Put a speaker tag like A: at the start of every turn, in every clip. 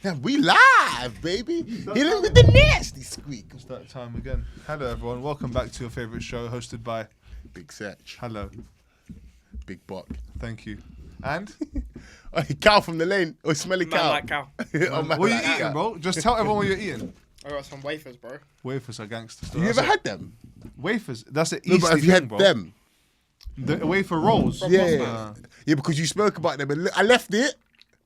A: Yeah, we live, baby. Hit him with the nasty squeak.
B: It's that time again. Hello, everyone. Welcome back to your favourite show, hosted by
A: Big Setch.
B: Hello.
A: Big Buck.
B: Thank you. And
A: Hey, cow from the lane. Oh, smelly
C: Man
A: cow.
C: like cow.
A: Oh, man
B: what are
A: like
B: you eating,
A: cow.
B: bro? Just tell everyone what you're eating.
C: I got some wafers, bro.
B: Wafers are gangster stuff.
A: You ever had them?
B: wafers? That's an
A: No,
B: Easty
A: but have you
B: thing,
A: had
B: bro.
A: them?
B: The wafer rolls.
C: From
A: Yeah,
C: Boston.
A: yeah. Yeah, because you spoke about them. And I left it,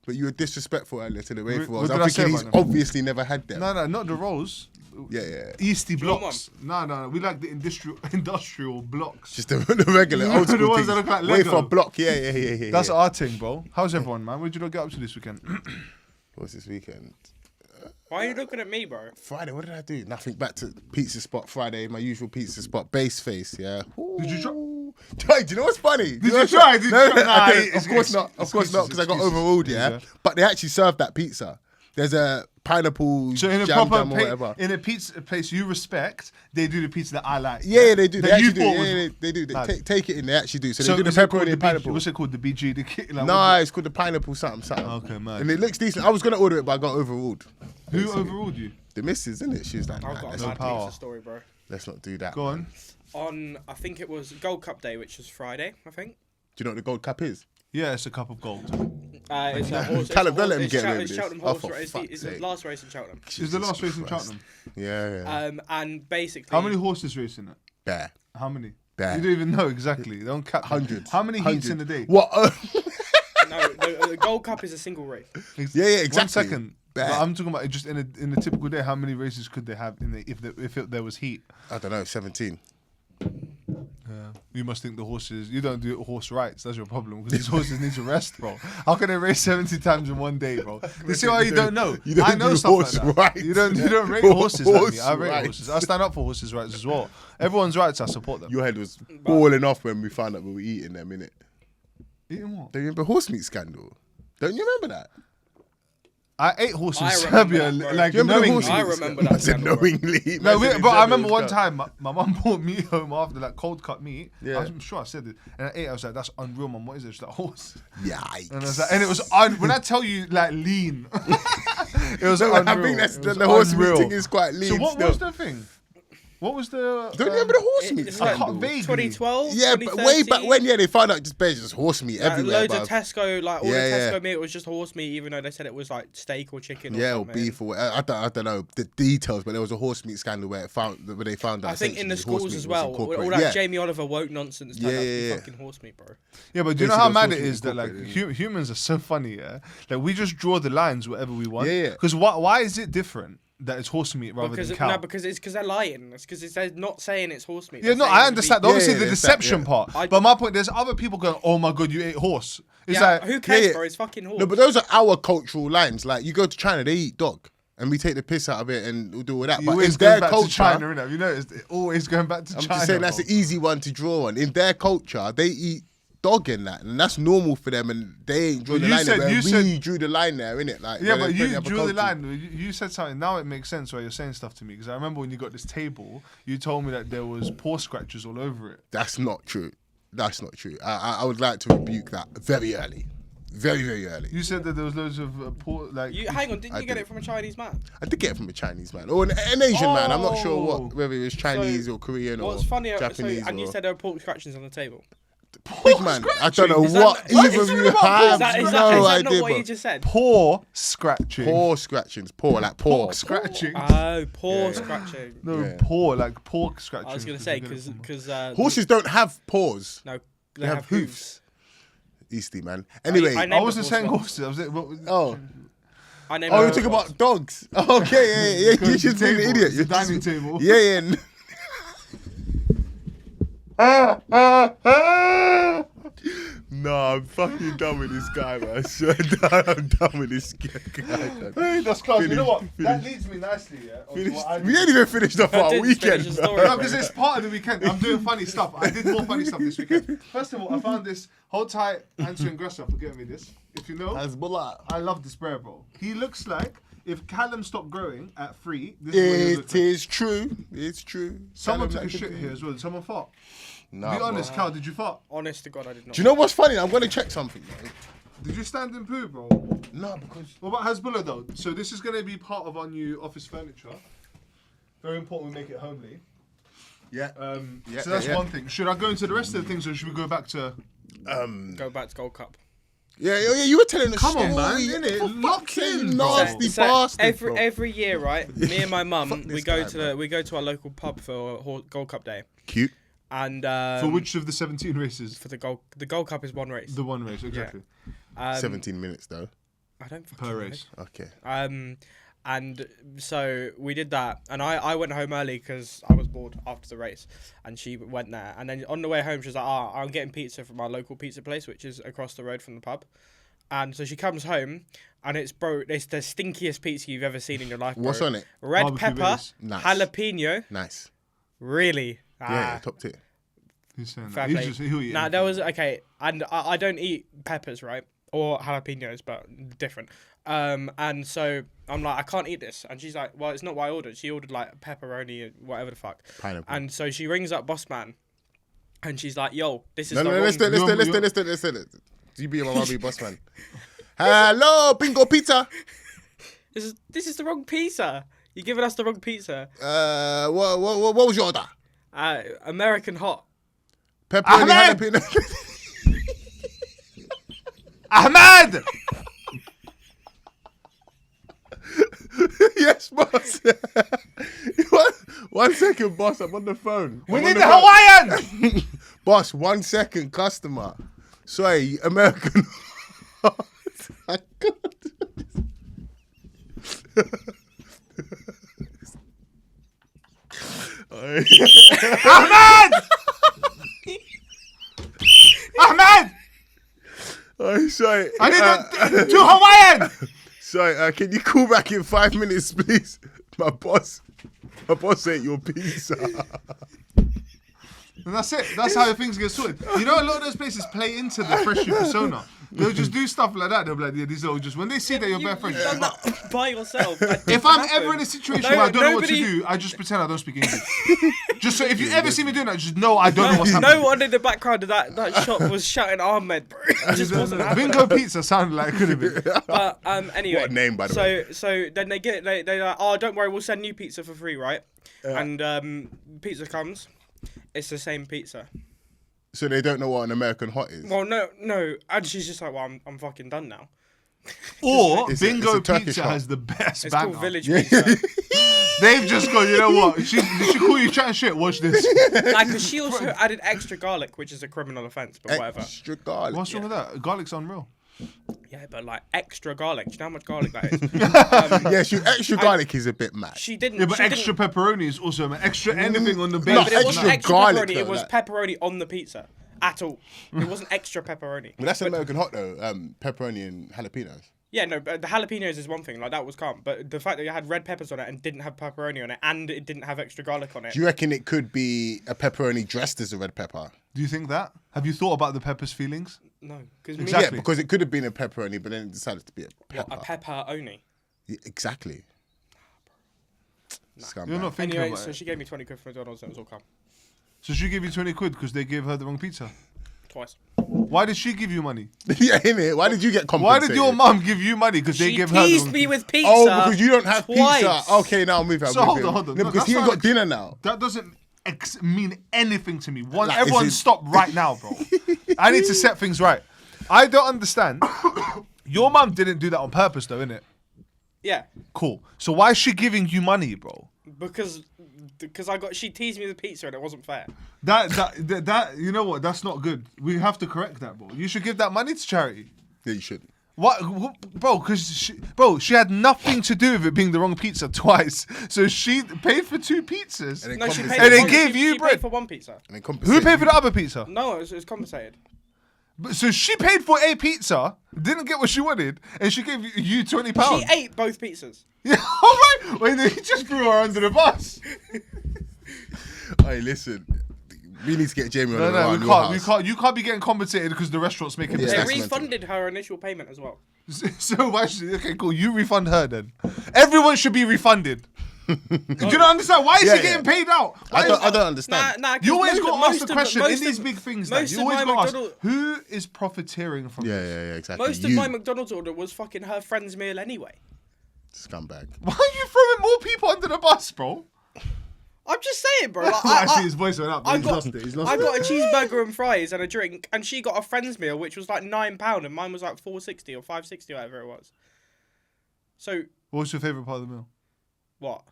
A: but you were disrespectful earlier to the way for
B: what
A: us.
B: did
A: I'm
B: I say
A: thinking he's
B: about them?
A: obviously never had them.
B: No, not the rolls.
A: Yeah.
B: Easty
C: you want
B: blocks. No. We like the industrial blocks.
A: Just the regular
B: You
A: old
B: know the
A: school
B: ones
A: things.
B: that look like
A: Wait for a
B: Lego?
A: block. Yeah.
B: That's our thing, bro. How's everyone, man? What did you not get up to this weekend?
A: What's this weekend?
C: Why are you looking at me, bro?
A: Friday, what did I do? Nothing. Back to pizza spot Friday, my usual pizza spot, Base Face, yeah.
B: Did you try?
A: Hey, do you know what's funny?
B: Did you try? Did you try? Nah,
A: I didn't.
B: it's
A: Of course not, because I got
B: excuses.
A: overruled, yeah.
B: Yeah.
A: But they actually served that pizza. There's a pineapple
B: So in a
A: jam
B: proper
A: jam or whatever.
B: in a pizza place you respect, they do the pizza that I like.
A: Yeah, they do. They
B: That you
A: actually do.
B: thought
A: Yeah,
B: was-
A: they do. They
B: Nah.
A: take it in. They actually do. So
B: So
A: they do
B: is
A: the
B: it called
A: pepperoni and
B: the BG?
A: pineapple.
B: What's it called? The BG? Like,
A: Nah, it's called the pineapple something.
B: Okay, man.
A: And it looks decent. I was gonna order it, but I got overruled.
B: Who overruled you?
A: The missus, isn't it? She was like,
C: I've
A: nah,
C: got
A: let's,
C: a
B: no
C: bad
B: power.
C: pizza story, bro.
A: let's not do that.
B: Go on.
C: On, I think it was Gold Cup Day, which was Friday, I think.
A: Do you know what the gold cup is?
B: Yeah, it's a cup of gold.
C: It's a horse.
A: Callum, don't let him
C: it's
A: get
C: Chel-
A: away
C: it's
A: with
C: Cheltenham
A: this. Oh,
C: horse
A: for
C: race.
A: fuck's
C: It's the
A: sake.
C: last race in Cheltenham.
B: It's the last race in
A: Christ.
B: Cheltenham.
A: Yeah.
C: And basically,
B: How many horses race in it?
A: Bear.
B: How many?
A: Bear.
B: You don't even know exactly. They don't cap.
A: Hundreds.
B: How many heats in a day?
A: What?
C: No, the Gold Cup is a single race.
A: Yeah, exactly.
B: 1 second.
A: Bear.
B: But I'm talking about just in a typical day. How many races could they have if there was heat?
A: I don't know, 17.
B: Yeah. You must think the horses. You don't do horse rights. That's your problem because these horses need to rest, bro. How can they race 70 times in one day, bro? You see why you don't know?
A: You don't
B: I know
A: do
B: stuff
A: horse
B: like that.
A: rights.
B: You don't rate horses like me.
A: Horse
B: I rate
A: rights.
B: horses. I stand up for horses' rights as well. Everyone's rights, I support them.
A: Your head was balling off when we found out we were eating them, innit?
B: Eating what?
A: Do you remember horse meat scandal? Don't you remember that?
B: I ate horse in
C: I remember
B: Serbia,
C: that, bro.
B: like
A: Do you remember the
B: knowingly.
A: horse
C: I
A: meat
C: remember
A: scandal?
C: that
A: I said
C: scandal, bro.
A: knowingly.
B: No,
A: Man said
B: but I
A: Serbia
B: remember
A: was
B: one
A: done.
B: time my mum brought meat home after like cold cut meat.
A: Yeah.
B: I'm sure I said it, and I ate. I was like, "That's unreal, mum. What is it?" She's like, "Horse."
A: Yikes.
B: And I was like, and it was when I tell you like lean, it was
A: No,
B: unreal.
A: I think that's
B: It was
A: the horse meat
B: unreal.
A: thing is quite lean
B: So what
A: still.
B: was the thing? What was the?
A: Don't you remember the horse meat
C: It's
B: I
C: like
B: can't
A: scandal?
B: vaguely.
C: 2012.
A: Yeah, but way back
C: 2013.
A: when, yeah, they found out just just horse meat everywhere.
C: Loads
A: bruv.
C: of Tesco, like all
A: Yeah,
C: the
A: yeah.
C: Tesco meat was just horse meat, even though they said it was like steak or chicken.
A: Yeah, or
C: something.
A: beef or whatever. I don't know the details, but there was a horse meat scandal where they found out.
C: I think in the
A: essentially horse
C: schools
A: meat
C: as
A: was
C: well, all
A: incorporated.
C: that
A: yeah.
C: Jamie Oliver woke nonsense turned out to be
A: Yeah.
C: fucking horse meat, bro.
B: Yeah, but do you know
A: Basically,
B: how
A: those
B: mad
A: horse
B: it
A: meat
B: is that like
A: incorporated,
B: humans are so funny, yeah? Like we just draw the lines whatever we want.
A: Yeah.
B: Because why is it different that it's horse meat rather
C: Because
B: than cow?
C: because they're lying. It's because they're not saying it's horse meat.
B: Yeah,
C: They're
B: no,
C: saying
B: I
C: it's
B: understand.
C: beef.
B: Obviously,
A: Yeah,
B: the
A: there's that,
B: deception
A: yeah.
B: part. But my point, there's other people going, "Oh my god, you ate horse." It's
C: Yeah,
B: like
C: who cares,
A: yeah.
C: bro? It's fucking horse.
A: No, but those are our cultural lines. Like you go to China, they eat dog, and we take the piss out of it and we'll do all that.
B: it
A: But
B: always
A: in their
B: goes back
A: culture,
B: to China, innit? You noticed it always going back to
A: I'm
B: China.
A: just saying that's
B: bro.
A: an easy one to draw on. In their culture, they eat dog in that, and that's normal for them, and they ain't draw
B: But
A: the
B: you
A: line there.
B: said-
A: where
B: you
A: we
B: said-
A: drew the line there, innit? Like,
B: Yeah,
A: there's
B: but
A: plenty
B: you
A: of
B: drew the
A: cultures.
B: line. You said something. Now it makes sense why you're saying stuff to me. Because I remember when you got this table, you told me that there was paw scratches all over it.
A: That's not true. That's not true. I would like to rebuke that very early. Very, very early.
B: You said that there was loads of paw, like...
C: Hang on, didn't
A: I
C: you get
A: did.
C: it from a Chinese man?
A: I did get it from a Chinese man. Or an Asian man. I'm not sure
B: Oh.
A: whether it was Chinese or Korean or
C: What's funny?
A: Japanese.
C: And you
A: or...
C: said there were pork scratchings on the table.
A: Big man, I don't know
C: Is that
A: what
C: not-
A: either
C: is
A: of
C: that
A: you
C: about-
A: have.
C: Is that
A: no
C: not
A: idea,
C: what
A: bro.
C: you just said?
B: Paw scratching.
A: Paw scratchings. Paw, like paw.
B: Pork scratching.
C: Oh, paw
A: Yeah.
C: scratching.
B: No,
A: Yeah.
B: paw, like pork scratching.
C: I was gonna say because
A: Horses don't have paws.
C: no,
A: They have hoofs. Easty, man.
C: I
A: Anyway.
C: named
B: I
C: a
B: wasn't
C: horse
B: saying
C: once.
B: horses. I was saying...
A: Oh.
C: I named
A: Oh,
C: a
A: you're
C: horse
A: talking
C: once.
A: about dogs. Okay, yeah. You
B: Because
A: should
B: the
A: be an
B: table,
A: idiot.
B: it's the dining table.
A: Yeah. No, I'm fucking done with this guy, man. I swear I'm done with this guy.
B: Hey, that's class. You know what?
A: Finish.
B: That leads me nicely, yeah? onto what I
A: We
B: do.
A: ain't even finished off our
C: didn't
A: weekend,
C: finish the
A: bro.
C: story.
B: No, because it's part of the weekend. I'm doing funny stuff. I did more funny stuff this weekend. First of all, I found this. Hold tight, Antoine Gressa for getting me this. If you know,
A: Hezbollah.
B: I love this bro, bro. He looks like if Callum stopped growing at 3. This is what he would look
A: It
B: like.
A: is true. It's true.
B: Someone
A: Callum
B: took a shit
A: McAdoo.
B: here as well. Someone fought.
A: Nah,
B: Be
A: bro.
B: honest, Cal, did you fart?
C: Honest to God, I did not.
A: Do you know what's funny? I'm going to check something, man.
B: Did you stand in poo, bro?
A: No, because
B: What about Hezbollah though? So this is going to be part of our new office furniture. Very important we make it homely.
A: yeah,
B: So that's one thing. Should I go into the rest of the things, or should we go back to?
C: Go back to Gold Cup.
A: Yeah, you were telling the
B: Come
A: story.
B: on, man, innit? Lock in, bro.
A: nasty
C: So
A: bastard. bro.
C: every year, right? Me and my mum,
A: Fuck
C: we
A: this
C: go
A: guy,
C: to
A: man.
C: we go to our local pub for Gold Cup day,
A: Cute.
C: and
B: For which of the 17 races?
C: for the Gold Cup is one race.
B: The one race, exactly.
A: 17 minutes though.
C: I don't fucking
B: Per
C: know.
B: race.
A: Okay.
C: And so we did that, and I went home early because I was bored after the race, and she went there, and then on the way home she was like, I'm getting pizza from our local pizza place, which is across the road from the pub, and so she comes home, and it's the stinkiest pizza you've ever seen in your life, bro.
A: What's on it?
C: Red
B: Barbecue
C: pepper,
B: base.
A: Nice.
C: jalapeno,
A: Nice.
C: really?
A: Yeah, top tier.
B: He's saying
C: Fair
B: that.
C: play.
B: He'll eat
C: Nah,
B: anything.
C: there was okay, and I don't eat peppers, right, or jalapenos, but different. And so I'm like, I can't eat this, and she's like, well, it's not what I ordered. She ordered like pepperoni and whatever the fuck.
A: Pineapple.
C: And so she rings up Boss Man, and she's like, yo, this is
A: No,
C: the
A: no,
C: wrong.
A: let's do it. You be my mommy boss man. Hello, Bingo Pizza.
C: This is the wrong pizza. You're giving us the wrong pizza.
A: What was your order?
C: American hot.
A: Pepperoni
B: Ahmed!
A: jalapeno.
B: Ahmed!
A: Yes, boss. One second, boss. I'm on the phone.
B: We
A: I'm
B: need
A: on
B: the
A: phone.
B: Hawaiian!
A: Boss, 1 second, customer. Sorry, American. I can't do this.
B: Ahmed! Ahmed!
A: Oh, sorry.
B: I need two Hawaiian!
A: Sorry, can you call back in 5 minutes, please? My boss ate your pizza.
B: And that's it. That's how things get sorted. You know, a lot of those places play into the freshie persona. They'll just do stuff like that. They'll be like, yeah, these are just when they see that you're bare fresh.
C: You've done that by yourself.
B: If I'm ever in a situation where I don't know what to do, I just pretend I don't speak English. Just so if you ever see me doing that, just know I don't know what's happening.
C: No one in the background of that shop was shouting Ahmed, bro. It just wasn't happening.
B: Bingo Pizza sounded like it could have been.
C: But anyway,
A: What a name, by the way.
C: So then they're like, oh, don't worry, we'll send you pizza for free, right? And pizza comes, it's the same pizza.
A: So they don't know what an American hot is.
C: Well, no, and she's just like, well, I'm fucking done now.
B: Or
A: It's
B: Bingo
A: a Turkish
B: Pizza
A: hut.
B: has the best
C: It's
B: banger.
C: called Village Pizza.
B: They've just gone, you know what? She call you chatting shit. Watch this.
C: Like, 'cause she also added extra garlic, which is a criminal offence, but whatever.
A: Extra garlic.
B: What's wrong with that? Garlic's unreal.
C: Yeah, but like extra garlic. Do you know how much garlic that is?
A: Yes, extra garlic is a bit mad.
C: She didn't.
B: Yeah, but
C: she
B: extra
C: didn't,
B: pepperoni is also man. Extra anything on the base.
C: No, but it wasn't
A: extra
C: extra
A: garlic,
C: pepperoni.
A: though,
C: It was
A: like-
C: pepperoni on the pizza. At all. It wasn't extra pepperoni.
A: But that's an American hot though. Pepperoni and jalapenos.
C: Yeah, no, but the jalapenos is one thing. Like, that was calm. But the fact that you had red peppers on it and didn't have pepperoni on it and it didn't have extra garlic on it.
A: Do you reckon it could be a pepperoni dressed as a red pepper?
B: Do you think that? Have you thought about the pepper's feelings?
C: No. Because
B: Exactly.
A: Yeah, because it could have been a pepperoni, but then it decided to be a pepper.
C: a pepper only.
A: Yeah, exactly. Scumbag.
B: You're not thinking
C: Anyway,
B: about
C: so
B: it.
C: she gave me 20 quid for McDonald's and it was all calm.
B: So she gave you 20 quid because they gave her the wrong pizza.
C: Twice.
B: Why did she give you money?
A: Yeah, innit? Why did you get
B: Why
A: compensated?
B: did your mum give you money because they
C: She
B: gave her the
C: teased
B: wrong
C: me with pizza.
A: Oh, because you don't have
C: twice.
A: pizza. Okay, now I'm with her.
B: So hold on.
A: No,
B: No,
A: because
B: that's
A: he ain't
B: not
A: got dinner now.
B: That doesn't mean anything to me.
A: Like,
B: Everyone
A: is it-
B: stop right now, bro. I need to set things right. I don't understand. Your mum didn't do that on purpose, though, innit?
C: Yeah.
B: Cool. So why is she giving you money, bro?
C: Because she teased me with pizza and it wasn't fair.
B: That you know what? That's not good. We have to correct that, bro. You should give that money to charity.
A: Yeah, you should.
B: What, bro? Because she had nothing to do with it being the wrong pizza twice. So she paid for 2 pizzas.
A: And then
C: No, she paid
A: compensated.
B: And
C: for
B: they
C: one,
B: gave you
C: she
B: bread.
C: paid for one pizza.
A: And then
B: Who
A: compensated.
B: paid for the other pizza?
C: No, it was compensated.
B: So she paid for a pizza, didn't get what she wanted, and she gave you £20.
C: She ate both pizzas.
B: Yeah, all right. Wait, he just threw her under the bus.
A: Hey, listen. We need to get Jamie on
B: No,
A: around
B: we
A: your
B: can't.
A: house.
B: You can't be getting compensated because the restaurant's making
A: Yeah.
C: They
B: mistakes.
A: That's mental.
C: refunded her initial payment as well.
B: So why should? Okay, cool. You refund her then. Everyone should be refunded. Do you not understand? Why is
A: Yeah,
B: he getting
A: yeah.
B: paid out?
A: I don't understand.
C: Nah, 'cause
B: You always
C: most
B: got
C: of-
B: to ask
C: most
B: the
C: of-
B: question
C: most
B: in these
C: of-
B: big things. Like,
C: most
B: you
C: of
B: always
C: my
B: got to ask
C: McDonald's-
B: who is profiteering from
A: Yeah,
B: this.
A: yeah, exactly.
C: Most of
A: You
C: my McDonald's order was fucking her friend's meal anyway.
A: scumbag.
B: Why are you throwing more people under the bus, bro?
C: I'm just saying, bro. Like,
B: I see his voice went up.
C: I
B: He's
C: got,
B: lost it. He's lost
C: I
B: it.
C: got a cheeseburger and fries and a drink, and she got a friend's meal, which was like £9, and mine was like £4.60 or £5.60, whatever it was. So
B: What's your favourite part of the meal?
C: what?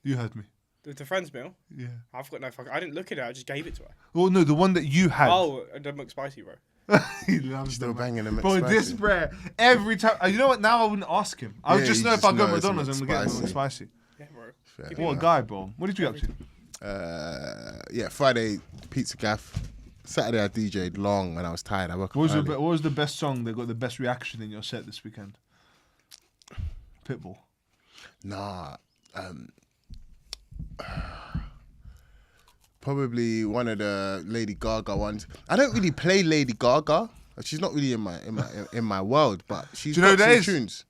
B: You heard me.
C: The friend's meal?
B: Yeah.
C: I've got no fucking. I didn't look at it. I just gave it to her.
B: Well, no, the one that you had.
C: Oh, the McSpicy, bro.
B: He loves
A: Still
B: them, man.
A: banging them.
B: Bro, this bro, every time. You know what? Now I wouldn't ask him. I would
A: Yeah,
B: just
A: you
B: know if
A: just
B: I go
A: know
B: to
A: it's a
B: McDonald's and we get
A: McSpicy.
B: a McSpicy.
C: Yeah, bro.
B: What a guy, bro. What did you get up to?
A: Yeah, Friday pizza gaff. Saturday I DJ'd long and I was tired. I woke up
B: What
A: early.
B: was the best song that got the best reaction in your set this weekend? Pitbull.
A: Nah. Probably one of the Lady Gaga ones. I don't really play Lady Gaga. She's not really in my world, but she's
B: Do you know
A: got
B: who that
A: some
B: is?
A: tunes.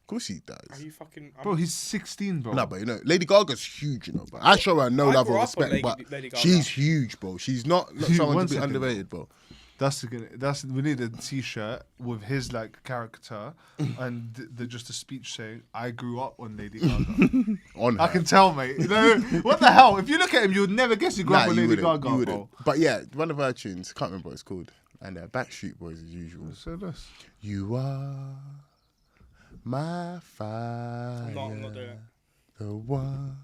A: Of course he
C: Are
A: does.
C: you fucking?
B: Bro, he's 16, bro.
A: No, but you know, Lady Gaga's huge, you know. But I show her no
C: I
A: love
C: grew
A: or
C: up on
A: respect,
C: Lady
A: but
C: Gaga.
A: she's huge, bro. She's not
B: Dude,
A: someone
B: one
A: to be
B: second,
A: underrated, bro.
B: We need a T-shirt with his like character and just a speech saying, "I grew up on Lady Gaga."
A: On her.
B: I can tell, mate. You know, what the hell? If you look at him, you would never guess he grew
A: Nah,
B: up on
A: you
B: Lady
A: wouldn't.
B: Gaga,
A: You
B: bro.
A: wouldn't. But yeah, one of her tunes, can't remember what it's called. And Backstreet Boys as usual.
B: So this.
A: You are my fire.
C: I'm not doing it.
A: The one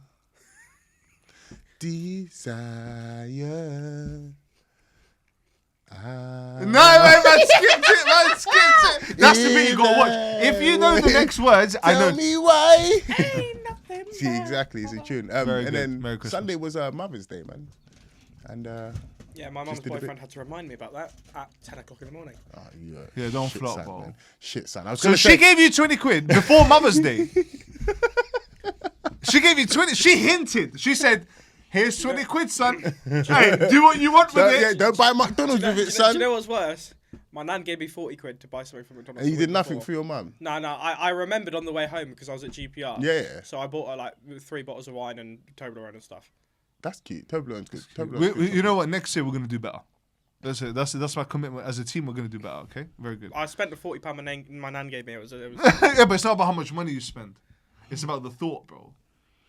A: desire.
B: No, man, skipped it, man, skipped it. That's the bit you gotta watch. If you know the next words, I know.
A: Tell me why.
C: Ain't nothing
A: See, exactly, it's a tune.
B: Very
A: and
B: good.
A: then
B: Merry Christmas.
A: Sunday was Mother's Day, man. And
C: Yeah, my mum's
A: did a bit.
C: boyfriend had to remind me about that at 10 o'clock in the morning.
B: Yeah, don't
A: shit,
B: flop,
A: son,
B: bro.
A: man. Shit, son. I was
B: So
A: gonna
B: she
A: say,
B: gave you 20 quid before Mother's Day. She gave you 20. She hinted. She said, "Here's 20 quid, son. Hey, do what you want with
A: don't, yeah,
B: it."
A: don't buy McDonald's with it,
C: Do you
A: son.
C: know what's worse? My nan gave me 40 quid to buy something from McDonald's.
A: And you
C: the
A: did
C: week
A: nothing
C: before.
A: for your mum.
C: No, I remembered on the way home because I was at GPR.
A: Yeah.
C: So I bought her like 3 bottles of wine and Toblerone and stuff.
A: That's cute. Toblerone's good. Toblerone's good.
B: You know what? Next year we're gonna do better. That's it. That's my commitment. As a team, we're gonna do better. Okay, very good.
C: I spent the £40 my nan gave me. It was
B: Yeah, but it's not about how much money you spend. It's about the thought, bro.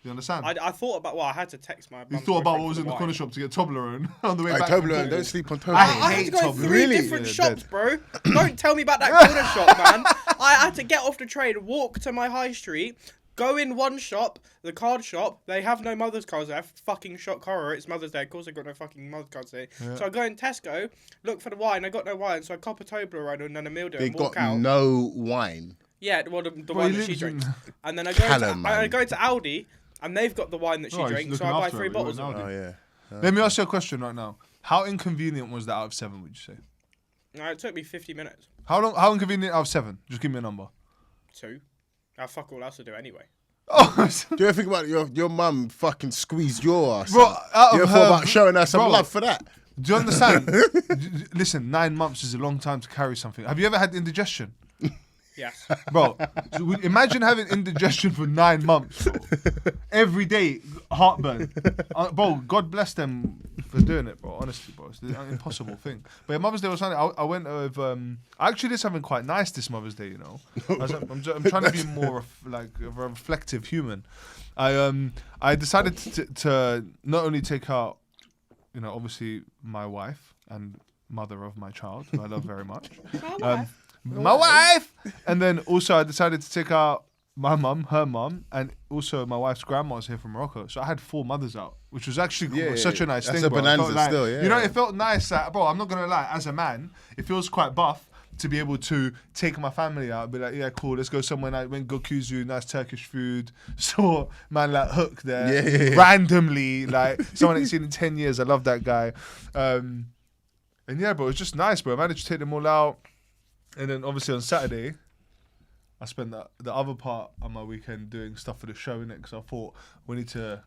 B: You understand?
C: I thought about, well, I had to text my
B: You
C: mum's
B: thought about
C: boyfriend
B: what was
C: for
B: in the
C: wine.
B: corner shop to get Toblerone on the way
A: Hey,
B: back.
A: Toblerone, don't sleep on Toblerone.
C: I had
B: hate
C: to go
B: Toblerone.
C: to 3
A: Really?
C: different
B: Yeah,
C: shops,
B: dead.
C: bro. Don't tell me about that corner shop, man. I had to get off the train, walk to my high street, go in one shop, the card shop. They have no Mother's cards there. Fucking shock horror. It's Mother's Day. Of course, they got no fucking Mother's cards there. So I go in Tesco, look for the wine. I got no wine, so I cop a Toblerone and then a meal deal
A: They
C: and walk
A: got
C: out.
A: no wine.
C: Yeah, well, the
B: Bro,
C: wine
B: he
C: that she
B: lives in-
C: drinks. And then I go,
A: Callum,
C: I
A: man.
C: go to Aldi, and they've got the wine that she
B: Oh, he's
C: drinks, so I
B: looking
C: buy
B: after
C: 3
B: her,
C: bottles
B: you're
C: of
B: an
C: it.
B: Aldi.
A: Oh, yeah.
B: Let me ask you a question right now. How inconvenient was that out of 7? Would you say?
C: No, it took me 50 minutes.
B: How long? How inconvenient out of 7? Just give me a number.
C: 2. I have fuck all else to do anyway.
B: Oh,
A: Do you ever think about your mum fucking squeezed your ass?
B: bro. Out
A: You
B: of
A: ever thought
B: her,
A: about showing her some
B: bro,
A: love for that?
B: Do you understand? Listen, 9 months is a long time to carry something. Have you ever had indigestion?
C: Yes.
B: Bro, imagine having indigestion for 9 months, bro. Every day, heartburn. Bro, God bless them for doing it, bro. Honestly, bro. It's an impossible thing. But yeah, Mother's Day was Sunday. I went with... I actually did something quite nice this Mother's Day, you know. I'm trying to be more like a reflective human. I decided to not only take out, you know, obviously my wife and mother of my child, who I love very much. My wife! And then also I decided to take out my mum, her mum, and also my wife's grandma's here from Morocco. So I had 4 mothers out, which was actually
A: Yeah,
B: such
A: yeah,
B: a nice
A: that's
B: thing.
A: a
B: bro. It felt
A: bonanza
B: like-
A: still, yeah,
B: You know,
A: yeah.
B: it felt nice that, bro, I'm not going to lie, as a man, it feels quite buff to be able to take my family out and be like, yeah, cool, let's go somewhere nice. Went Gokuzu, nice Turkish food. Saw man like Hook there.
A: Yeah.
B: Randomly, like someone I ain't seen in 10 years. I love that guy. And yeah, bro, it was just nice, bro. I managed to take them all out. And then obviously on Saturday, I spent the other part of my weekend doing stuff for the show, innit? Because I thought we need to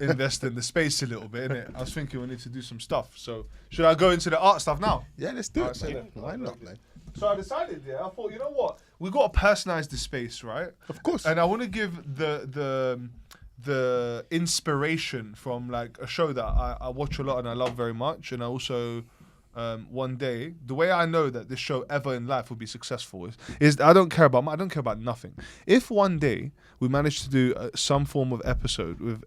B: invest in the space a little bit, innit? I was thinking we need to do some stuff. So should I go into the art stuff now?
A: Yeah, let's do
B: Alright,
A: it,
B: say
A: man.
B: that.
A: Why not, man?
B: So I decided, I thought, you know what? We got to personalize the space, right?
A: Of course.
B: And I want to give the inspiration from like a show that I watch a lot and I love very much, and I also one day, the way I know that this show ever in life will be successful is I don't care about nothing. If one day we manage to do some form of episode with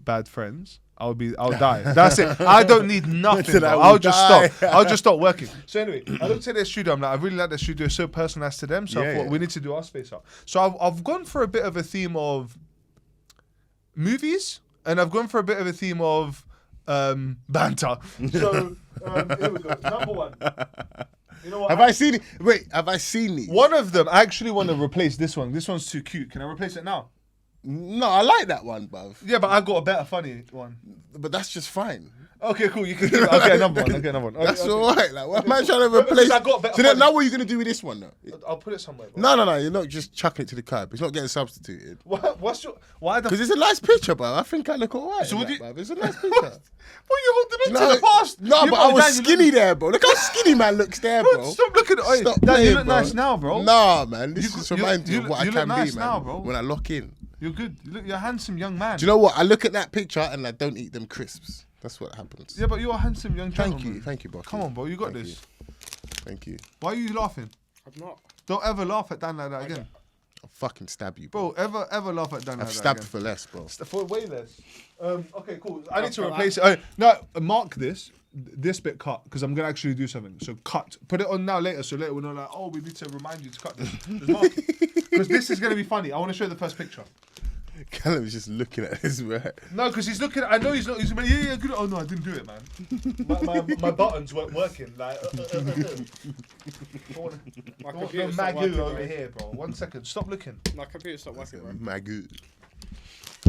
B: Bad Friends, I'll die. That's it. I don't need nothing. I'll just stop working. So anyway, I looked at their studio. I'm like, I really like their studio. It's so personalized to them. So I thought we need to do our space up. So I've gone for a bit of a theme of movies, and I've gone for a bit of a theme of banter. So here we go. Number one. You know what?
A: Have I seen it? Wait, have I seen these?
B: One of them, I actually want to replace this one. This one's too cute. Can I replace it now?
A: No, I like that one, bruv.
B: Yeah, but I got a better funny one.
A: But that's just fine.
B: Okay, cool. You can do it. I'll get another one. Okay,
A: That's alright. Like, what am I trying to replace?
B: I got better
A: So then,
B: funny.
A: now what are you gonna do with this one, though?
B: I'll put it somewhere. Bro.
A: No. You're not just chucking it to the curb. It's not getting substituted.
B: Why the?
A: Because it's a nice picture, bro. I think I look alright.
B: So would you-
A: bruv. It's a nice picture.
B: What you holding on
A: No,
B: to the past?
A: No,
B: You
A: but
B: got
A: I was
B: Dan, you
A: skinny
B: look-
A: there, bro. Look how skinny man looks there,
B: Bro,
A: bro.
B: stop looking. Oi,
A: Stop
B: Dan,
A: playing,
B: you look
A: bro.
B: nice now, bro.
A: Nah, man. This
B: You-
A: just
B: you-
A: reminds me
B: you
A: of what
B: look-
A: I
B: you
A: can
B: look
A: be,
B: nice
A: man.
B: now, bro.
A: When I lock in.
B: You're good. You're a handsome young man.
A: Do you know what? I look at that picture and I don't eat them crisps. That's what happens.
B: Yeah, but you're a handsome young gentleman.
A: Thank you, boss.
B: Come on, bro. You got
A: Thank
B: this.
A: Thank you.
B: Why are you laughing?
C: I'm not.
B: Don't ever laugh at Dan like that again.
A: I'll fucking stab you, bro.
B: Bro, ever laugh at Dan
A: I've
B: like that
A: stabbed
B: again.
A: for less, bro.
B: For way less. Okay, cool. I need to
C: Okay,
B: replace it. No, mark this. This bit cut because I'm gonna actually do something. So cut. Put it on now later. So later we're not like, oh, we need to remind you to cut this. Just mark it because this is gonna be funny. I want to show you the first picture.
A: Callum was just looking at this, right?
B: No, because he's looking. I know he's not. He's like, yeah, good. Oh no, I didn't do it, man. my buttons weren't working. Like,
C: My
B: no
C: computer's not
B: Magoo
C: working,
B: over
C: bro.
B: here, bro. 1 second. Stop looking.
C: My computer's not working, bro.
A: Magoo.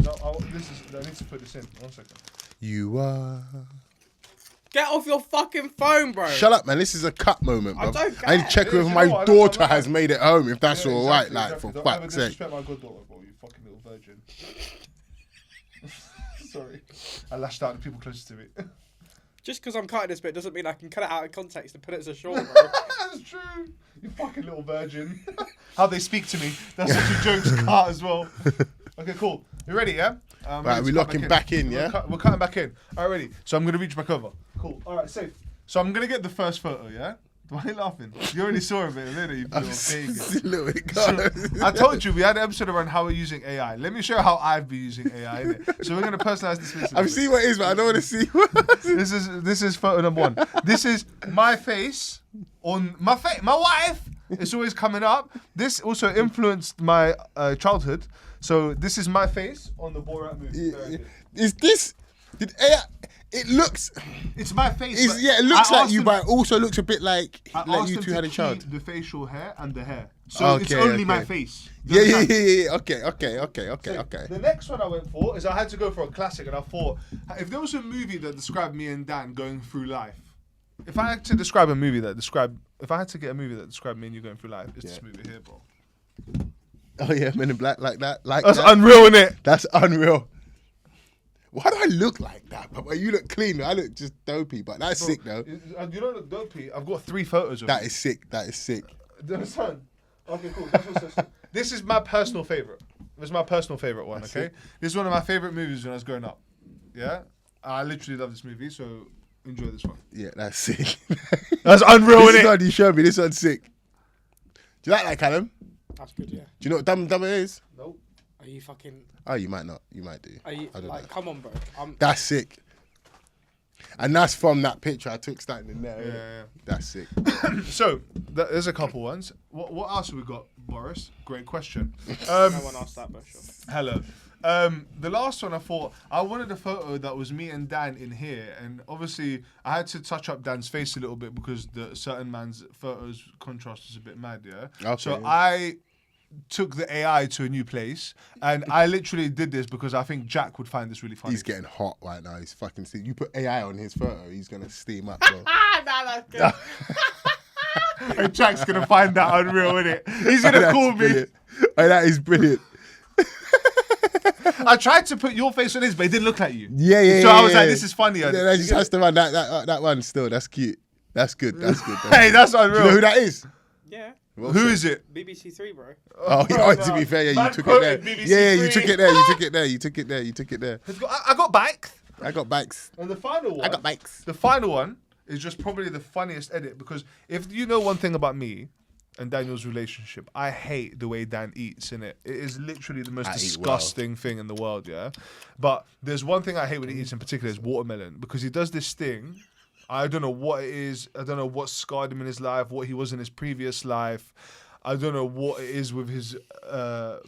B: No, I need to put this in. 1 second.
A: You are.
C: Get off your fucking phone, bro.
A: Shut up, man. This is a cut moment, bro.
C: I don't
A: I need to
C: care.
A: check
B: It
A: if
B: is, you
A: my
B: know what, I
A: daughter
B: don't-
A: has made it home, if that's
B: Yeah,
A: all right,
B: exactly,
A: like,
B: exactly.
A: for
B: Don't
A: fuck's
B: ever
A: sake.
B: disrespect my goddaughter, bro. You fucking little virgin. Sorry, I lashed out at the people closest to me.
C: Just because I'm cutting this bit doesn't mean I can cut it out of context and put it as a short, bro.
B: That's true. You fucking little virgin. How they speak to me. That's such a joke to cut as well. Okay, cool. You ready, yeah?
A: Right, we locking back in, yeah?
B: We're cutting back in. All right, ready. So I'm going to reach back over. Cool. All right, safe. So I'm going to get the first photo, yeah? Why are you laughing? You already saw a bit of it, you little pagan. I told you we had an episode around how we're using AI. Let me show you how I've been using AI. Innit? So we're going to personalize this.
A: I've seen what it is, but I don't want to see what
B: This is photo number 1. This is my face on my face. My wife. It's always coming up. This also influenced my childhood. So this is my face on the Borat movie. Very good.
A: Is this... Did AI... It looks...
B: It's my face. but
A: Yeah, it looks
B: I
A: like
B: asked
A: you,
B: them-
A: but it also looks a bit like
B: I asked
A: you
B: them
A: two
B: to
A: had a child.
B: keep the facial hair and the hair. So it's
A: Okay,
B: only my
A: okay.
B: face. You
A: Yeah.
B: understand?
A: Okay.
B: The next one I went for is I had to go for a classic, and I thought if there was a movie that described me and Dan going through life, if I had to describe a movie that described, if I had to get a movie that described me and you going through life, it's this movie here, bro.
A: Oh yeah, Men in Black like that. Like
B: That's
A: that.
B: unreal, innit?
A: That's unreal. Why do I look like that? But you look clean. I look just dopey. But that's sick though.
B: You don't look dopey. I've got 3 photos of
A: That
B: you.
A: is sick. That is sick.
B: Do you understand? Okay, cool. That's what's so This is my personal favorite. This is my personal favorite one.
A: That's
B: Okay,
A: it.
B: this is one of my favorite movies when I was growing up. Yeah, I literally love this movie. So enjoy this one.
A: Yeah, that's sick.
B: That's unreal,
A: This is
B: innit?
A: one you showed me. This one's sick. Do you like that, Callum?
C: That's good, yeah.
A: Do you know what Dumb and Dumber is?
B: Nope.
C: Are you fucking...
A: Oh, you might not. You might do.
C: Are you...
A: I don't
C: Like,
A: know.
C: come on, bro.
A: That's sick. And that's from that picture I took standing in there. innit?
B: Yeah.
A: That's sick.
B: So there's a couple ones. What else have we got, Boris? Great question.
C: No one asked that, but sure.
B: Hello. The last one I thought I wanted a photo that was me and Dan in here, and obviously I had to touch up Dan's face a little bit because the certain man's photos contrast was a bit mad, yeah.
A: Okay.
B: So I took the AI to a new place, and I literally did this because I think Jack would find this really funny.
A: He's getting hot right now. He's fucking steam. You put AI on his photo, he's gonna steam up, bro.
C: Ah, nah, that's good.
B: And Jack's gonna find that unreal, innit? He's gonna
A: That's
B: call me.
A: brilliant. Oh, that is brilliant.
B: I tried to put your face on his, but it didn't look like you.
A: Yeah.
B: So I was like,
A: yeah.
B: this is funny.
A: Yeah, that just has to run that one still. That's cute. That's good. That's good.
B: Hey, that's
A: Do you know who
B: unreal.
A: that is?
C: Yeah.
A: Well
B: Who
A: said.
B: is it?
C: BBC Three, bro.
A: Oh, yeah, to be fair, yeah, you
B: Man
A: took it there.
B: quoted BBC
A: Yeah, you
B: Three.
A: took it there. You took it there. You took it there. You took it there.
B: I got back.
A: I got bikes.
B: And the final one.
A: I got bikes.
B: The final one is just probably the funniest edit because if you know one thing about me and Daniel's relationship, I hate the way Dan eats in it. It is literally the most
A: I eat
B: disgusting thing in the world, yeah? But there's one thing I hate when he eats in particular is watermelon because he does this thing. I don't know what it is. I don't know what scarred him in his life, what he was in his previous life. I don't know what it is with his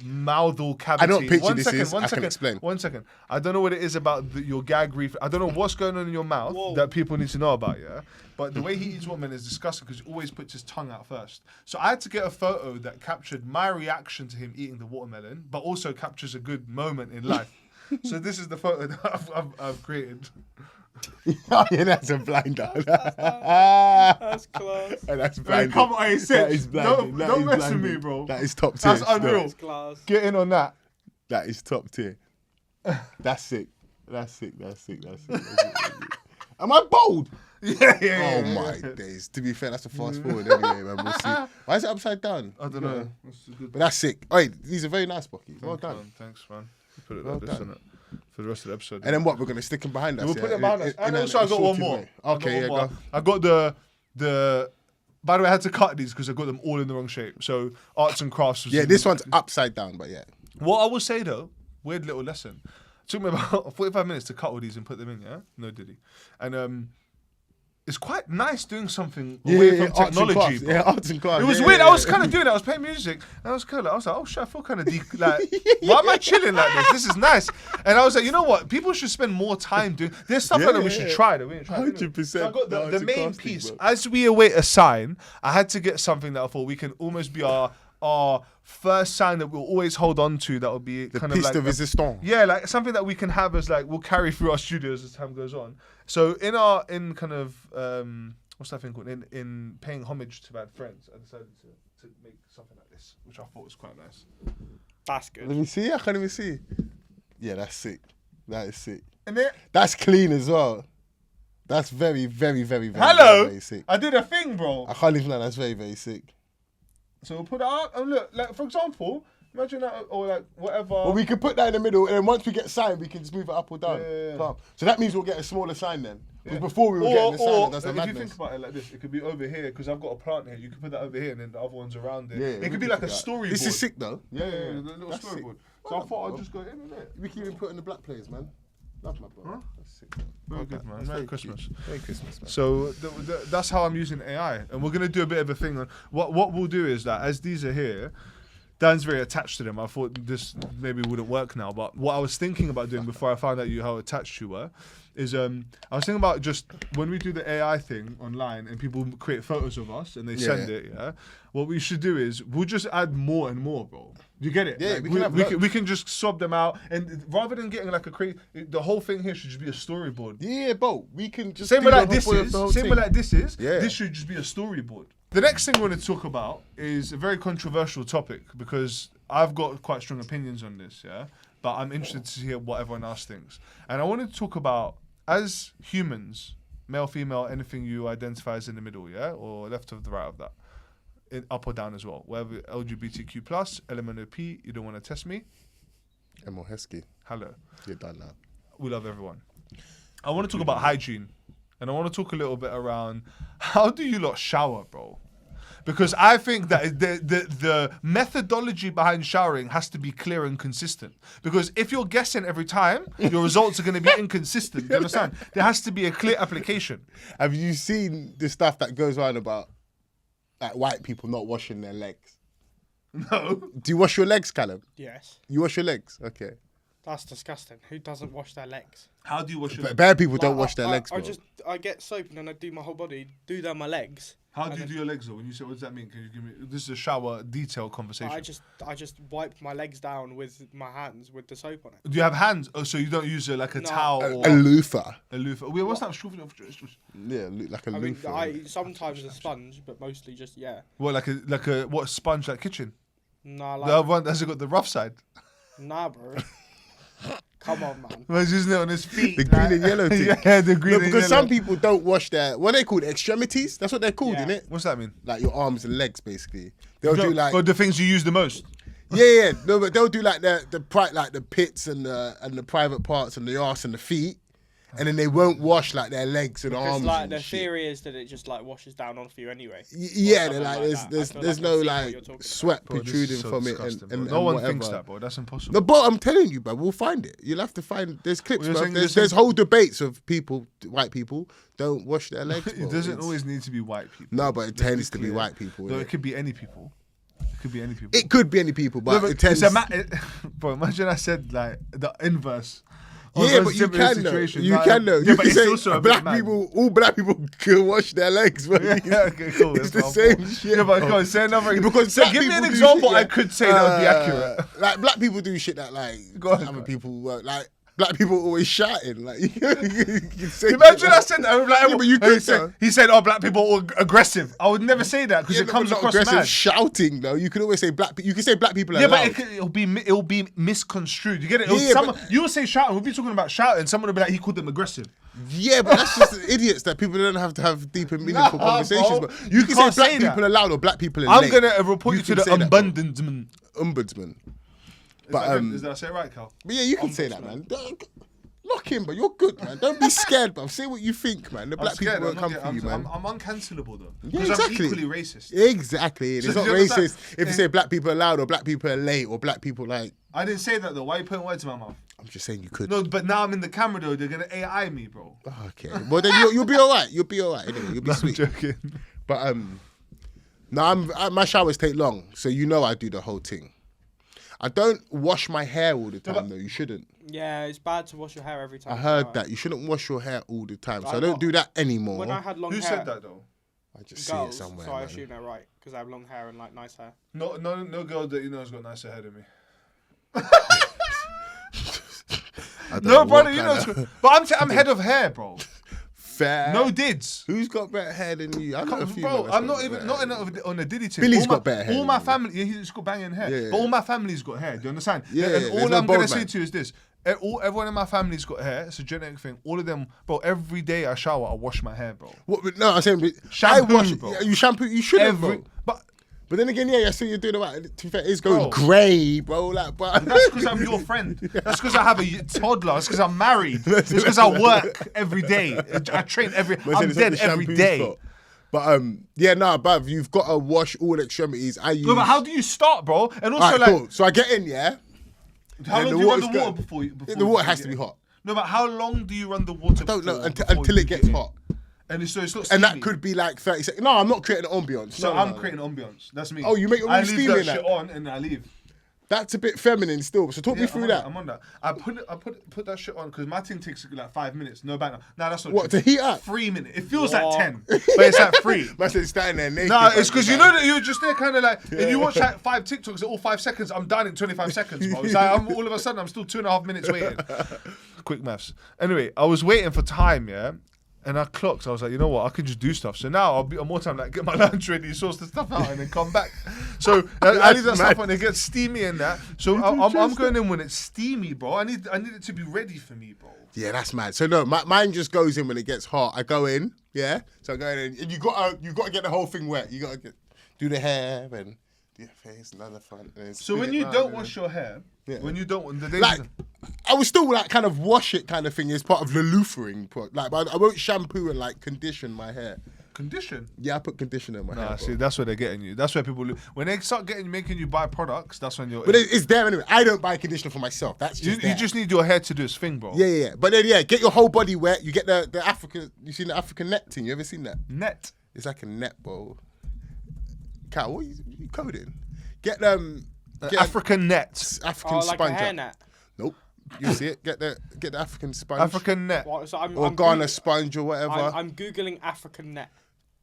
B: mouthal cavity.
A: I don't picture
B: One
A: this
B: second,
A: is.
B: one
A: I can
B: second,
A: explain.
B: 1 second. I don't know what it is about your gag reflex. I don't know what's going on in your mouth that people need to know about, yeah? But the way he eats watermelon is disgusting because he always puts his tongue out first. So I had to get a photo that captured my reaction to him eating the watermelon, but also captures a good moment in life. So this is the photo that I've created.
A: Oh, yeah, that's a blinder.
C: That's class.
A: That's
B: Hey,
A: blinding.
B: come on, hey, Sid,
A: That is blinding.
B: don't
A: That is
B: mess with me,
A: blinding.
B: bro.
A: That is top tier.
B: That's unreal.
C: That's class.
B: Get in on that.
A: That is top tier. That's sick. That's sick. That's sick. That's sick. That's sick. That's sick. Am I bold?
B: Yeah.
A: Oh my days. To be fair, that's a fast forward anyway, man. We'll see. Why is it upside down?
B: I don't know. That's a good
A: But that's sick. Oh, wait, these are very nice, Bucky. Well
B: Thanks,
A: done.
B: man. Thanks, man. Put it
A: Well
B: like this
A: done.
B: in it for the rest of the episode.
A: And then what? We're gonna stick them behind us.
B: We'll put
A: yeah?
B: it behind us.
A: In
B: And
A: a
B: also, I got one
A: sorted
B: more.
A: way. Okay, yeah, go.
B: I got the. By the way, I had to cut these because I got them all in the wrong shape. So arts and crafts. Was
A: Yeah, this one's upside down, but yeah.
B: What I will say though, weird little lesson. It took me about 45 minutes to cut all these and put them in. Yeah, no diddy. And it's quite nice doing something away from
A: arts and
B: technology.
A: crafts.
B: Bro.
A: Yeah, arts and crafts.
B: It was
A: yeah,
B: weird.
A: yeah,
B: I was
A: yeah.
B: kind of doing it. I was playing music, and I was kind of. I was like, oh shit, I feel kind of like. Why am I chilling like this? This is nice. And I was like, you know what? People should spend more time doing. There's stuff like that we should try that we didn't try.
A: 100%.
B: So I got
A: No,
B: the
A: it's a
B: main
A: casting,
B: piece.
A: bro.
B: As we await a sign, I had to get something that I thought we can almost be our first sign that we'll always hold on to. That will be
A: The
B: kind of
A: piece
B: like
A: de resistance.
B: yeah, like something that we can have as like we'll carry through our studios as time goes on. So in kind of what's that thing called? In paying homage to bad friends, I decided to make something like this, which I thought was quite nice.
C: That's
A: Let
C: good.
A: me see. I can't even see. Yeah, that's sick. That is sick.
B: And then
A: That's clean as well. That's very, very, very, very,
B: hello,
A: very, very sick.
B: I did a thing, bro.
A: I can't even lie. That's very, very sick.
B: So we'll put it up and look, like for example, imagine that or like whatever.
A: Well, we can put that in the middle, and then once we get signed, we can just move it up or down.
B: Yeah.
A: Calm. So that means we'll get a smaller sign then. Because
B: Yeah.
A: before we were getting the sign,
B: or
A: that's the
B: if you
A: madness.
B: think about it like this, it could be over here because I've got a plant here. You could put that over here, and then the other ones around it.
A: Yeah,
B: it
A: we
B: could be
A: can
B: like a
A: put that.
B: storyboard.
A: This is sick though.
B: Yeah, the little
A: That's sick.
B: storyboard. So
A: Well
B: I thought
A: done,
B: I'd just go in it.
A: We can even put in the black players, man. Love my brother.
B: Huh?
A: That's sick.
B: Very good, man.
A: That's
B: Merry
A: very
B: Christmas.
A: cute. Merry Christmas, man.
B: So that's how I'm using AI, and we're gonna do a bit of a thing on what we'll do is that as these are here, Dan's very attached to them. I thought this maybe wouldn't work now, but what I was thinking about doing before I found out how attached you were, is I was thinking about just when we do the AI thing online and people create photos of us and they send
A: Yeah.
B: it, yeah. What we should do is we'll just add more and more, bro. You get it?
A: Yeah,
B: Like,
A: we can have
B: we can just swap them out, and rather than getting like a crazy, the whole thing here should just be a storyboard.
A: Yeah, bro. We can just
B: Same
A: do
B: with
A: the
B: like this
A: whole-
B: is.
A: the whole
B: Same
A: thing.
B: with like this is.
A: Yeah.
B: This should just be a storyboard. The next thing we want to talk about is a very controversial topic because I've got quite strong opinions on this, yeah. But I'm interested to hear what everyone else thinks. And I wanted to talk about as humans, male, female, anything you identify as in the middle, yeah, or left of the right of that, up or down as well. Whether LGBTQ plus, LMNOP, you don't want to test me.
A: Emil Heskey,
B: Hello.
A: you're done now.
B: We love everyone. I want to talk about hygiene, and I want to talk a little bit around how do you lot shower, bro? Because I think that the methodology behind showering has to be clear and consistent. Because if you're guessing every time, your results are going to be inconsistent. Do you understand? There has to be a clear application.
A: Have you seen the stuff that goes on about like white people not washing their legs?
B: No.
A: Do you wash your legs, Callum?
C: Yes.
A: You wash your legs? Okay.
C: That's disgusting. Who doesn't wash their legs?
B: How do you wash your
A: But bad people don't
C: Like,
A: wash their legs, bro.
C: I get soap and then I do my whole body, do down my legs.
B: How do you do your legs though? When you say, what does that mean? Can you give me? This is a shower detail conversation.
C: I just wipe my legs down with my hands with the soap on it.
B: Do you have hands? Oh, so you don't use like a
C: No.
B: towel or
A: A loofah.
B: a loofah? Wait, what's that?
A: Yeah, like a
C: I mean,
A: loofah.
C: sometimes a sponge, but mostly just
B: What like a what sponge like kitchen?
C: Nah,
B: The
C: like
B: other one has it got the rough side.
C: nah, bro. Come on, man.
B: Man's using it on his feet.
A: The green and yellow thing.
B: Yeah, the green
A: No,
B: and
A: because
B: yellow.
A: some people don't wash their, what are they called? Extremities? That's what they're called,
C: Yeah.
A: innit?
B: What's that mean?
A: Like your arms and legs, basically. They'll do like,
B: the things you use the most.
A: yeah. No, but they'll do like the pits and the private parts and the arse and the feet. And then they won't wash like their legs and
C: Because
A: arms.
C: like
A: and
C: the
A: shit.
C: theory is that it just like washes down onto you anyway.
A: Yeah,
C: Or
A: they're like
C: something like that. I
A: there's
C: feel
A: there's
C: like I
A: no
C: can see what
A: like
C: you're talking about.
A: sweat
B: Bro, this is
A: protruding
B: so
A: from it
B: disgusting,
A: and
B: bro. No one
A: whatever.
B: thinks that, bro. That's impossible.
A: No, but I'm telling you, bro, we'll find it. You'll have to find. There's clips,
B: You're
A: bro.
B: saying-
A: There's
B: you're saying-
A: whole debates of people, white people, don't wash their legs. Bro.
B: It doesn't
A: It's-
B: always need to be white people.
A: No, but it
B: Let's
A: tends to be
B: clear.
A: white people.
B: No,
A: innit?
B: it could be any people. It could be any people.
A: It could be any people,
B: No,
A: but
B: but
A: it tends.
B: bro, imagine I said like the inverse.
A: Yeah,
B: of a
A: but you
B: similar
A: can know.
B: situation.
A: You
B: Like,
A: can know.
B: Yeah,
A: You
B: but
A: can
B: it's
A: say
B: also a bit
A: black
B: mad.
A: people. All black people can wash their legs, bro.
B: Yeah, okay, cool.
A: It's
B: That's
A: the
B: what I
A: same
B: thought.
A: shit.
B: Yeah, but
A: bro.
B: go on, say another.
A: Because
B: so
A: black
B: give me an
A: people do
B: example.
A: shit,
B: I
A: yeah.
B: could say that would be accurate.
A: Like black people do shit that like
B: Go on,
A: other
B: go on.
A: people work. Like black people always shouting. Like you can say
B: Imagine
A: shit
B: I
A: like-
B: said that. Like,
A: Yeah, but you could, though.
B: he said, "Oh, black people are aggressive." I would never say that because
A: Yeah,
B: it
A: no,
B: comes
A: but not
B: across
A: aggressive
B: mad.
A: shouting though. You could always say black. You can say black people are
B: Yeah,
A: loud.
B: but it'll be misconstrued. You get it?
A: Yeah, yeah,
B: Someone,
A: but-
B: you will say shouting. We'll be talking about shouting. Someone will be like, he called them aggressive.
A: Yeah, but that's just idiots that people don't have to have deep and meaningful
B: Nah,
A: conversations.
B: bro.
A: But
B: You
A: you can say
B: can't
A: black
B: say that.
A: people are loud or black people are
B: I'm
A: late.
B: gonna report you to
A: can
B: the
A: say that, bro.
B: ombudsman.
A: Ombudsman.
B: Is
A: But
B: that I say it right, Cal?
A: but yeah, you can say that, man. Lock in, but you're good, man. Don't be scared, bro. Say what you think, man. The black people won't come for you, man.
B: I'm uncancelable though.
A: Yeah,
B: Because
A: exactly.
B: I'm equally racist.
A: Exactly. It's
B: So
A: not
B: do you understand?
A: racist if you say black people are loud or black people are late or black people like.
B: I didn't say that though. Why are you putting words in my mouth?
A: I'm just saying you could.
B: No, but now I'm in the camera though. They're gonna AI me, bro.
A: Oh, okay. Well, then you'll be all right. You'll be all right. Anyway, you'll be sweet.
B: joking.
A: But no, my showers take long, so you know I do the whole thing. I don't wash my hair all the time though. You shouldn't.
C: Yeah, it's bad to wash your hair every time.
A: I heard that you shouldn't wash your hair all the time, so I
C: I
A: don't
C: got-
A: do that anymore.
C: When I had long
B: Who
C: hair,
B: said that though?
A: I just see it
C: girls,
A: somewhere.
C: so I
A: man.
C: assume they're right because I have long hair and like nice hair.
B: No girl that you know has got nicer hair than me.
A: I don't
B: No,
A: know
B: brother,
A: what
B: you know.
A: kind of
B: But I'm head of hair, bro.
A: fair.
B: No dids.
A: Who's got better hair than you? I know a few.
B: Bro,
A: man that's
B: I'm
A: got
B: not even
A: better
B: not
A: hair.
B: in on a Diddy team.
A: Billy's
B: All my-
A: got better hair
B: All
A: than
B: my
A: you.
B: family, yeah, he's got banging hair.
A: Yeah,
B: But
A: yeah.
B: all my family's got hair. Do you understand?
A: Yeah,
B: And
A: yeah, there's
B: all
A: no
B: I'm gonna
A: bald
B: say
A: man.
B: to you is this: everyone in my family's got hair. It's a genetic thing. All of them, bro. Every day I shower, I wash my hair, bro.
A: What, but no, I'm saying
B: Shampoo,
A: I wash.
B: bro.
A: Yeah, you shampoo. You shouldn't, bro.
B: But
A: But then again, yeah, I see you're doing it right. To be fair, it's going
B: Bro.
A: grey, bro. Like, but
B: that's because I'm your friend. That's because I have a toddler. That's because I'm married. It's because I work every day. I train every.
A: Man
B: I'm
A: said
B: dead
A: it's not the
B: every
A: shampoo's
B: day.
A: fault. But yeah, nah, bruv, you've got to wash all extremities. I use.
B: No, but how do you start, bro? And also,
A: Alright,
B: like,
A: cool. So I get in, yeah.
B: how
A: and
B: long
A: the
B: do you run the
A: water's
B: water
A: going-
B: before you?
A: The water has to be hot.
B: No, but how long do you run the water?
A: I don't know
B: before
A: until
B: you
A: it gets
B: get in?
A: hot.
B: And it's not
A: And
B: steamy.
A: that could be like 30 seconds. No, I'm not creating an ambience.
B: So
A: No,
B: I'm
A: no, no.
B: creating ambience. That's me.
A: Oh, you make your own
B: I leave
A: steam
B: that
A: in that?
B: shit on and I leave.
A: That's a bit feminine still. So talk me
B: Yeah,
A: through
B: I'm
A: that.
B: on that. I put that shit on because my thing takes like 5 minutes. No banger. Nah, that's not
A: What,
B: true.
A: to heat up?
B: 3 minutes. It feels like
C: What?
B: 10, but it's like 3.
A: Man said standing there naked.
B: Nah,
A: man.
B: it's because you know that you're just there kind of like, if you watch like 5 TikToks, they're all 5 seconds, I'm done in 25 seconds, bro. It's like, all of a sudden, I'm still 2.5 minutes waiting. Quick maths. Anyway, I was waiting for time, yeah? And I clocked. I was like, you know what? I could just do stuff. So now I'll be on more time, like get my lunch ready, source the stuff out, and then come back. So I leave that stuff on. It gets steamy and that. So I'm going in when it's steamy, bro. I need it to be ready for me, bro.
A: Yeah, that's mad. So no, mine just goes in when it gets hot. I go in, yeah. So I go in, and you got to get the whole thing wet. You got to do the hair and do your face and then the front. And then
B: So
A: spin
B: when
A: it
B: you
A: round
B: don't
A: and
B: wash your hair,
A: Yeah.
B: when you don't, the days
A: like, I would still like kind of wash it kind of thing as part of the loofering. Like, but I won't shampoo and like condition my hair.
B: condition.
A: Yeah, I put conditioner in my hair.
B: Nah,
A: bro.
B: see, that's where they're getting you. That's where people when they start making you buy products. That's when you're.
A: But it's there anyway. I don't buy conditioner for myself. That's
B: you
A: just there.
B: just need your hair to do its thing, bro.
A: Yeah, yeah, yeah. But then, yeah, get your whole body wet. You get the African. You seen the African net thing? You ever seen that?
B: Net.
A: It's like a net, bro. Cal, what are you coding? Get get
B: African net.
A: African
C: Oh, like a
A: sponge.
C: hair net.
A: Nope. You see it? Get the African sponge.
B: African net.
C: What, so I'm,
A: or
C: I'm
A: Ghana
C: Goog-
A: sponge or whatever.
C: I'm googling African net.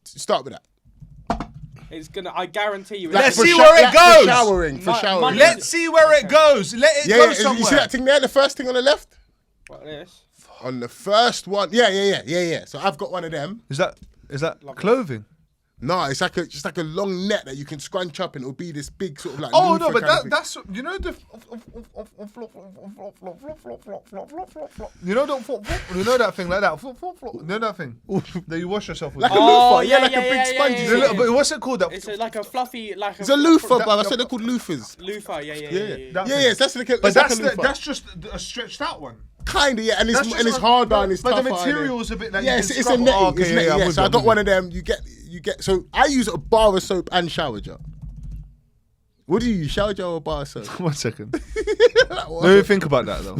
A: Start with that.
C: It's gonna. I guarantee you.
B: Let's
A: For
B: see
A: sho-
B: where it
A: like
B: goes.
A: For showering. For
C: My-
A: showering.
C: my-
B: Let's see where it goes. Let it
A: yeah,
B: go
A: yeah.
B: somewhere.
A: You see that thing there? The first thing on the left.
C: What is?
A: On the first one. Yeah. So I've got one of them.
B: Is that clothing?
A: No, it's like just like a long net that you can scrunch up and it'll be this big sort of like.
B: Oh no,
A: loofah
B: but
A: kind of thing.
B: that's you know the you know that thing like that. You know that thing that you wash yourself with.
A: Like a
C: Oh,
A: loofah,
C: yeah,
A: like
C: yeah,
A: a big
C: yeah,
A: sponge.
C: yeah,
A: It's
C: yeah,
A: a
C: yeah.
A: little-
B: But what's it called?
C: It's like a fluffy, like
A: It's a loofah, but I said they're called loofahs.
C: Loofah, yeah.
B: That
A: Yeah,
B: thing.
A: yes, that's like a.
B: But
A: it's like a
B: that's
A: loofah.
B: that's just a stretched out one.
A: Kind of, yeah, and it's
B: That's just
A: and it's
B: a-
A: harder and it's
B: but
A: tougher.
B: the material's a bit like
A: yeah,
B: you
A: it's,
B: can
A: it's a
B: scrub.
A: netty.
B: Oh, okay,
A: it's
B: yeah,
A: netty,
B: yeah, I'm
A: yeah.
B: with
A: So
B: you,
A: I
B: I'm
A: got
B: with
A: one
B: you.
A: of them. You get. So I use a bar of soap and shower gel. What do you use, shower gel or bar of soap?
B: 1 second.
A: Like, what?
B: Let me think about that though.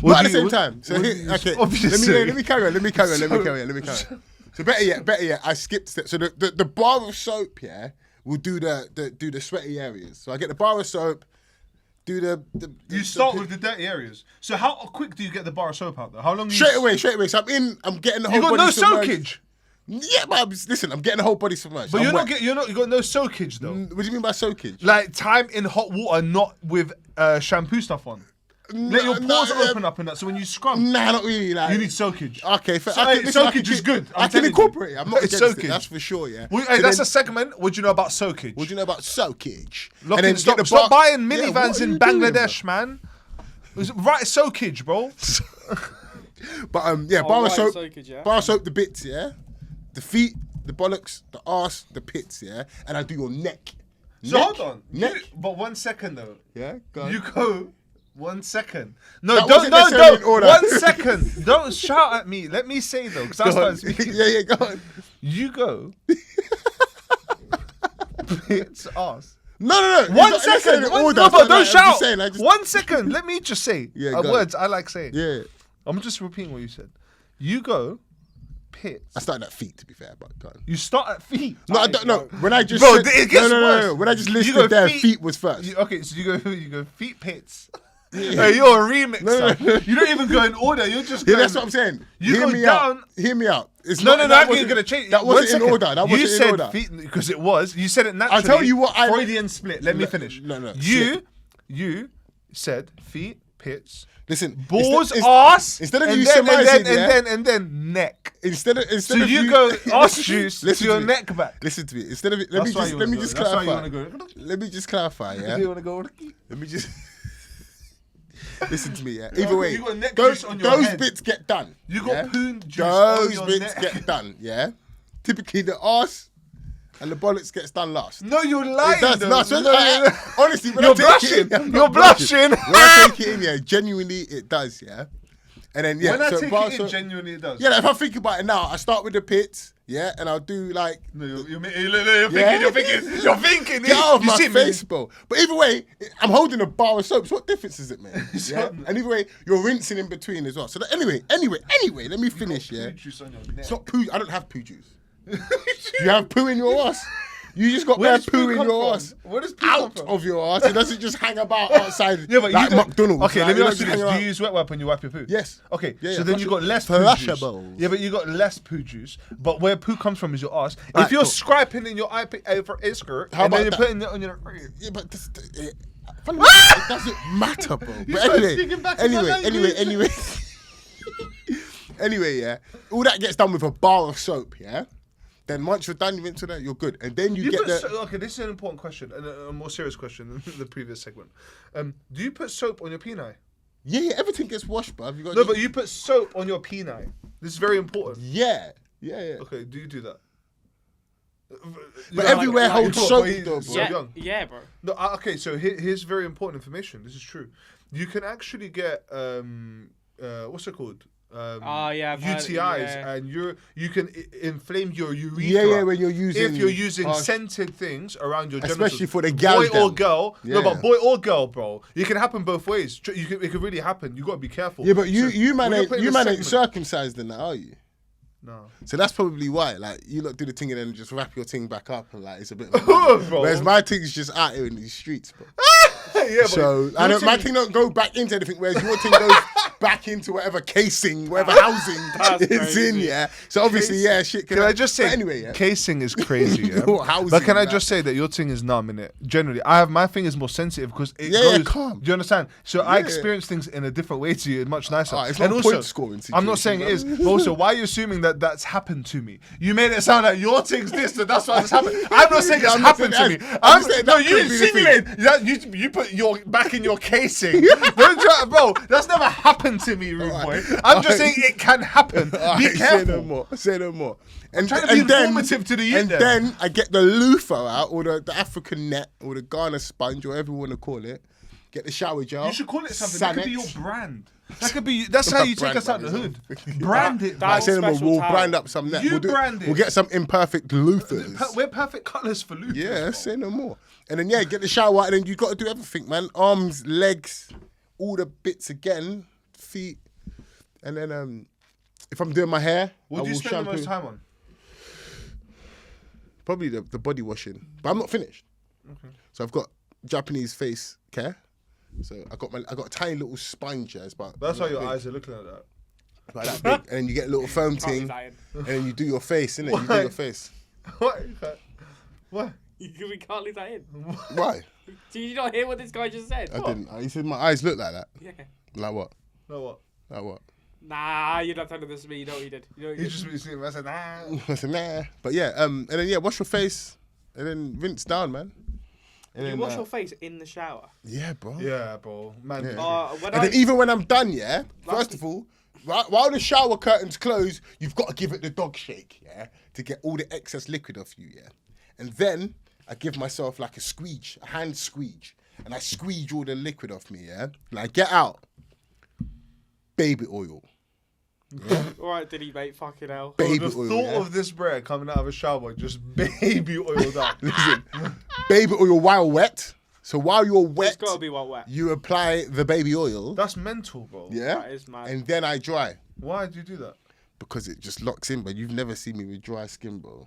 A: Not at the same time. So
B: what
A: here,
B: do you-
A: okay,
B: obviously.
A: let me carry on. Let me carry on. So better yet, I skipped steps. So the bar of soap, yeah, will do the sweaty areas. So I get the bar of soap, do the
B: You start with the dirty areas. So how quick do you get the bar of soap out there? How long?
A: straight away. So I'm getting the whole
B: You got
A: body
B: no
A: submerged.
B: soakage.
A: Yeah, but listen, I'm getting the whole body submerged.
B: But
A: I'm
B: you're not
A: wet.
B: you got no soakage though.
A: What do you mean by soakage?
B: Like time in hot water, not with shampoo stuff on. Let your pores open up in that. So when you scrub,
A: Nah, not really. Like,
B: you need soakage.
A: Okay,
B: So, hey, soakage is good.
A: I
B: I'm
A: can
B: telling you.
A: incorporate it. I'm not
B: It's
A: against
B: soakage.
A: it. That's for sure. Yeah.
B: Well,
A: So
B: hey, that's
A: then-
B: a segment. What do you know about soakage?
A: What do you know about soakage?
B: Look,
A: And then
B: stop,
A: get the
B: stop
A: bar-
B: buying
A: Yeah,
B: minivans
A: what are
B: in
A: you doing,
B: Bangladesh, man. Right, soakage, bro.
A: But yeah, bar of
C: right,
A: soap,
C: soakage, yeah.
A: bar of soap, the bits, yeah, the feet, the bollocks, the arse, the pits, yeah, and I do your neck.
B: So
A: Neck.
B: hold on.
A: Neck.
B: But 1 second though.
A: Yeah, go on.
B: You go 1 second. No,
A: That
B: don't,
A: wasn't
B: no,
A: necessarily in
B: don't.
A: order.
B: 1 second. Don't shout at me. Let me say though, because I
A: Go
B: started
A: on.
B: speaking.
A: Yeah, go on.
B: You go. It's ass.
A: No.
B: 1
A: It's not
B: second.
A: in
B: One-
A: order.
B: no, but don't
A: I'm
B: shout.
A: just saying, I just-
B: 1 second. Let me just say
A: Yeah, go
B: words I like saying.
A: Yeah,
B: I'm just repeating what you said. You go pits.
A: I started at feet to be fair, but go on.
B: You start at feet.
A: No, I don't know. When I just
B: Bro,
A: said,
B: it gets
A: no.
B: worse.
A: When I just
B: You
A: listed
B: go
A: there, feet was first.
B: Okay, so you go feet pits. Hey, you're a remix.
A: No.
B: You don't even go in order. You're just
A: Yeah,
B: going,
A: that's what I'm saying.
B: You
A: Hear
B: go
A: me
B: down.
A: out. Hear me out. It's
B: No,
A: not, that
B: that ain't
A: wasn't-
B: gonna change.
A: That
B: 1
A: wasn't in
B: second.
A: order. That
B: You
A: wasn't in
B: said
A: order.
B: feet because it was. You said it naturally.
A: tell you what I-
B: Freudian split. Let me finish.
A: No,
B: You said feet, pits,
A: Listen,
B: balls,
A: instead-
B: ass.
A: instead of
B: and
A: you
B: then,
A: surmising,
B: and then neck.
A: Instead
B: So
A: of
B: you go ass
A: Listen
B: juice
A: to
B: to your
A: me.
B: neck back.
A: Listen to me. Instead of let
B: That's
A: me
B: why
A: just
B: you
A: let
B: wanna
A: me
B: go.
A: just
B: That's why you
A: clarify.
B: wanna go.
A: Let me just clarify. Yeah.
B: You wanna go?
A: Let me just listen to me. Yeah. Either way,
B: You got neck
A: those
B: juice on your
A: those
B: head.
A: bits get done.
B: You got
A: yeah?
B: poon juice on
A: Those
B: your
A: bits
B: neck.
A: get done. Yeah. Typically, the arse and the bollocks gets done last.
B: No, you're lying.
A: It does.
B: though.
A: No, so
B: No,
A: honestly, when
B: You're
A: I take
B: blushing.
A: it in, I'm
B: You're
A: not blushing.
B: blushing.
A: When I take it in, yeah, genuinely it does, yeah. And then yeah,
B: When I
A: so
B: take
A: bar
B: it in,
A: soap-
B: genuinely it does.
A: yeah, like, if I think about it now, I start with the pits, yeah, and I'll do like
B: No, you're
A: Yeah?
B: thinking.
A: get out of
B: You
A: my
B: see me?
A: face, bro. But either way, I'm holding a bar of soap. So what difference is it, man?
B: It's
A: Yeah?
B: not-
A: And either way, you're rinsing in between as well. So that, anyway, let me finish. Yeah,
B: Poo juice on your neck.
A: it's not poo. I don't have poo juice. You have poo in your ass. You just got
B: Where
A: bare
B: does
A: poo
B: poo
A: in
B: come
A: your
B: from?
A: ass.
B: Where does poo come
A: Out
B: from?
A: of your ass. It doesn't just hang about outside
B: Yeah, but
A: like
B: you don't-
A: McDonald's.
B: Okay,
A: Like,
B: let me
A: don't
B: ask you
A: just
B: this:
A: hang
B: do
A: about-
B: you use wet wipe when you wipe your poo?
A: Yes.
B: Okay,
A: Yeah,
B: so
A: yeah,
B: then you got less poo juice.
A: Flushables.
B: Yeah, but you got less poo juice. But where poo comes from is your ass.
A: Right,
B: if you're
A: cool.
B: scraping in your for a skirt,
A: How
B: and then
A: about
B: you're
A: that?
B: putting it on your.
A: Yeah, but it doesn't matter, bro. But
B: started
A: anyway,
B: speaking back to my language.
A: anyway, yeah. All that gets done with a bar of soap, yeah. Then once you're done, you rinse that, you're good, and then you get the.
B: Okay, this is an important question, and a more serious question than the previous segment. Do you put soap on your peni?
A: Yeah, everything gets washed, bruv. You got.
B: No, but you put soap on your peni. This is very important.
A: Yeah.
B: Okay, do you do that?
A: But everywhere holds soap,
B: he's
A: though, bro.
B: so young.
C: Yeah, bro.
B: No, okay. So here's very important information. This is true. You can actually get what's it called?
C: Yeah, I've heard-
B: UTIs,
C: yeah.
B: and you can inflame your urethra.
A: Yeah, when you're using.
B: If you're using
A: harsh-
B: scented things around your
A: Especially
B: genitals.
A: for the gal
B: boy or
A: them.
B: girl. No,
A: Yeah.
B: but boy or girl, bro. It can happen both ways. It could really happen. You got to be careful.
A: Yeah, but
B: So
A: you man
B: when you're
A: ain't
B: putting
A: you
B: a
A: man ain't
B: segment-
A: circumcised in that, are you?
B: No.
A: So that's probably why. Like you lot do the thing and then just wrap your thing back up and like it's a bit.
B: Bro.
A: Whereas my thing's just out here in these streets, bro.
B: Yeah, but
A: So
B: your
A: I don't, my
B: thing-
A: thing don't go back into anything, whereas your thing goes back into whatever casing, whatever housing
C: That's
A: it's in,
C: crazy.
A: yeah. So obviously, yeah, shit.
B: Can I just say,
A: but anyway, yeah.
B: casing is crazy, yeah?
A: Your housing
B: But can I
A: and
B: just say that your thing is numb, innit? Generally, my thing is more sensitive because it
A: Yeah,
B: goes.
A: calm.
B: Do you understand? So I
A: Yeah.
B: experience things in a different way to you, much nicer.
A: Ah, it's not
B: and
A: a
B: also,
A: point scoring
B: I'm not saying
A: situation,
B: it is, but also, why are you assuming that that's happened to me? You made it sound like your thing's this, and that's why it's happened. I'm not saying it's
A: I'm not
B: happened to
A: saying
B: me.
A: that. I'm just saying
B: No,
A: that
B: you
A: could be the thing.
B: insinuate that you put your back in your casing. Don't try, bro. That's never happened to me, rude boy. I'm just saying it can happen. Be
A: Alright,
B: careful.
A: Say no more. Say no more. And,
B: trying to be informative to the youth
A: And
B: there.
A: then I get the loofah out, or the African net, or the Ghana sponge, or whatever you want to call it. Get the shower gel.
B: You should call it something. That could be your
A: Sanex.
B: brand. That could be. That's how you take
A: Brand
B: us out the
A: brand
B: hood.
A: is
B: Brand it.
C: That-
A: I
B: bro.
A: say no more.
C: special
A: We'll
C: towel.
A: brand up some net.
B: You
A: we'll
B: brand it.
A: We'll get some imperfect loofahs.
B: We're perfect colours for Luke.
A: Yeah, say no more. And then yeah, get the shower out, and then you got to do everything, man. Arms, legs, all the bits again, feet, and then if I'm doing my hair,
B: What
A: I
B: do you
A: will
B: spend the most
A: shampoo.
B: time on?
A: Probably the body washing, but I'm not finished. So I've got Japanese face care. So I got a tiny little sponge. Yeah, it's about
B: That's why
A: like
B: your
A: big,
B: eyes are looking like that.
A: about that big, and then you get a little foam
C: Can't leave
A: thing,
C: that in.
A: and then you do your face, innit? You do
B: Why?
A: your face.
B: What? What?
C: We can't leave that in.
A: Why?
C: Do you not hear what this guy just said?
A: I didn't. He said my eyes look like that.
C: Yeah.
A: Like what?
B: No, what?
A: Like what?
C: Nah, you're not telling this to me. You know what you did. You know what you
B: He
C: did.
B: just been seeing. I said, nah.
A: I said nah. But yeah, and then yeah, wash your face, and then rinse down, man. And
C: You
A: then,
C: wash your face in the shower.
A: Yeah, bro.
B: Yeah, bro. Man.
A: Yeah.
C: When
A: And
C: I
A: then even when I'm done, yeah, first of all, while the shower curtains close, you've got to give it the dog shake, yeah, to get all the excess liquid off you, yeah. And then I give myself like a hand squeege, and I squeege all the liquid off me, yeah. And I get out, baby oil.
C: Alright, did he, mate? Fucking hell.
A: Baby
B: the
A: oil,
B: thought
A: yeah?
B: of this bread coming out of a shower just baby oiled up.
A: Listen, baby oil while wet. So while you're
C: It's
A: wet,
C: got to be well wet.
A: you apply the baby oil,
B: That's mental, bro.
A: yeah,
C: That is mad.
A: and then I dry.
B: Why do you do that?
A: Because it just locks in, but you've never seen me with dry skin, bro.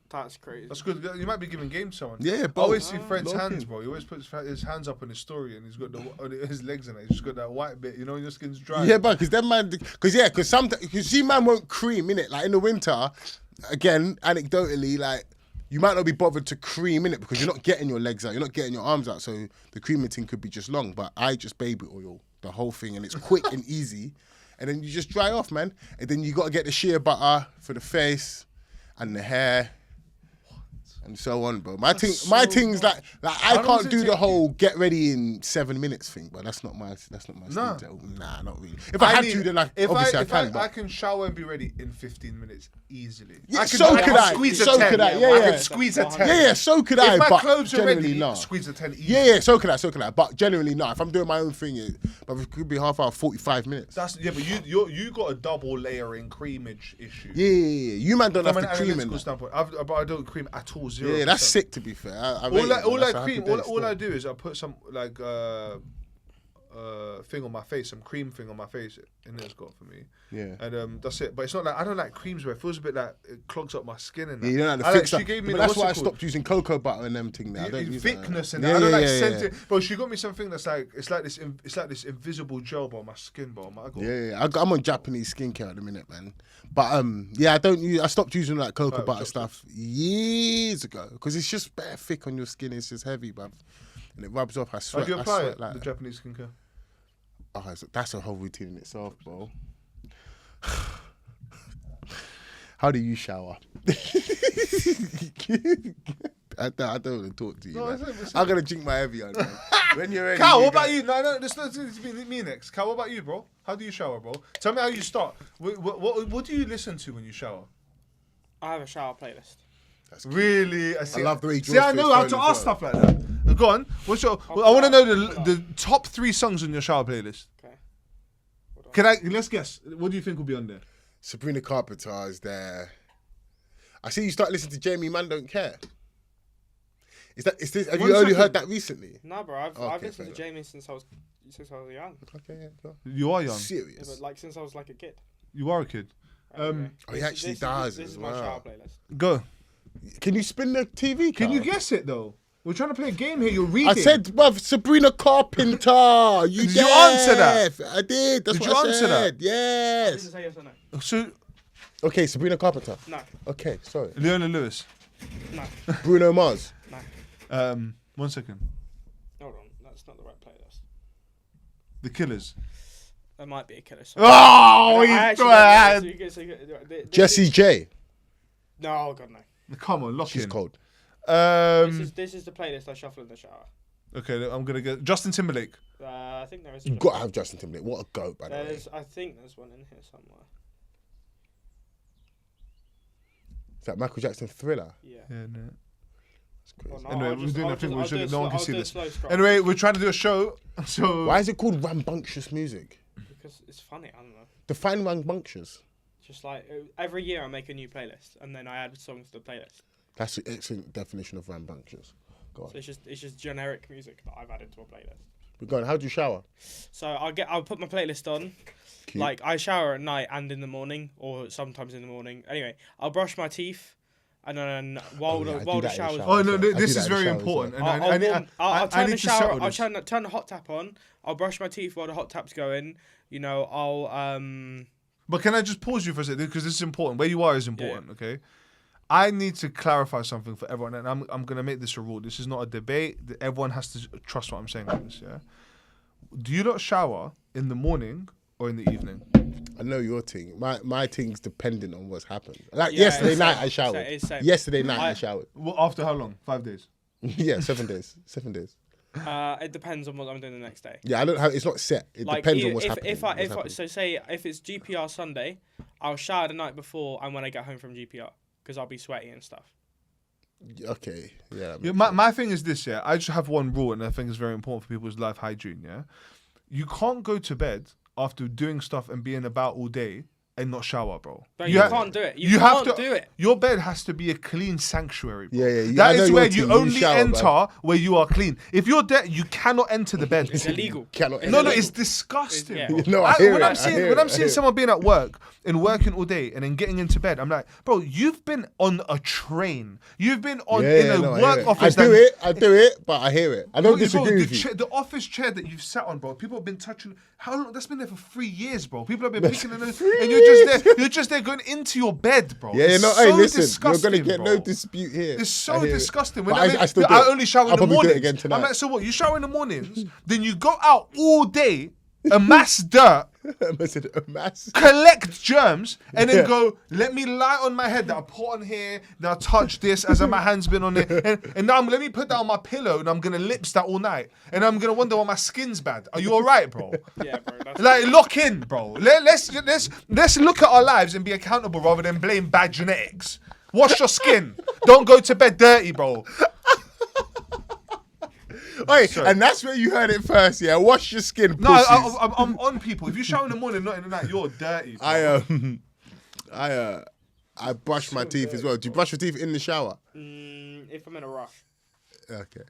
C: That's crazy.
B: That's good. You might be giving game to someone.
A: Yeah,
B: I
A: bro.
B: always see Fred's
A: Lock
B: hands,
A: in.
B: bro. He always puts his hands up on his story, and he's got his legs in it. He's just got that white bit. You know, your skin's dry.
A: Yeah, but because sometimes you see, man won't cream in it. Like in the winter, again, anecdotally, like you might not be bothered to cream in it because you're not getting your legs out, you're not getting your arms out, so the creaming thing could be just long. But I just baby oil the whole thing, and it's quick and easy, and then you just dry off, man. And then you got to get the shea butter for the face and the hair. And so on, bro. My thing's like I
B: How long
A: can't
B: does it
A: do the
B: take
A: whole get ready in 7 minutes thing, but that's not my
B: No.
A: style. Nah, not really. If I had to, then obviously I can.
B: I
A: But
B: can shower and be ready in 15 minutes easily.
A: Yeah,
B: I
A: so could I.
B: Squeeze a
A: So
B: 10.
A: could I. Yeah,
B: I
A: yeah.
B: can squeeze a 10.
A: yeah, so could I.
B: If my
A: But
B: clothes are
A: generally,
B: ready,
A: no.
B: squeeze a 10 easy.
A: Yeah, so could I. But generally, no. If I'm doing my own thing, but it could be half hour, 45 minutes.
B: But you got a double layering creamage issue.
A: Yeah. You man don't
B: From
A: have
B: an
A: to cream in
B: analytical
A: that.
B: standpoint, but I don't cream at all. 0%.
A: Yeah, that's sick. To be fair, I rate
B: All
A: it, man.
B: I
A: That's a happy
B: cream,
A: day
B: all
A: still.
B: I do is I put some like thing on my face, some cream thing on my face. And it's got for me.
A: Yeah.
B: And that's it. But it's not like I don't like creams where it feels a bit like it clogs up my skin and that.
A: Yeah, you don't like
B: I
A: the thick
B: she
A: stuff.
B: gave me
A: But
B: the,
A: that's
B: what's
A: why I
B: it called?
A: stopped using cocoa butter and them thing now. I don't use that.
B: Thickness and
A: Yeah,
B: that. I don't
A: yeah,
B: like
A: yeah,
B: scented.
A: yeah.
B: Bro, she got me something that's like it's like this invisible gel on my skin, bro. I got
A: Yeah. I'm on Japanese skincare at the minute, man. But yeah, I stopped using like cocoa butter stuff years ago because it's just bare thick on your skin. It's just heavy, bruv. And it rubs off. I
B: How
A: sweat.
B: do you
A: I
B: apply
A: sweat
B: it?
A: like
B: The Japanese skincare.
A: oh, that's a whole routine in itself, bro. How do you shower? I don't want to talk to you.
B: No,
A: man.
B: it's
A: I'm gonna drink my heavy on. Man. When you're ready,
B: Cal,
A: you
B: what
A: go.
B: about you? No, this is me next. Cal, what about you, bro? How do you shower, bro? Tell me how you start. What do you listen to when you shower?
C: I have a shower playlist.
B: Really? I see.
A: love the way he
B: See,
A: draws
B: I
A: to
B: know
A: his
B: how
A: phone
B: to
A: as
B: ask
A: well.
B: stuff like that. Go on. What's your? I want to know the top 3 songs on your shower playlist.
C: Okay.
B: Let's guess. What do you think will be on there?
A: Sabrina Carpenter is there. I see you start listening to Jamie Man Don't Care. Is this? Have
B: One
A: you only
B: second.
A: heard that recently?
C: No, bro. I've
A: Okay,
C: listened to
A: fair
C: Jamie since I was young.
A: Okay, yeah, go.
B: You are young.
C: Yeah,
A: Serious.
C: but like since I was like a kid.
B: You are a kid.
C: Anyway,
A: Oh, he
C: this-
A: actually
C: this
A: does
C: This
A: as
C: is my
A: well.
C: shower playlist.
B: Go.
A: Can you spin the TV?
B: Can you
A: Carl?
B: guess it though? We're trying to play a game here. You're reading.
A: I said, bruv, Sabrina Carpenter.
B: Did you answer that?
A: I did. That's
B: Did
A: what
B: you
A: I
B: answer
A: said.
B: that?
C: I didn't
A: Yes.
C: say yes or no.
B: So,
A: Okay, Sabrina Carpenter.
C: No.
A: Okay, sorry.
B: Leona Lewis.
C: No.
A: Bruno Mars.
C: No.
B: 1 second.
C: Hold on. That's not the right playlist.
B: The Killers.
C: That might be a killer song.
B: Oh,
C: I
B: he's
C: actually
B: bad.
C: don't know. So you get-
A: Jessie J.
C: No, oh god no.
B: Come on, lock
A: She's
B: in.
A: cold.
C: This is the playlist I shuffle in the shower.
B: Okay, I'm gonna get Justin Timberlake.
C: I think there is.
A: You got to have Justin Timberlake. What a goat, by the way.
C: I think there's one in here somewhere.
A: Is that Michael Jackson Thriller?
C: Yeah.
B: Yeah, no.
A: That's crazy.
C: Well, no,
B: Anyway,
C: I'll
B: we're
C: just-
B: doing
C: I'll
B: a thing
C: just-
B: we
C: I'll
B: shouldn't.
C: do
B: No one
C: a
B: can
C: slow-
B: see
C: I'll do a
B: this.
C: slow scroll.
B: Anyway, we're trying to do a show. So
A: Why is it called rambunctious music?
C: Because it's funny. I don't know.
A: Define rambunctious.
C: Just like every year I make a new playlist and then I add songs to the playlist.
A: That's an excellent definition of rambunctious. Go on.
C: So it's just generic music that I've added to a playlist.
A: We're going. How do you shower?
C: So I'll put my playlist on.
A: Cute.
C: Like I shower at night and in the morning, or sometimes in the morning. Anyway, I'll brush my teeth, and then while
A: Oh, yeah, I do
C: the
A: that in the
C: shower's
A: shower.
B: Oh no,
A: I do
B: this
A: that
B: is
A: in the
B: very
A: shower as
B: important.
A: well.
B: And
C: I'll
B: I
C: turn
B: need
C: the
B: to
C: shower.
B: settle
C: I'll
B: this.
C: turn the hot tap on. I'll brush my teeth while the hot tap's going. You know, I'll
B: But can I just pause you for a second because this is important. Where you are is important. Okay. I need to clarify something for everyone, and I'm gonna make this a rule. This is not a debate. Everyone has to trust what I'm saying on this. Yeah. Do you not shower in the morning or in the evening?
A: I know your thing. My thing's dependent on what's happened. Like
C: Yeah,
A: yesterday
C: it's
A: night,
C: same.
A: I showered.
C: It's same.
A: Yesterday night, I showered.
B: Well, after how long? 5 days.
A: Yeah, 7 days. 7 days.
C: it depends on what I'm doing the next day.
A: Yeah, I don't have. It's not set. It
C: Like
A: depends on what's
C: if
A: happening. what's happening.
C: so say if it's GPR Sunday, I'll shower the night before and when I get home from GPR because I'll be sweaty and stuff.
A: Okay. Yeah. that
B: Yeah,
A: makes
B: my thing is this, yeah. I just have one rule, and I think it's very important for people's life hygiene, yeah. You can't go to bed after doing stuff and being about all day and not shower, bro.
C: But you can't do it. You
B: have
C: can't
B: to
C: do it.
B: Your bed has to be a clean sanctuary, bro.
A: Yeah, yeah, yeah. I
B: That
A: know
B: is
A: your
B: where
A: thing.
B: you
A: You
B: only
A: shower,
B: enter
A: man.
B: where you are clean. If you're there, you cannot enter the bed.
C: It's illegal.
A: Cannot.
B: No,
C: illegal.
B: it's disgusting.
C: Yeah.
B: Bro.
A: No, I hear
B: when
A: it,
B: I'm
A: I
B: seeing
A: hear
B: when
A: it,
B: I'm
A: I
B: seeing
A: hear it.
B: someone being at work and working all day and then getting into bed, I'm like, bro, you've been on a train. You've been on in a
A: no, I
B: work
A: hear it.
B: office.
A: I do it, but I hear it. I don't
B: Bro,
A: disagree with you.
B: the office chair that you've sat on, bro. People have been touching. How long? That's been there for 3 years, bro. People have been picking it, and you're just there going into your bed, bro.
A: Yeah,
B: It's
A: no,
B: so
A: hey, listen,
B: disgusting,
A: you're gonna get
B: bro.
A: no dispute here.
B: It's so
A: I hear it.
B: disgusting.
A: But
B: When
A: I still do
B: I
A: it.
B: only shower
A: I'll
B: in the
A: probably do
B: mornings.
A: it again tonight.
B: I'm like, so what? You shower in the mornings, then you go out all day, amass dirt,
A: I said, a mass.
B: collect germs, and then
A: Yeah.
B: go, let me lie on my head that I put on here, then I touch this as my hand's been on it, and now let me put that on my pillow, and I'm gonna lips that all night, and I'm gonna wonder why my skin's bad. Are you alright, bro?
C: Yeah, bro. That's
B: Like, lock in, bro. Let's look at our lives and be accountable rather than blame bad genetics. Wash your skin. Don't go to bed dirty, bro.
A: Wait, and that's where you heard it first, yeah? Wash your skin, pussies.
B: No, I'm on people. If you shower in the morning, not in the night, you're dirty. Bro.
A: I brush my teeth as well. Do you brush your teeth in the shower?
C: if I'm in a rush.
A: Okay.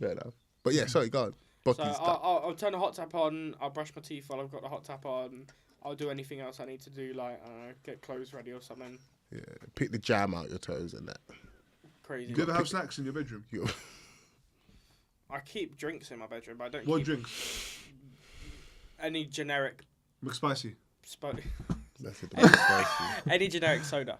A: Fair enough. But yeah, sorry, go on.
C: So
A: Bucky's
C: I'll turn the hot tap on. I'll brush my teeth while I've got the hot tap on. I'll do anything else I need to do, like get clothes ready or something
A: Yeah, pick the jam out your toes and that.
C: crazy.
B: Do you ever have snacks in your bedroom?
C: I keep drinks in my bedroom, but I don't
B: What
C: keep
B: drinks?
C: any generic
B: McSpicy.
A: That's it.
C: any generic soda.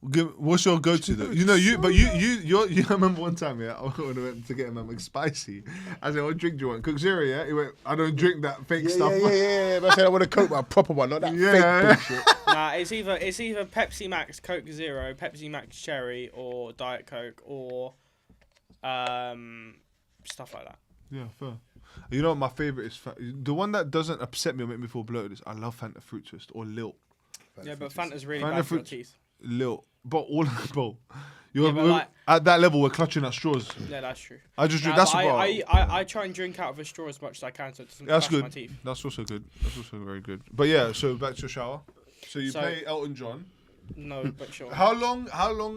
B: What's your go-to though? You know, you I remember one time, yeah, when I went to get him a McSpicy. I said, "What drink do you want?" Coke Zero, yeah. He went, "I don't drink that fake stuff."
A: Yeah. But I said I want a Coke, but a proper one, not that
B: Yeah.
A: fake bullshit.
C: Nah, it's either Pepsi Max, Coke Zero, Pepsi Max Cherry, or Diet Coke, or stuff like that.
B: Yeah, fair. You know what my favorite is? The one that doesn't upset me or make me feel bloated is I love Fanta Fruit Twist or Lilt.
C: Yeah, but Fanta's really
B: Fanta
C: bad for your
B: fruit-
C: teeth.
B: Lilt, but all bro.
C: Yeah, but like-
B: At that level, we're clutching at straws.
C: Yeah, that's true.
B: I just drink.
C: Nah,
B: That's
C: but
B: what
C: I try and drink out of a straw as much as I can so it doesn't
B: that's
C: crush
B: good.
C: my teeth.
B: That's also good. That's also very good. But yeah, so back to your shower. So you
C: So-
B: play Elton John.
C: No, but sure.
B: How long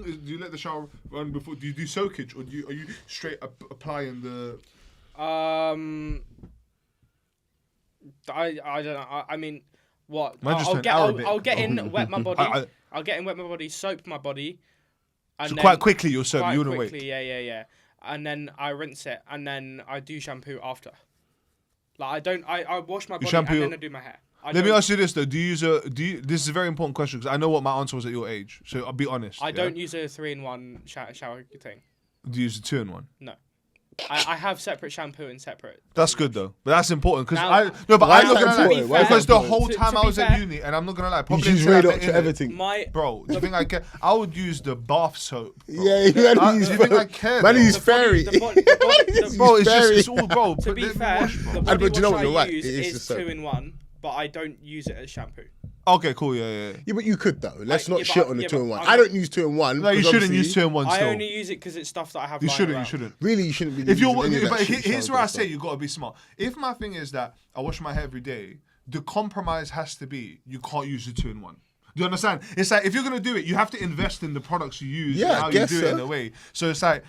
B: do you let the shower run before? Do you do soakage or are you straight applying the?
C: I don't know. I mean, what?
B: Man just
C: I'll
B: turned
C: get
B: Arabic.
C: I'll get in, wet my body.
B: I-
C: I'll get in, wet my body, soap my body. And
B: So
C: then
B: quite quickly you'll soak.
C: quite
B: You wouldn't
C: quickly,
B: wait.
C: yeah. and then I rinse it, and then I do shampoo after. Like I don't, I wash my body
B: shampoo-
C: and then I do my hair.
B: Let me ask you this though: do you This is a very important question because I know what my answer was at your age. So I'll be honest.
C: I don't use a 3-in-1 shower thing.
B: Do you use a 2-in-1?
C: No. I have separate shampoo and separate.
B: That's good though, but that's important because
C: Now-
B: I'm not
A: Why
B: gonna
A: is that
B: lie
A: important? Why is that
B: because the
A: important?
B: whole
C: To-
B: time
C: to
B: I
C: be
B: was at
C: fair-
B: uni, and I'm not gonna lie,
A: You
B: probably
A: use
B: until I
A: Raid
B: met
A: Up to
B: in it-
A: everything.
C: My
B: Bro, do you think I care? I would use the bath soap. Bro.
A: Yeah, you
B: Do you
A: use
B: think I care?
A: Man,
B: though?
A: use
C: The body-
A: fairy.
C: the body- the body- the
B: Bro, it's
A: fairy.
B: just it's all bro.
C: to
B: Put
C: be
B: let me
C: fair,
B: wash, bro.
C: the body
A: but you know
C: wash
A: what,
C: I
A: you're right,
C: use
A: it is the
C: is
A: soap.
C: 2-in-1, but I don't use it as shampoo.
B: Okay, cool. Yeah.
A: Yeah, but you could though. Let's
C: Like,
A: not
C: yeah,
A: shit
C: but-
A: on the
C: yeah,
A: 2-in-1.
C: but
A: I don't use 2-in-1.
B: No, you
A: because
B: shouldn't
A: obviously-
B: use 2-in-1
C: I
B: still.
C: only use it because it's stuff that I have.
B: You
C: lying
B: shouldn't.
C: around.
B: You shouldn't.
A: Really, you shouldn't be.
B: If you're,
A: using any of that
B: but
A: shit
B: here's
A: shower
B: where I
A: stuff.
B: say you gotta be smart. If my thing is that I wash my hair every day, the compromise has to be you can't use the 2-in-1. Do you understand? It's like if you're gonna do it, you have to invest in the products you use
A: Yeah,
B: and
A: I
B: how you
A: guess
B: do it
A: so.
B: in a way. So it's like,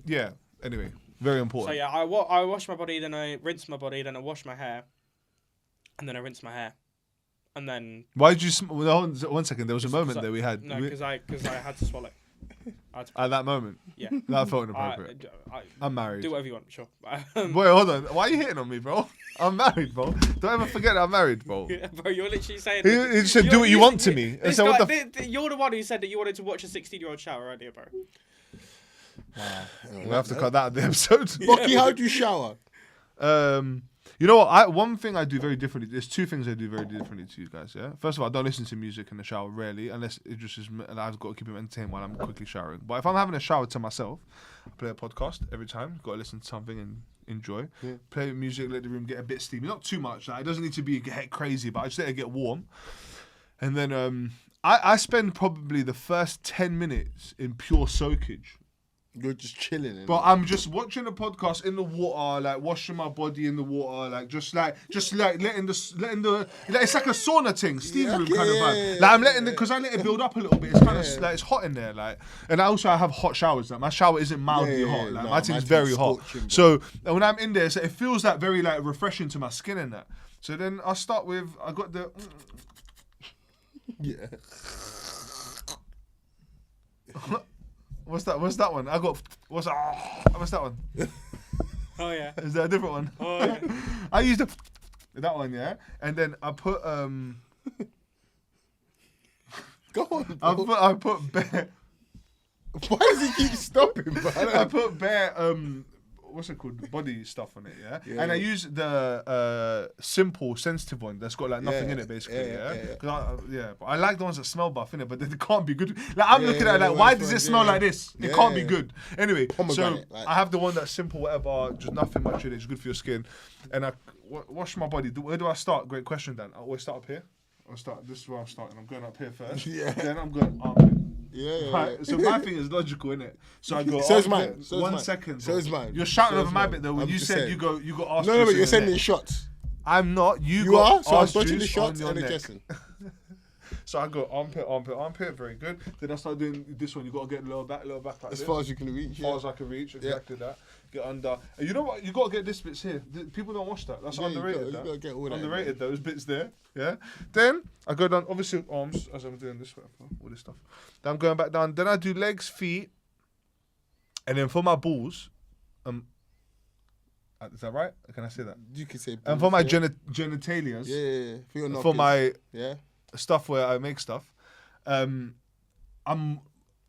B: yeah. Anyway, very
C: So
B: important.
C: yeah, I wash my body, then I rinse my body, then I wash my hair, and then I rinse my hair, and then
B: Why did you? Well, 1 second. There was a
C: Just
B: moment
C: 'cause I-
B: that we had.
C: no, because I had to swallow. I had to,
B: At that moment,
C: yeah.
B: that felt
C: I,
B: inappropriate.
C: I,
B: I'm married.
C: do whatever you want, sure.
B: Wait, hold on. Why are you hitting on me, bro? I'm married, bro. Don't ever forget that I'm married, bro.
C: Bro, you're literally saying.
B: He just said,
C: you're
B: "Do what you want to
C: using-
B: me."
C: this
B: So what
C: guy- you're the one who said that you wanted to watch a 16-year-old shower earlier, bro.
B: We'll have to cut that out of the episode.
A: Rocky, how do you shower?
B: You know what? One thing I do very differently. There's two things I do very differently to you guys. Yeah. First of all, I don't listen to music in the shower rarely, unless it just is. And I've got to keep it entertained while I'm quickly showering. But if I'm having a shower to myself, I play a podcast every time. Got to listen to something and enjoy.
A: Yeah.
B: Play music, let the room get a bit steamy. Not too much. Like, it doesn't need to be get crazy, but I just let it get warm. And then I spend probably the first 10 minutes in pure soakage.
A: You're just chilling. innit?
B: But I'm just watching the podcast in the water, like washing my body in the water, like just like letting the like, it's like a sauna thing, steam
A: Yeah,
B: room
A: okay,
B: kind of
A: yeah,
B: vibe.
A: yeah,
B: Like I'm letting because I let it build up a little bit. It's kind of
A: Yeah.
B: like it's hot in there, like. And I have hot showers. Like my shower isn't mildly
A: Yeah, yeah,
B: hot.
A: yeah.
B: Like
A: No,
B: my thing's
A: thing's
B: very hot.
A: scorching, bro.
B: So when I'm in there, so it feels like very like refreshing to my skin and that. So then I start with I got the.
A: yeah.
B: What's that one? I got what's that one?
C: Oh yeah.
B: Is that a different one?
C: Oh yeah.
B: I used that one, yeah, and then I put
A: Go on. Bro.
B: I put bare
A: Why does he keep stopping, bro?
B: I put bare what's it called, body stuff on it, yeah,
A: Yeah,
B: and I
A: yeah.
B: use the simple sensitive one that's got like nothing
A: Yeah,
B: in it basically,
A: yeah,
B: yeah.
A: yeah, yeah.
B: 'Cause but I like the ones that smell buff in it, but they can't be good. Like I'm
A: Yeah,
B: looking
A: yeah,
B: at it like,
A: the
B: why
A: ones
B: does
A: where-
B: it smell
A: yeah.
B: like this? It
A: Yeah,
B: can't be
A: yeah.
B: good. Anyway, so
A: Pomegranate, like-
B: I have the one that's simple, whatever, just nothing much in it. It's good for your skin, and I wash my body. Where do I start? Great question, Dan. I always start up here. This is where I'm starting. I'm going up here first.
A: Yeah.
B: Then I'm going armpit.
A: Yeah.
B: Right. So my thing is logical, innit? So I go.
A: So is
B: armpit,
A: mine. So is
B: 1
A: mine.
B: second.
A: So
B: bro.
A: is mine.
B: You're shouting
A: So
B: over
A: is
B: my
A: mine.
B: bit though. When
A: I'm
B: you
A: just
B: said
A: saying.
B: you got arse
A: No, but
B: juice
A: you're
B: on
A: sending
B: your neck.
A: shots.
B: I'm not. You
A: You
B: got
A: are. So I'm
B: arse
A: dodging the
B: juice
A: shots
B: on
A: and
B: your neck.
A: adjusting.
B: So I go armpit, very good. Then I start doing this one. You got to get lower back like
A: As
B: this.
A: far as you can reach.
B: As far as I can reach,
A: Yeah.
B: exactly that. Get under. And you know what? You got to get this bits here. People don't watch that. That's
A: Yeah, you
B: underrated.
A: gotta- you
B: that.
A: gotta get all that,
B: Underrated those bits there. Yeah. Then I go down. Obviously arms as I'm doing this. All this stuff. Then I'm going back down. Then I do legs, feet, and then for my balls, is that right? Can I say that?
A: You can say.
B: And for my
A: yeah.
B: genitalias,
A: Yeah. For your
B: for
A: knockers.
B: my
A: Yeah.
B: stuff where I make stuff, I'm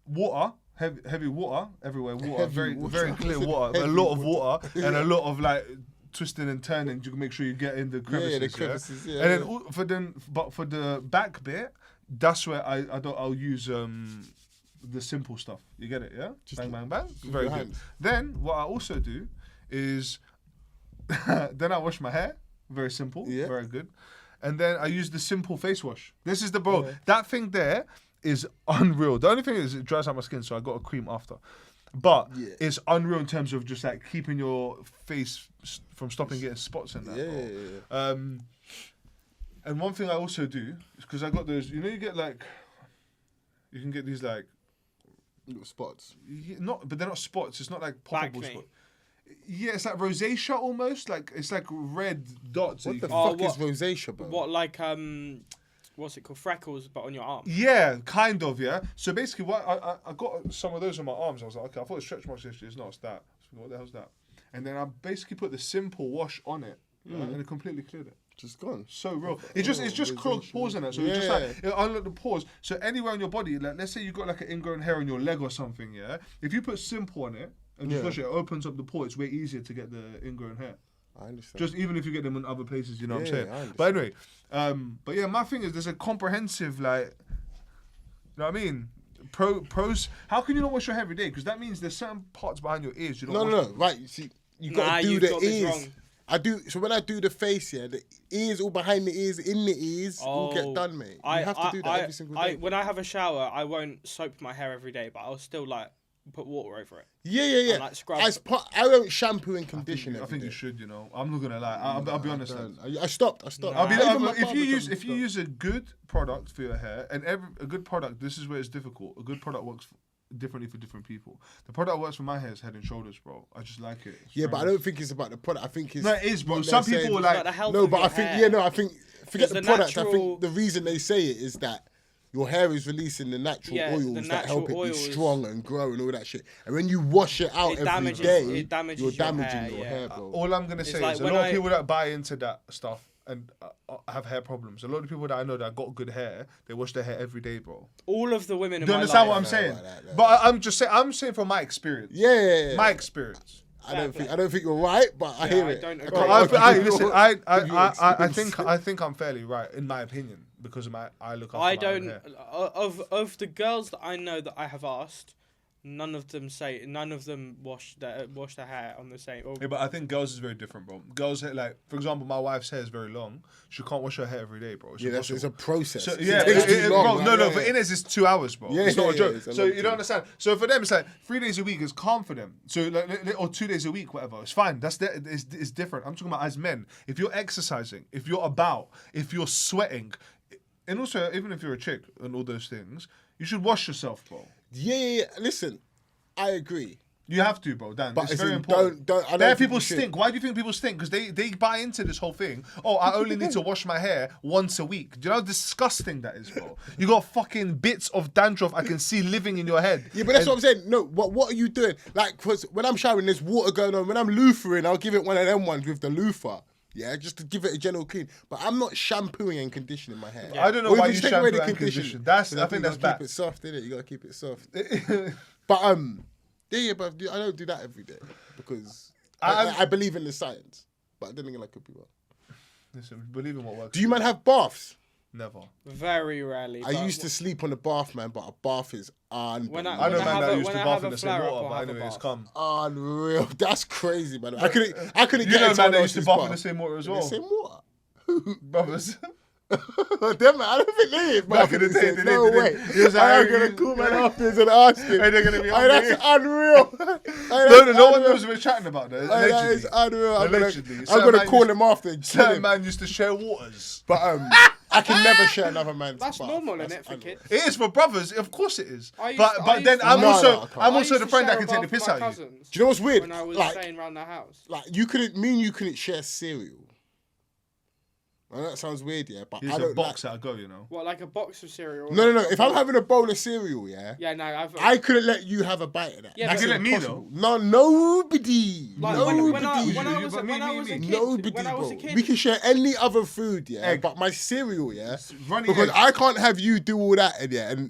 B: water, heavy water everywhere. Water,
A: Heavy
B: very
A: water.
B: very clear water. A
A: Heavy
B: lot of
A: water.
B: water and a lot of like twisting and turning to make sure you get in the crevices.
A: Yeah, the crevices. Yeah.
B: And then for the back bit, that's where I'll use the simple stuff. You get it, yeah?
A: Just
B: Bang bang bang.
A: with
B: Very
A: your
B: good.
A: hands.
B: Then what I also do is then I wash my hair. Very simple.
A: Yeah.
B: Very good. And then I use the simple face wash. This is the bro.
A: Yeah.
B: That thing there is unreal. The only thing is it dries out my skin, so I got a cream after. But
A: Yeah.
B: it's unreal in terms of just like keeping your face from stopping getting spots and that.
A: Yeah,
B: bro.
A: yeah, yeah.
B: And one thing I also do is because I got those. You know, you get like, you can get these like
A: Little spots.
B: not, but they're not spots. It's not like poppable
C: Acne.
B: spots. Yeah, it's like rosacea almost. Like it's like red dots. that
A: What
B: you
A: the
B: can-
C: Oh,
A: fuck
C: what-
A: is rosacea, bro?
C: What like what's it called? Freckles, but on your arm.
B: Yeah, kind of. Yeah. So basically, what I got some of those on my arms. I was like, okay, I thought it was stretch marks. It's not. It's that. What the hell's that? And then I basically put the simple wash on it, and it completely cleared it.
A: Just gone.
B: So real. It's just clogged pores in it. So it's just like it unlock the pores. So anywhere on your body, like let's say you got like an ingrown hair on your leg or something, yeah. If you put simple on it and just wash it, it opens up the pore. It's way easier to get the ingrown hair.
A: I understand.
B: Just even if you get them in other places, you know what I'm saying.
A: I
B: But anyway, but yeah, my thing is there's a comprehensive like, you know what I mean. Pros. How can you not wash your hair every day? Because that means there's certain parts behind your ears you don't.
A: No. Right. You see, you got to do
C: you've
A: the
C: got this
A: ears.
C: wrong.
A: I do. So when I do the face, yeah, the ears all behind the ears, in the ears, all get done, mate. You have to do that every single day.
C: When I have a shower, I won't soap my hair every day, but I'll still like put water over it.
A: Yeah.
C: And, like, scrub.
A: I don't shampoo and condition.
B: I think you should. You know, I'm not gonna lie. I'll be honest.
A: I stopped.
B: I'll be
A: Even my
B: if you
A: barber
B: use
A: told me
B: if
A: to
B: you
A: stop.
B: use a good product for your hair and a good product, this is where it's difficult. A good product works differently for different people. The product that works for my hair is Head and Shoulders, bro. I just like it. It's
A: Yeah, but I
B: very
A: don't think it's about the product. I think it's
B: No, it is, bro.
A: what
B: Some
A: they're
B: people
A: saying.
B: are
C: It's
B: like,
C: the health
A: No,
C: of
A: but
C: your
A: I think
C: hair.
A: I think forget the
C: the
A: product. I
C: natural-
A: think the reason they say it is that your hair is releasing the natural
C: Yeah, the
A: oils that help
C: natural
A: it be
C: oils.
A: strong and grow and all that shit. And when you wash it out
C: It
A: every
C: damages-
A: day,
C: it damages
A: you're
C: your
A: damaging
C: hair,
A: your
C: yeah.
A: hair, bro.
B: all I'm gonna say
C: like
B: is a
C: when
B: lot of
C: I-
B: people that buy into that stuff and have hair problems. A lot of people that I know that got good hair, they wash their hair every day, bro.
C: All of the women in
B: Do you
C: my
B: understand
C: life,
B: what I'm saying?
A: no.
B: But I'm just saying. I'm saying from my experience.
A: Yeah.
B: My experience.
A: I don't think you're right, but I hear
C: I
A: it.
C: don't agree.
A: can't
B: I,
A: argue
B: I,
A: with
B: listen,
A: your-
B: I,
A: with your
B: I
A: experience.
B: think I'm fairly right in my opinion because of I look after
C: I
B: my own
C: don't.
B: hair.
C: Of the girls that I know that I have asked, none of them wash their hair on the same. Or,
B: Yeah, but I think girls is very different, bro. Girls, like for example, my wife's hair is very long. She can't wash her hair every day, bro.
A: Yeah, it's a process.
B: So,
A: It
B: yeah,
A: takes too long,
B: bro,
A: right?
B: no,
A: Yeah,
B: for Inez it's 2 hours, bro.
A: Yeah,
B: it's not a
A: yeah,
B: joke.
A: it's a
B: So
A: long
B: you don't
A: thing.
B: understand. So for them, it's like 3 days a week is calm for them. So like or 2 days a week, whatever. It's fine. It's different. I'm talking about as men. If you're exercising, if you're sweating, and also even if you're a chick and all those things, you should wash yourself, bro.
A: Yeah. Listen, I agree.
B: You have to, bro. Dan,
A: But
B: it's
A: as
B: very
A: in,
B: important.
A: don't- I don't
B: There
A: think
B: people
A: you should.
B: stink. Why do you think people stink? Because they buy into this whole thing. Oh, I only need to wash my hair once a week. Do you know how disgusting that is, bro? You got fucking bits of dandruff I can see living in your head.
A: Yeah, but that's what I'm saying. No, what are you doing? Like, 'cause when I'm showering, there's water going on. When I'm loofering, I'll give it one of them ones with the loofah. Yeah, just to give it a general clean. But I'm not shampooing and conditioning my hair.
B: I don't know
A: Or
B: why
A: even
B: you
A: take away
B: shampoo
A: the
B: and
A: conditioner.
B: condition. I think
A: you
B: that's
A: gotta
B: bad.
A: keep it soft, innit? You gotta keep it soft. But yeah, but I don't do that every day because I believe in the science. But then again, I could be wrong.
B: Listen, believe in what works.
A: Do you man have baths?
B: Never.
C: very rarely.
A: I
C: but
A: used to sleep on a bath, man, but a bath is unbelievable.
C: When
B: I know
C: I
B: man
C: have
B: that
C: a-
B: used
C: when
B: to
C: I
B: bath
C: have
B: in
C: a
B: the same
C: flare-up,
B: water,
C: I'll
B: but
C: have a
B: anyway, it's
C: bath.
B: come.
A: Unreal. That's crazy, man. I couldn't
B: You
A: get
B: know
A: into
B: man that
A: anyone
B: used to
A: else's
B: bath in the same water as
A: In
B: well.
A: the same water.
B: Brothers.
A: Them, man, I don't think they is
B: Back in the day,
A: No
B: they
A: way.
B: didn't. He was like,
A: I'm
B: hey,
A: gonna
B: you-
A: call man afterwards and ask him.
B: Hey, they're gonna be
A: Hey, that's unreal.
B: No one knows what we're chatting about. Though.
A: Hey, that is unreal. I'm
B: Allegedly.
A: gonna
B: Certain man
A: call
B: used-
A: him after and kill
B: Certain
A: him.
B: man used to share waters.
A: But I can never share another man's
C: That's
A: bath.
C: normal,
A: That's
C: isn't it, for
A: unreal.
C: kids?
B: It is for brothers, of course it is.
C: I used
B: But
C: to-
B: but
C: I
B: then
C: used to-
B: I'm
A: No,
B: also
A: no, I can't.
B: I'm
C: I
B: also
C: used
B: the
C: to
B: friend that
C: share
B: can
C: a
B: take the
C: bath
B: piss
C: with my
B: out of you.
C: cousins
A: Do you know what's weird?
C: when I was
A: Like,
C: staying around the house.
A: you couldn't me and you couldn't share cereal. I know that sounds weird, yeah, but
B: He's
A: I
B: a
A: don't
B: box
A: like.
B: at a go, you know.
C: What, like a box of cereal?
A: No. If I'm having a bowl of cereal, yeah,
C: Yeah, no,
A: I couldn't let you have a bite of that.
C: Yeah,
A: That's
C: but-
B: You let me,
A: impossible. No, nobody.
C: Like
A: nobody.
C: when I was
B: But me,
C: when I
B: me,
C: was a
B: me.
C: kid,
A: Nobody,
C: when I was a
A: bro.
C: kid,
A: We can share any other food, yeah,
B: Egg.
A: but my cereal, yeah,
B: Runny
A: because
B: egg.
A: I can't have you do all that,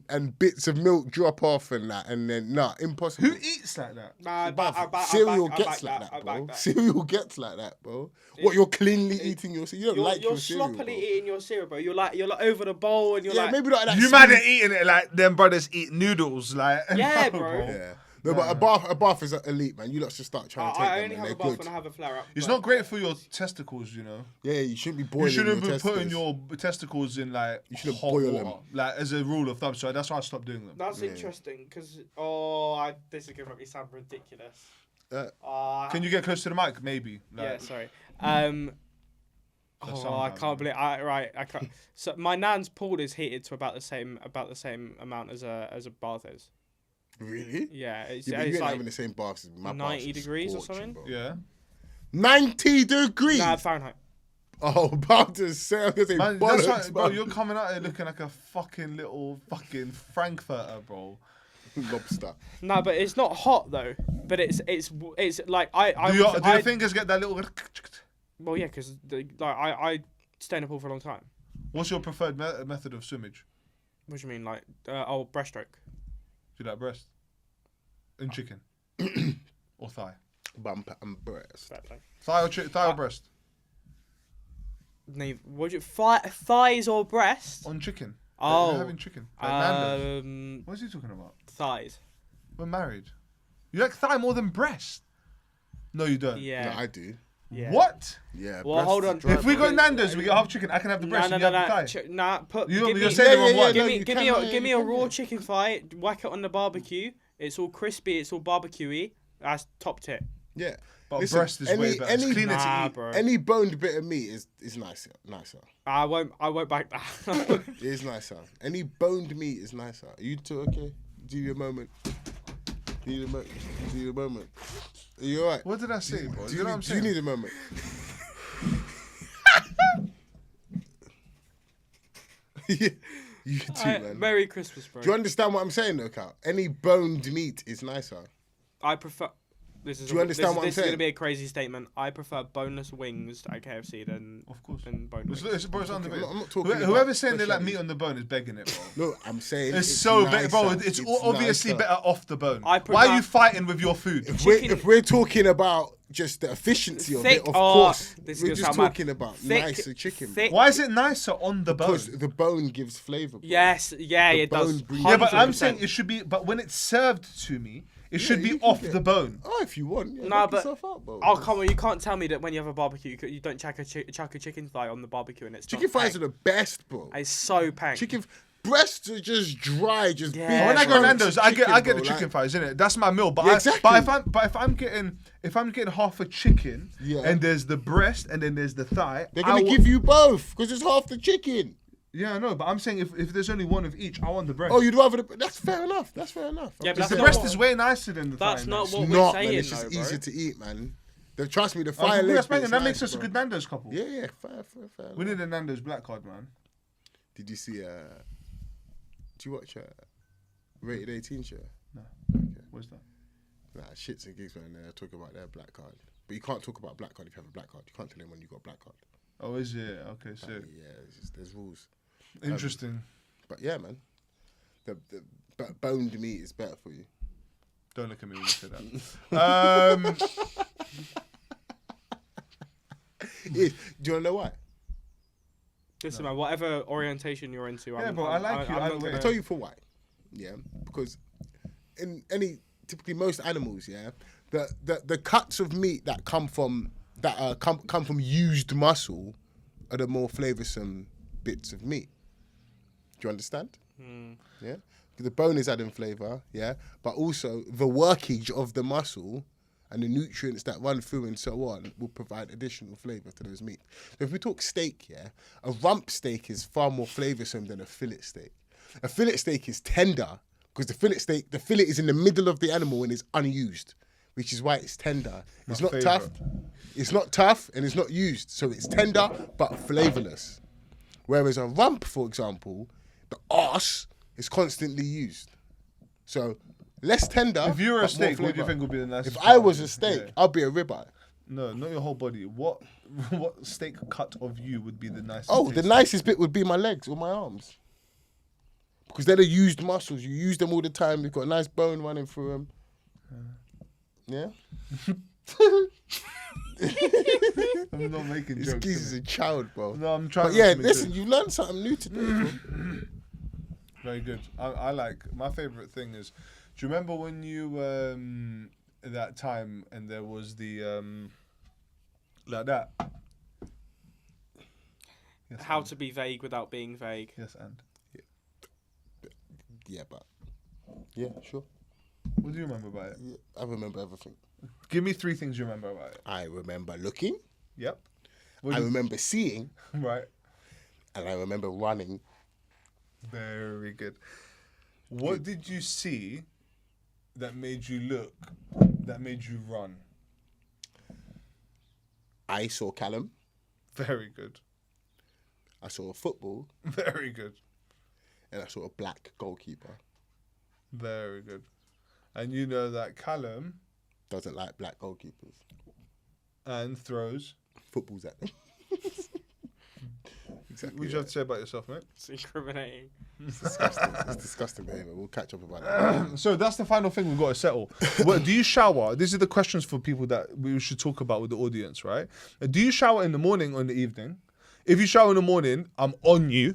A: and bits of milk drop off and that, and then impossible.
B: Who eats like that?
C: Nah,
A: Cereal
C: I
A: gets
C: back
A: like
C: that,
A: that,
C: I
A: bro.
C: back that.
A: Cereal gets like that, bro. What, you're cleanly eating your cereal? You don't like
C: You're
A: your cereal,
C: sloppily
A: bro.
C: eating your cereal, bro. You're like over the bowl, and you're
A: Yeah,
C: like,
A: maybe not that.
B: You man are eating it like them brothers eat noodles, like
C: Yeah,
B: no,
C: bro.
A: Yeah. No, but a bath is elite, man. You lot should start trying to take
C: I
A: them,
C: only
A: man.
C: have a
A: They're
C: bath
A: good.
C: when I have a flare up.
B: It's
C: but-
B: not great for your testicles, you know.
A: Yeah, you shouldn't be
B: You
A: boiling
B: shouldn't
A: your
B: be putting
A: testicles.
B: your testicles in like
A: You shouldn't
B: hot
A: boil
B: water,
A: them.
B: like as a rule of thumb. So that's why I stopped doing them.
C: That's interesting because this is gonna make me sound ridiculous.
B: Can you get close to the mic? Maybe.
C: Yeah,
B: Like,
C: sorry.
B: That sound
C: I
B: bad,
C: can't believe. I can't. So my nan's pool is heated to about the same amount as a bath is.
A: Really?
C: Yeah, it's,
A: Yeah, but you
C: it's
A: ain't
C: like
A: having the same baths as my
C: 90
A: baths is
C: degrees or
A: scorching,
C: something?
A: bro.
B: Yeah.
A: 90 degrees?
C: Fahrenheit.
A: Oh, about to say, I was going to say
B: Man,
A: bollocks,
B: that's why, bro,
A: man.
B: you're coming out here looking like a fucking little fucking Frankfurter, bro.
A: Lobster.
C: No, but it's not hot though. But it's like
B: Do your fingers get that little?
C: well, yeah, because I stay in the pool for a long time.
B: What's your preferred method of swimmage?
C: What do you mean, like breaststroke?
B: Do you like breast and chicken or thigh?
A: Bump and breast.
B: Thigh or breast
C: Neve, what do you thighs or breast?
B: on chicken?
C: Oh,
B: We're having chicken. Like Nando's.
C: um,
B: What is he talking about?
C: thighs.
B: We're married. You like thigh more than breast? No, you don't.
C: Yeah.
A: No, I do.
C: Yeah.
B: What?
A: Yeah.
C: Well,
A: breast
C: hold
A: is
C: on.
A: dry,
B: If we
A: bro.
B: go Nando's, we get half chicken. I can have the breast.
C: No,
B: and
C: no,
B: you have the thigh.
C: Nah,
B: You're
C: give
B: saying
C: me,
B: it wrong one.
A: no,
C: give me,
A: you
C: give me,
A: can,
C: give me a
A: you
C: raw
A: can.
C: chicken thigh. Whack it on the barbecue. It's all crispy. It's all barbecuey. That's top tip.
A: Yeah.
B: But
A: Listen,
B: breast is way better. It's cleaner
C: Nah,
B: to eat.
C: bro.
A: Any boned bit of meat is nicer.
C: I won't back that.
A: It is nicer. Any boned meat is nicer. Are you two okay? Do you need a moment? Do you need a moment? Are you alright?
B: What did I say, bro?
A: Do
B: You know what I'm
A: do
B: saying?
A: you need a moment? Yeah, you too, man.
C: Merry Christmas, bro.
A: Do you understand what I'm saying, though, Cal? Any boned meat is nicer.
C: I prefer. This is
A: Do you understand what I'm
C: this is going
A: saying?
C: to be a crazy statement. I prefer boneless wings at KFC than
B: Of course.
C: than bone wings.
B: It's undebatable.
A: I'm not talking about
B: Whoever's saying they like
A: specialty.
B: meat on the bone is begging it, bro.
A: No, I'm saying
B: It's so bad, bro.
A: nicer.
B: It's obviously
A: nicer.
B: better off the bone.
C: I
B: Why are
C: prefer-
B: you fighting with your food?
A: If we're talking about just the efficiency of
C: Thick-
A: it, of
C: oh,
A: course,
C: this is
A: we're
C: gonna
A: just
C: sound mad.
A: talking about
C: Thick-
A: nicer chicken.
C: thick-
B: Why is it nicer on the bone?
A: Because the bone gives flavour. bro.
C: Yes, yeah,
A: The
C: it does.
A: bone brings-
B: Yeah, but I'm
C: 100%.
B: saying it should be. But when it's served to me, it should
A: you
B: be
A: can
B: off
A: get-
B: the bone.
A: Oh, if you want, yeah,
C: Nah,
A: knock
C: but
A: yourself out, bro.
C: oh come on, you can't tell me that when you have a barbecue, you don't chuck a chicken thigh on the barbecue and it's
A: Chicken
C: not
A: thighs are
C: pang.
A: the best, bro.
C: It's so pang.
A: Chicken breasts are just dry, just
C: Yeah,
A: big.
B: But when I go
C: bro.
B: Nando's, I get
A: bro,
B: the chicken
A: like-
B: thighs, innit? That's my meal. But
A: Yeah,
B: I,
A: exactly.
B: but if I'm getting half a chicken,
A: Yeah.
B: and there's the breast and then there's the thigh,
A: They're gonna give you both because it's half the chicken.
B: Yeah, I know, but I'm saying if there's only one of each, I want the breast.
A: Oh, you'd rather that's fair enough. That's fair enough.
C: Yeah,
A: I'm
C: but
A: just
C: that's
B: the
A: saying-
C: not
B: breast
C: what-
B: is way nicer than the thigh.
C: That's not
A: It's
C: what
A: not,
C: we're
A: man.
C: saying,
A: It's just
C: though, bro.
A: easier to eat, man. Trust me, the
B: Oh,
A: fire leg.
B: that's banging.
A: bit's
B: That
A: nice,
B: makes us a
A: bro.
B: good Nando's couple.
A: Yeah, fair.
B: We need a Nando's black card, man.
A: Did you see? Do you watch Rated 18 show?
B: What's that?
A: Nah, shits and gigs when they're talking about their black card. But you can't talk about black card if you have a black card. You can't tell anyone you got a black card.
B: Oh, is it? Okay, so
A: Yeah, there's rules.
B: interesting.
A: But yeah, man, the boned meat is better for you.
B: Don't look at me when you say that.
A: Do you wanna know why?
C: Listen, man, whatever orientation you're into,
B: Yeah, bro, I like you
C: I'm
B: either
C: not
B: way.
C: gonna-
A: I'll tell you for why. Yeah, because in typically most animals, yeah, the cuts of meat that come from used muscle are the more flavoursome bits of meat. Do you understand? Yeah, the bone is adding flavour, yeah, but also the workage of the muscle and the nutrients that run through and so on will provide additional flavour to those meats. So if we talk steak, yeah, a rump steak is far more flavoursome than a fillet steak. A fillet steak is tender because the fillet is in the middle of the animal and is unused, which is why it's tender. It's
B: My
A: not tough. It's not tough and it's not used, so it's tender but flavourless. Whereas a rump, for example, the arse is constantly used. So less tender.
B: If you were a
A: but more
B: steak, what do you
A: flavour.
B: think would be the nicest?
A: If
B: part
A: I
B: of
A: was
B: you?
A: a steak,
B: Yeah.
A: I'd be a ribeye.
B: No, not your whole body. What steak cut of you would be the nicest?
A: Oh, the
B: taste?
A: nicest bit would be my legs or my arms. Because they're the used muscles. You use them all the time. You've got a nice bone running through them. Yeah?
B: I'm not making
A: This
B: jokes.
A: geezer's
B: innit?
A: a child, bro.
B: No, I'm trying.
A: But
B: not
A: yeah,
B: to make
A: listen,
B: jokes.
A: you learned something new today, bro.
B: Very good. I like my favorite thing is. Do you remember when you that time and there was the like that? Yes,
C: How
B: and.
C: to be vague without being vague.
B: Yes, and
A: Yeah, but... Yeah, sure.
B: what do you remember about it?
A: Yeah, I remember everything.
B: Give me 3 things you remember about it.
A: I remember looking.
B: Yep. What
A: I
B: did-
A: remember seeing.
B: right.
A: And I remember running.
B: Very good. What did you see that made you look, that made you run?
A: I saw Callum.
B: Very good.
A: I saw a football.
B: Very good.
A: And I saw a black goalkeeper.
B: Very good. And you know that Callum
A: Doesn't like black goalkeepers.
B: and throws.
A: Footballs at them. Exactly.
B: What do you have to say about yourself, mate?
C: It's incriminating.
A: It's disgusting. It's disgusting behaviour. We'll catch up about that.
B: So that's the final thing we've got to settle. Well, do you shower? These are the questions for people that we should talk about with the audience, right? Do you shower in the morning or in the evening? If you shower in the morning, I'm on you.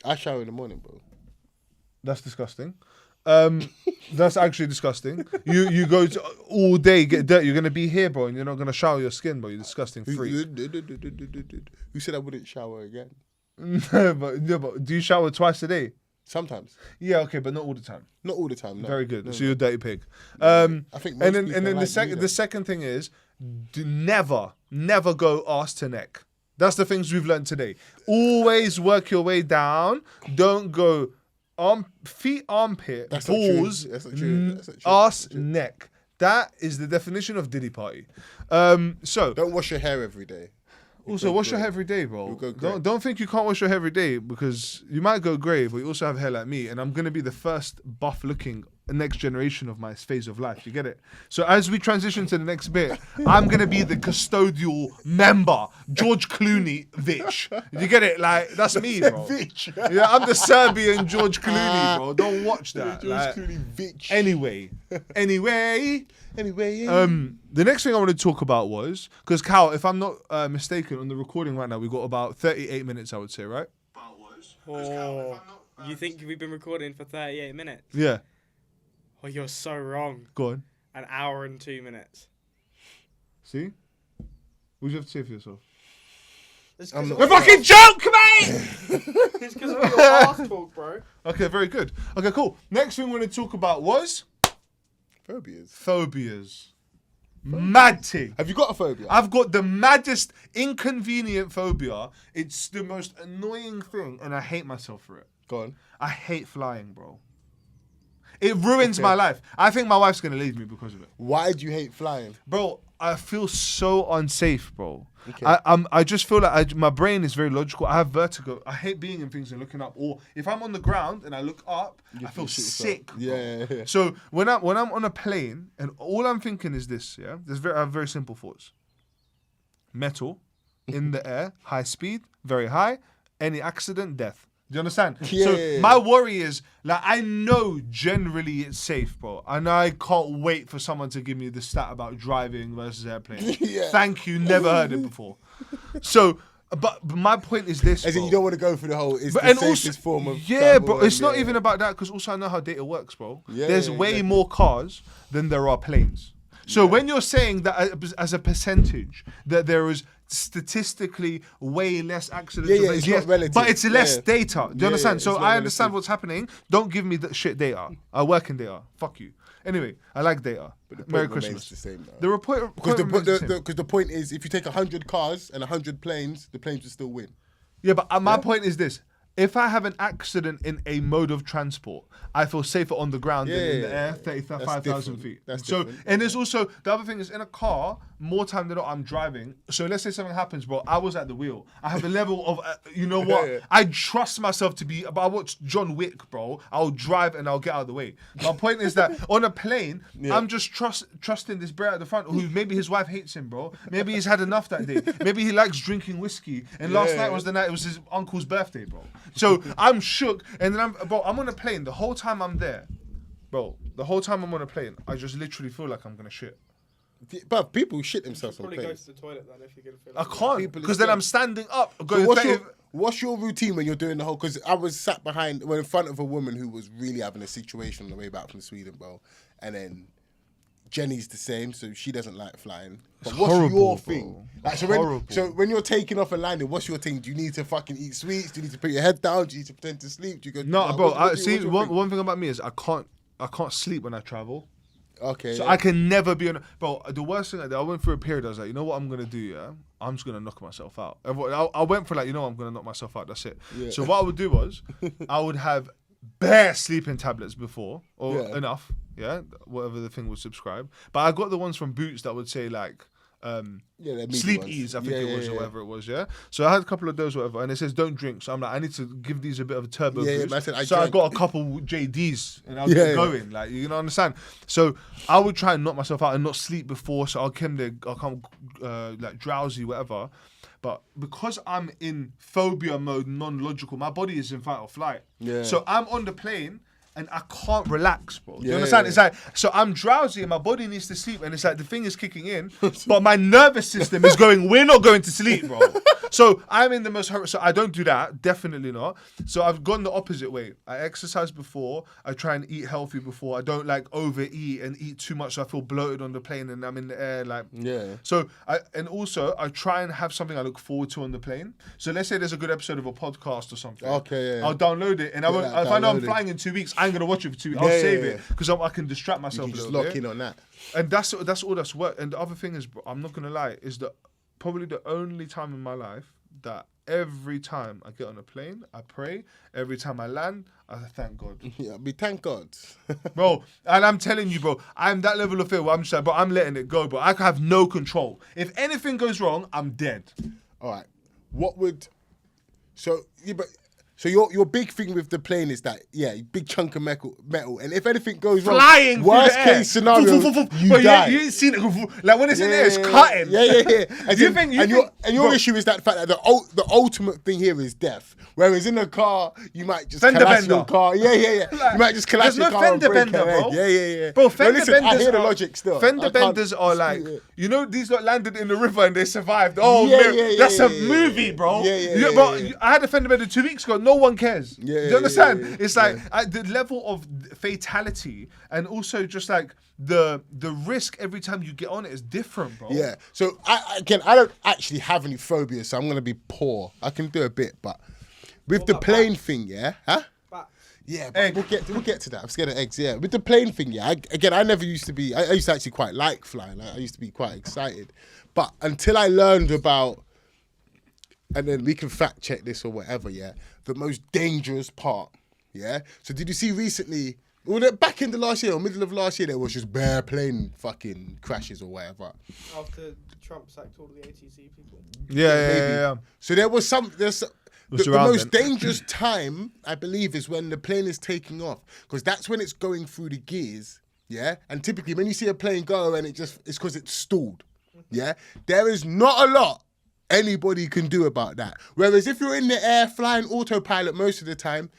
A: I shower in the morning, bro.
B: That's disgusting. That's actually disgusting. You go to, all day, get dirty. You're gonna be here, bro, and you're not gonna shower your skin, bro. You're disgusting freak.
A: Who said I wouldn't shower again?
B: No, but do you shower twice a day?
A: Sometimes,
B: Yeah, okay, but not all the time.
A: not all the time. No.
B: Very good.
A: No,
B: So you're a dirty pig.
A: I think most
B: and then
A: people
B: the
A: like
B: second
A: you, though.
B: the second thing is, never go ass to neck. That's the things we've learned today. Always work your way down. Don't go feet, armpit,
A: That's not true.
B: balls,
A: That's not true. That's not true.
B: ass,
A: That's not true.
B: neck. That is the definition of Diddy party. So
A: Don't wash your hair every day.
B: also, wash your hair every day, bro.
A: You'll go grey.
B: Don't think you can't wash your hair every day because you might go grey, but you also have hair like me, and I'm gonna be the first buff-looking next generation of my phase of life. You get it? So as we transition to the next bit, I'm gonna be the custodial member, George Clooney, Vitch. You get it? Like that's me, bro.
A: Vitch.
B: Yeah, I'm the Serbian George Clooney, bro. Don't watch that.
A: George
B: Like,
A: Clooney, Vitch.
B: anyway.
A: Anyway, yeah.
B: The next thing I want to talk about was because Cal, if I'm not mistaken, on the recording right now, we got about 38 minutes, I would say, right?
C: Oh, you think we've been recording for 38 minutes?
B: Yeah,
C: Oh, you're so wrong.
B: go on.
C: An hour and 2 minutes.
B: See, what do you have to say for yourself?
C: It's
A: I'm
C: because
A: not-
C: of,
B: A fucking joke, mate.
C: it's 'cause of your ass talk, bro.
B: Okay, very good. Okay, cool. Next thing we're going to talk about was
A: Phobias.
B: phobias. Mad thing.
A: Have you got a phobia?
B: I've got the maddest inconvenient phobia. It's the most annoying thing, and I hate myself for it.
A: Go on.
B: I hate flying, bro. It ruins
A: Okay.
B: my life. I think my wife's gonna leave me because of it,
A: Why do you hate flying?
B: bro. I feel so unsafe, bro.
A: Okay.
B: I just feel like my brain is very logical. I have vertigo. I hate being in things and looking up. Or if I'm on the ground and I look up, I feel
A: shit yourself.
B: sick. Bro.
A: Yeah.
B: So when I'm on a plane and all I'm thinking is this, yeah, I have very simple thoughts. Metal, in the air, high speed, very high. Any accident, death. Do you understand?
A: Yeah,
B: So
A: yeah, yeah.
B: my worry is like I know generally it's safe, bro, and I can't wait for someone to give me the stat about driving versus airplane.
A: Yeah.
B: Thank you, never heard it before. So, but my point is this,
A: As in,
B: bro.
A: you don't want to go through the whole. It's
B: But
A: the
B: and
A: safest
B: also,
A: form of.
B: yeah,
A: travel
B: bro.
A: and
B: It's not
A: yeah.
B: even about that because also I know how data works, bro.
A: Yeah,
B: There's
A: yeah,
B: way
A: exactly.
B: more cars than there are planes. So when you're saying that as a percentage that there is statistically way less accidents,
A: Yeah,
B: of
A: it's
B: yes,
A: not relative.
B: but it's less
A: Yeah.
B: data. Do you
A: Yeah,
B: understand?
A: it's
B: So
A: not
B: I understand
A: relative.
B: what's happening. Don't give me that shit data. I work in data. Fuck you. Anyway, I like data.
A: But the
B: Merry
A: point remains
B: Christmas.
A: the same, though.
B: The report
A: Because
B: remains the same.
A: the point is, if you take 100 cars and 100 planes, the planes will still win.
B: Yeah, but my point is this. If I have an accident in a mode of transport, I feel safer on the ground than in the
A: Yeah,
B: air,
A: that's
B: 35,000
A: different.
B: feet.
A: That's
B: so,
A: different.
B: and there's also, the other thing is in a car, more time than not, I'm driving. So let's say something happens, bro. I was at the wheel. I have a level of, you know what?
A: Yeah.
B: I trust myself to be, but I watch John Wick, bro. I'll drive and I'll get out of the way. My point is that on a plane,
A: Yeah.
B: I'm just trusting this bro at the front who maybe his wife hates him, bro. Maybe he's had enough that day. Maybe he likes drinking whiskey. And last
A: Yeah.
B: night was the night it was his uncle's birthday, bro. So I'm shook, and then I'm on a plane. The whole time I'm there, bro. The whole time I'm on a plane, I just literally feel like I'm gonna shit.
A: But people shit themselves on
C: Probably go
A: planes.
C: to the toilet then if you're gonna feel
B: I
C: like
B: can't
A: People
B: because then
A: is
B: I'm standing up.
A: So
B: Going
A: what's your routine when you're doing the whole? Because I was sat behind, in front of a woman who was really having a situation on the way back from Sweden, bro. And then Jenny's the same, so she doesn't like flying. But what's
B: horrible,
A: your
B: bro.
A: thing? Like,
B: Horrible.
A: so when you're taking off and landing, what's your thing? Do you need to fucking eat sweets? Do you need to put your head down? Do you need to pretend to sleep? Do you go?
B: No,
A: like,
B: bro.
A: what do you-
B: See,
A: what's your thing?
B: one thing about me is I can't sleep when I travel.
A: Okay.
B: So
A: yeah.
B: I can never be on. Bro, the worst thing I went through a period. I was like, you know what I'm gonna do? Yeah, I'm just gonna knock myself out. I went for like, you know, I'm gonna knock myself out. That's it.
A: Yeah.
B: So what I would do was, I would have bare sleeping tablets before or
A: Yeah.
B: enough. Yeah, whatever the thing would subscribe. But I got the ones from Boots that would say like,
A: Yeah, the
B: sleep
A: ones.
B: ease, I think
A: Yeah,
B: it was,
A: yeah,
B: or
A: yeah.
B: whatever it was, yeah. So I had a couple of those, whatever, and it says don't drink. So I'm like, I need to give these a bit of a turbo
A: Yeah, yeah,
B: boost.
A: man, I said I
B: so
A: drank.
B: I got a couple JDs, and I was
A: Yeah, yeah.
B: going, like, you know, understand. So I would try and knock myself out and not sleep before, so I'll come like drowsy, whatever. But because I'm in phobia mode, non-logical, my body is in fight or flight.
A: Yeah.
B: So I'm on the plane. And I can't relax, bro. You
A: Yeah,
B: understand?
A: yeah,
B: It's like, so I'm drowsy and my body needs to sleep. And it's like the thing is kicking in, but my nervous system is going, we're not going to sleep, bro. So I'm in the most horrible. So I don't do that. Definitely not. So I've gone the opposite way. I exercise before. I try and eat healthy before. I don't like overeat and eat too much. So I feel bloated on the plane and I'm in the air. Like,
A: Yeah.
B: So I try and have something I look forward to on the plane. So let's say there's a good episode of a podcast or something.
A: Okay, yeah.
B: I'll download it. And I won't,
A: that
B: if I know I'm
A: downloaded.
B: flying in 2 weeks, I'm going to watch it for 2 weeks. I'll
A: Yeah,
B: save
A: yeah,
B: it because I can distract
A: You
B: myself
A: can
B: a
A: just
B: little
A: lock
B: bit.
A: in on that.
B: And that's all that's work. And the other thing is, bro, I'm not gonna lie, is that probably the only time in my life that every time I get on a plane, I pray. Every time I land, I thank God,
A: Yeah, thank God.
B: bro. And I'm telling you, bro, I'm that level of fear where I'm just like, but I'm letting it go, bro. I have no control. If anything goes wrong, I'm dead.
A: All right. What would so your big thing with the plane is that big chunk of metal, and if anything goes wrong,
B: Flying
A: worst
B: through the air.
A: case scenario, you
B: But
A: die.
B: you ain't seen it. Like when it's in there, it's cutting.
A: Yeah.
B: Do you think?
A: Your
B: bro,
A: issue is that fact that the ultimate thing here is death. Whereas in a car, you might just
B: Fender
A: collapse
B: bender.
A: your car. Yeah.
B: Like,
A: You might just collapse
B: there's
A: your
B: no
A: car and
B: fender
A: break
B: bender,
A: your
B: bro.
A: head. Yeah.
B: Bro,
A: No,
B: fender
A: listen, I
B: benders
A: hear the
B: are-
A: logic still.
B: Fender
A: I can't
B: benders are like,
A: dispute it.
B: you know, these lot landed in the river and they survived. Oh,
A: Yeah,
B: man,
A: yeah,
B: that's
A: yeah,
B: a
A: yeah,
B: movie,
A: yeah.
B: bro.
A: Yeah,
B: Bro,
A: yeah.
B: I had a fender bender 2 weeks ago. No one cares.
A: Yeah,
B: Do you understand?
A: yeah.
B: It's like the level of fatality and also just like the risk every time you get on it is different, bro.
A: Yeah. So I don't actually have any phobias, so I'm gonna be poor. I can do a bit, but with the
C: about
A: plane thing, yeah, huh?
C: But
A: Yeah, but we'll get to that. I'm scared of eggs. Yeah, with the plane thing, yeah. I never used to be. I used to actually quite like flying. Like, I used to be quite excited, but until I learned about, and then we can fact check this or whatever. Yeah, the most dangerous part. Yeah. So did you see recently? Well, back in the last year or middle of last year, there was just bare plane fucking crashes or whatever.
C: after Trump sacked all the ATC people.
B: Yeah.
A: So there's the
B: around
A: most
B: then.
A: dangerous time, I believe, is when the plane is taking off, because that's when it's going through the gears, yeah. And typically, when you see a plane go and it's because it's stalled, yeah. There is not a lot anybody can do about that. Whereas if you're in the air flying autopilot most of the time,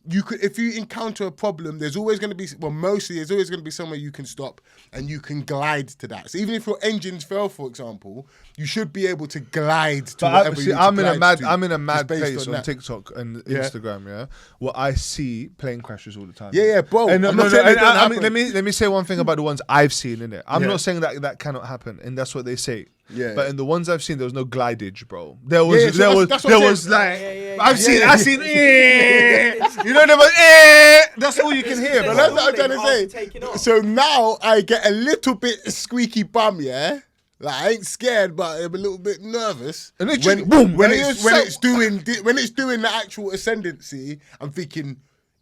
A: you could, if you encounter a problem, there's always going to be, mostly there's always going to be somewhere you can stop and you can glide to that. So even if your engines fail, for example, you should be able to glide to whatever you need to
B: I'm in a
A: glide
B: mad,
A: to,
B: I'm in a
A: just
B: mad
A: based
B: place on
A: that.
B: TikTok and
A: Yeah.
B: Instagram. Yeah, well, I see plane crashes all the time.
A: Yeah, bro.
B: And
A: I'm not saying they don't
B: I mean,
A: happen.
B: let me say one thing about the ones I've seen in it. I'm
A: Yeah.
B: not saying that cannot happen, and that's what they say.
A: Yeah.
B: But in the ones I've seen, there was no glidage, bro. There was,
A: Yeah, so
B: there
A: that's
B: was,
A: what I'm
B: there was
A: saying.
B: like,
C: Yeah.
B: I've seen,
A: Yeah.
B: I've seen, you know, there was, that's all you can hear,
A: But
B: bro.
A: that's what I'm trying to
C: After
A: say.
C: taking off.
A: So now I get a little bit squeaky bum, yeah? Like I ain't scared, but I'm a little bit nervous.
B: And it
A: when
B: just- boom,
A: when
B: and
A: it's
B: you're
A: when it's doing the actual ascendancy, I'm thinking,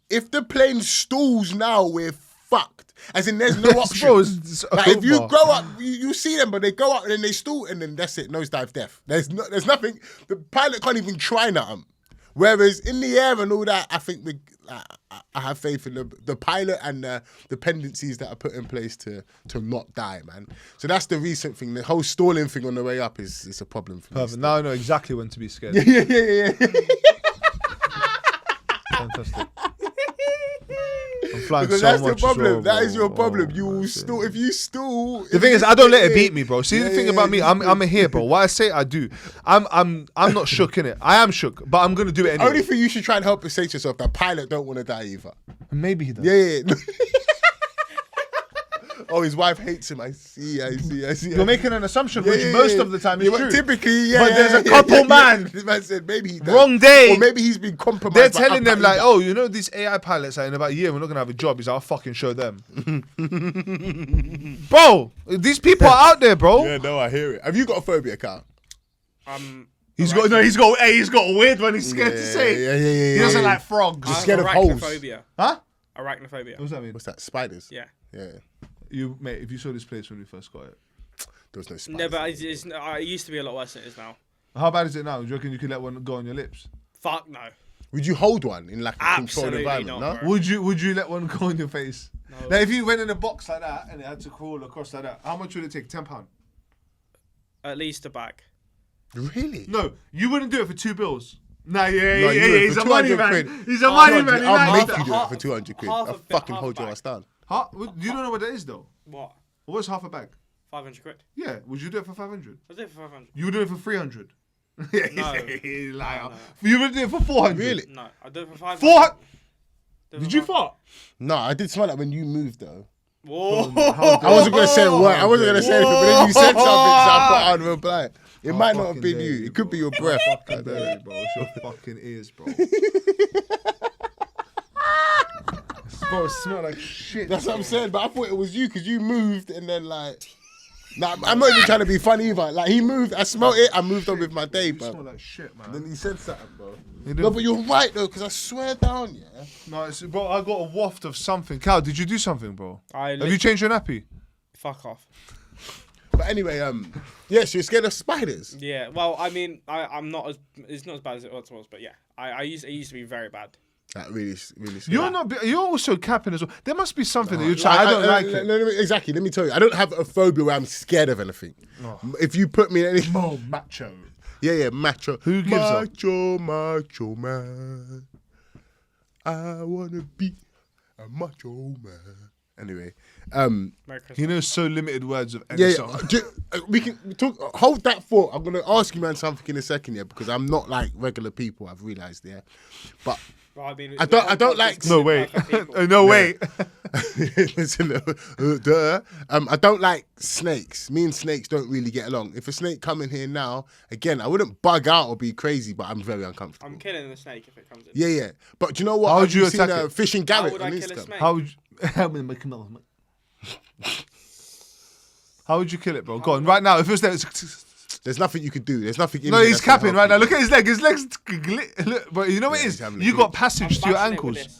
A: if the plane stalls now, we're fucked. As in, there's no option.
B: Bro, it's
A: like if you
B: over.
A: go up, you see them, but they go up and then they stall, and then that's it, nosedive death. There's nothing. The pilot can't even try nothing. Whereas in the air and all that, I think I have faith in the pilot and the dependencies that are put in place to not die, man. So that's the recent thing. The whole stalling thing on the way up is a problem for me.
B: Perfect. Now I know exactly when to be scared.
A: Yeah.
B: Fantastic. I'm flying
A: Because
B: so
A: that's the
B: much.
A: problem.
B: as well,
A: That is
B: bro.
A: your problem.
B: Oh,
A: You will
B: that's it.
A: stall if you stall.
B: The thing is, I don't let it beat me, bro. See, the thing about me, I'm
A: a
B: a here, bro. What I say, I do. I'm not shook in it. I am shook, but I'm gonna do it anyway.
A: Only thing you should try and help is say to yourself that pilot don't want to die either.
B: Maybe he does.
A: Yeah. Oh, his wife hates him. I see.
B: You're making an assumption, which
A: Yeah,
B: most
A: yeah.
B: of the time is
A: but
B: true.
A: Typically, yeah.
B: But there's a
A: yeah,
B: couple,
A: yeah.
B: man.
A: This man said maybe he does.
B: Wrong day.
A: Or maybe he's been compromised.
B: They're
A: by
B: telling them
A: Al
B: like,
A: Qaeda.
B: oh, you know, these AI pilots are in about a year, we're not gonna have a job. He's like, I'll fucking show them. Bro, these people are out there, bro.
A: Yeah, no, I hear it. Have you got a phobia, Carl?
B: He's got a weird one. He's scared to say.
A: Yeah.
B: He doesn't like frogs.
A: Just scared of holes.
C: Arachnophobia.
B: Huh?
C: Arachnophobia.
B: What's that mean?
A: What's that? Spiders.
C: Yeah.
A: Yeah.
B: You, mate, if you saw this place when we first got it.
A: There was no spiders.
C: No, but it used to be a lot worse than it is now.
B: How bad is it now? Do you reckon you could let one go on your lips?
C: Fuck no.
A: Would you hold one in like a controlled
C: Absolutely
A: environment?
C: not,
A: No.
C: bro.
B: Would you let one go on your face?
C: No.
B: Now, if you went in a box like that and it had to crawl across like that, how much would it take? £10?
C: At least a bag.
A: Really?
B: No, you wouldn't do it for £2. Nah,
A: No,
B: yeah.
A: you do it
B: He's
A: for
B: a money
A: 200
B: man.
A: quid.
B: He's a money man. He
A: I'll
B: likes
A: make
B: that.
A: you do it for 200 quid.
C: half
A: I'll
C: a bit-
A: fucking
C: half a
A: hold your
C: bag.
A: ass down.
B: Huh? You don't know what that is though.
C: What?
B: What's half a bag?
C: 500 quid.
B: Yeah, would you do it for 500?
C: I did it for 500.
B: You would do it for 300. Yeah,
C: No.
B: he's a liar.
C: No.
B: You would do it for 400.
A: Really?
C: No, I did it for 500.
B: 400?
C: Did it
B: Did
C: for
B: you
C: 500.
B: fart?
A: No, I did smell that when you moved though.
C: Whoa.
A: I wasn't gonna say a word. I wasn't gonna say anything, but then you said something, so I thought I'd reply. It might not have been you. It could be your breath. I
B: Fucking
A: don't know.
B: dare you, bro. It's your fucking ears, bro. Bro, it smell like shit.
A: That's what I'm saying. But I thought it was you because you moved and then like. Nah, I'm not even trying to be funny either. Like he moved, I smelled it. I moved on with my day,
B: You
A: bro.
B: smell like shit, man.
A: Then he said something, bro.
B: You do?
A: No, but you're right though, because I swear down, yeah.
B: No, bro, I got a waft of something. Cal, did you do something, bro?
C: I
B: Have you changed your nappy?
C: Fuck off.
A: But anyway, yes, you're scared of spiders.
C: Yeah, well, I mean, I'm not as. It's not as bad as it once was, but yeah, it used to be very bad.
A: Like really, really scared.
B: You're not. You're also capping as well. There must be something that you're trying. I don't like it.
A: No, exactly. Let me tell you, I don't have a phobia where I'm scared of anything. If you put me in any,
B: Oh, macho.
A: yeah, macho.
B: Who gives up?
A: Macho man. I wanna be a macho man. Anyway,
C: Merry Christmas.
B: He knows so limited words of any
A: yeah,
B: song.
A: we can talk. Hold that thought. I'm gonna ask you, man, something in a second, yeah, because I'm not like regular people. I've realised, yeah, but.
C: Well, I mean,
A: I don't like-
B: No way. No way.
A: Listen, I don't like snakes. Me and snakes don't really get along. If a snake come in here now, again, I wouldn't bug out or be crazy, but I'm very uncomfortable.
C: I'm killing the snake if it comes in.
A: Yeah. But do you know what?
B: How would
A: Have
B: you
A: seen,
B: attack it?
A: Fishing
C: How
A: Garrett
C: would
A: on
C: I kill a
A: Instagram?
C: snake?
B: How would you kill it, bro? Go on, right now. If it was there,
A: There's nothing you could do. There's nothing. In
B: no,
A: here
B: he's
A: that's gonna
B: capping
A: help
B: right now.
A: you.
B: Look at his leg. His legs. Look, but you know what
A: Yeah,
B: it
A: he's
B: is?
A: having a
B: You got
A: glitch.
B: passage to your
C: Bashing it with
B: ankles.
C: this.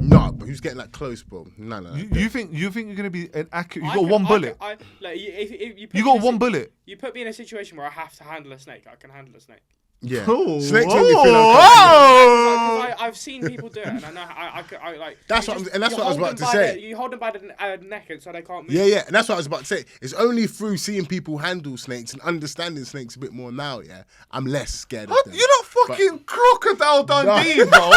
A: No, but who's getting that close, bro? No.
B: You think you're gonna be an accurate? You
C: I
B: got
C: can-
B: one
C: I
B: bullet.
C: can- like, if you put
B: You
C: me in
B: got
C: a
B: one
C: si-
B: bullet.
C: You put me in a situation where I have to handle a snake. I can handle a snake.
A: Yeah.
B: Oh,
A: Snakes make me feel
B: oh,
A: uncomfortable.
C: Because I've seen people do it, and I know I like.
A: That's
C: you
A: what I'm-
C: just-
A: and that's
C: you
A: what I was
C: hold
A: about
C: them
A: to
C: by
A: say.
C: You hold them by the neck, and so they can't move.
A: Yeah, and that's what I was about to say. It's only through seeing people handle snakes and understanding snakes a bit more now, yeah, I'm less scared of them.
B: You're not fucking Crocodile Dundee, bro.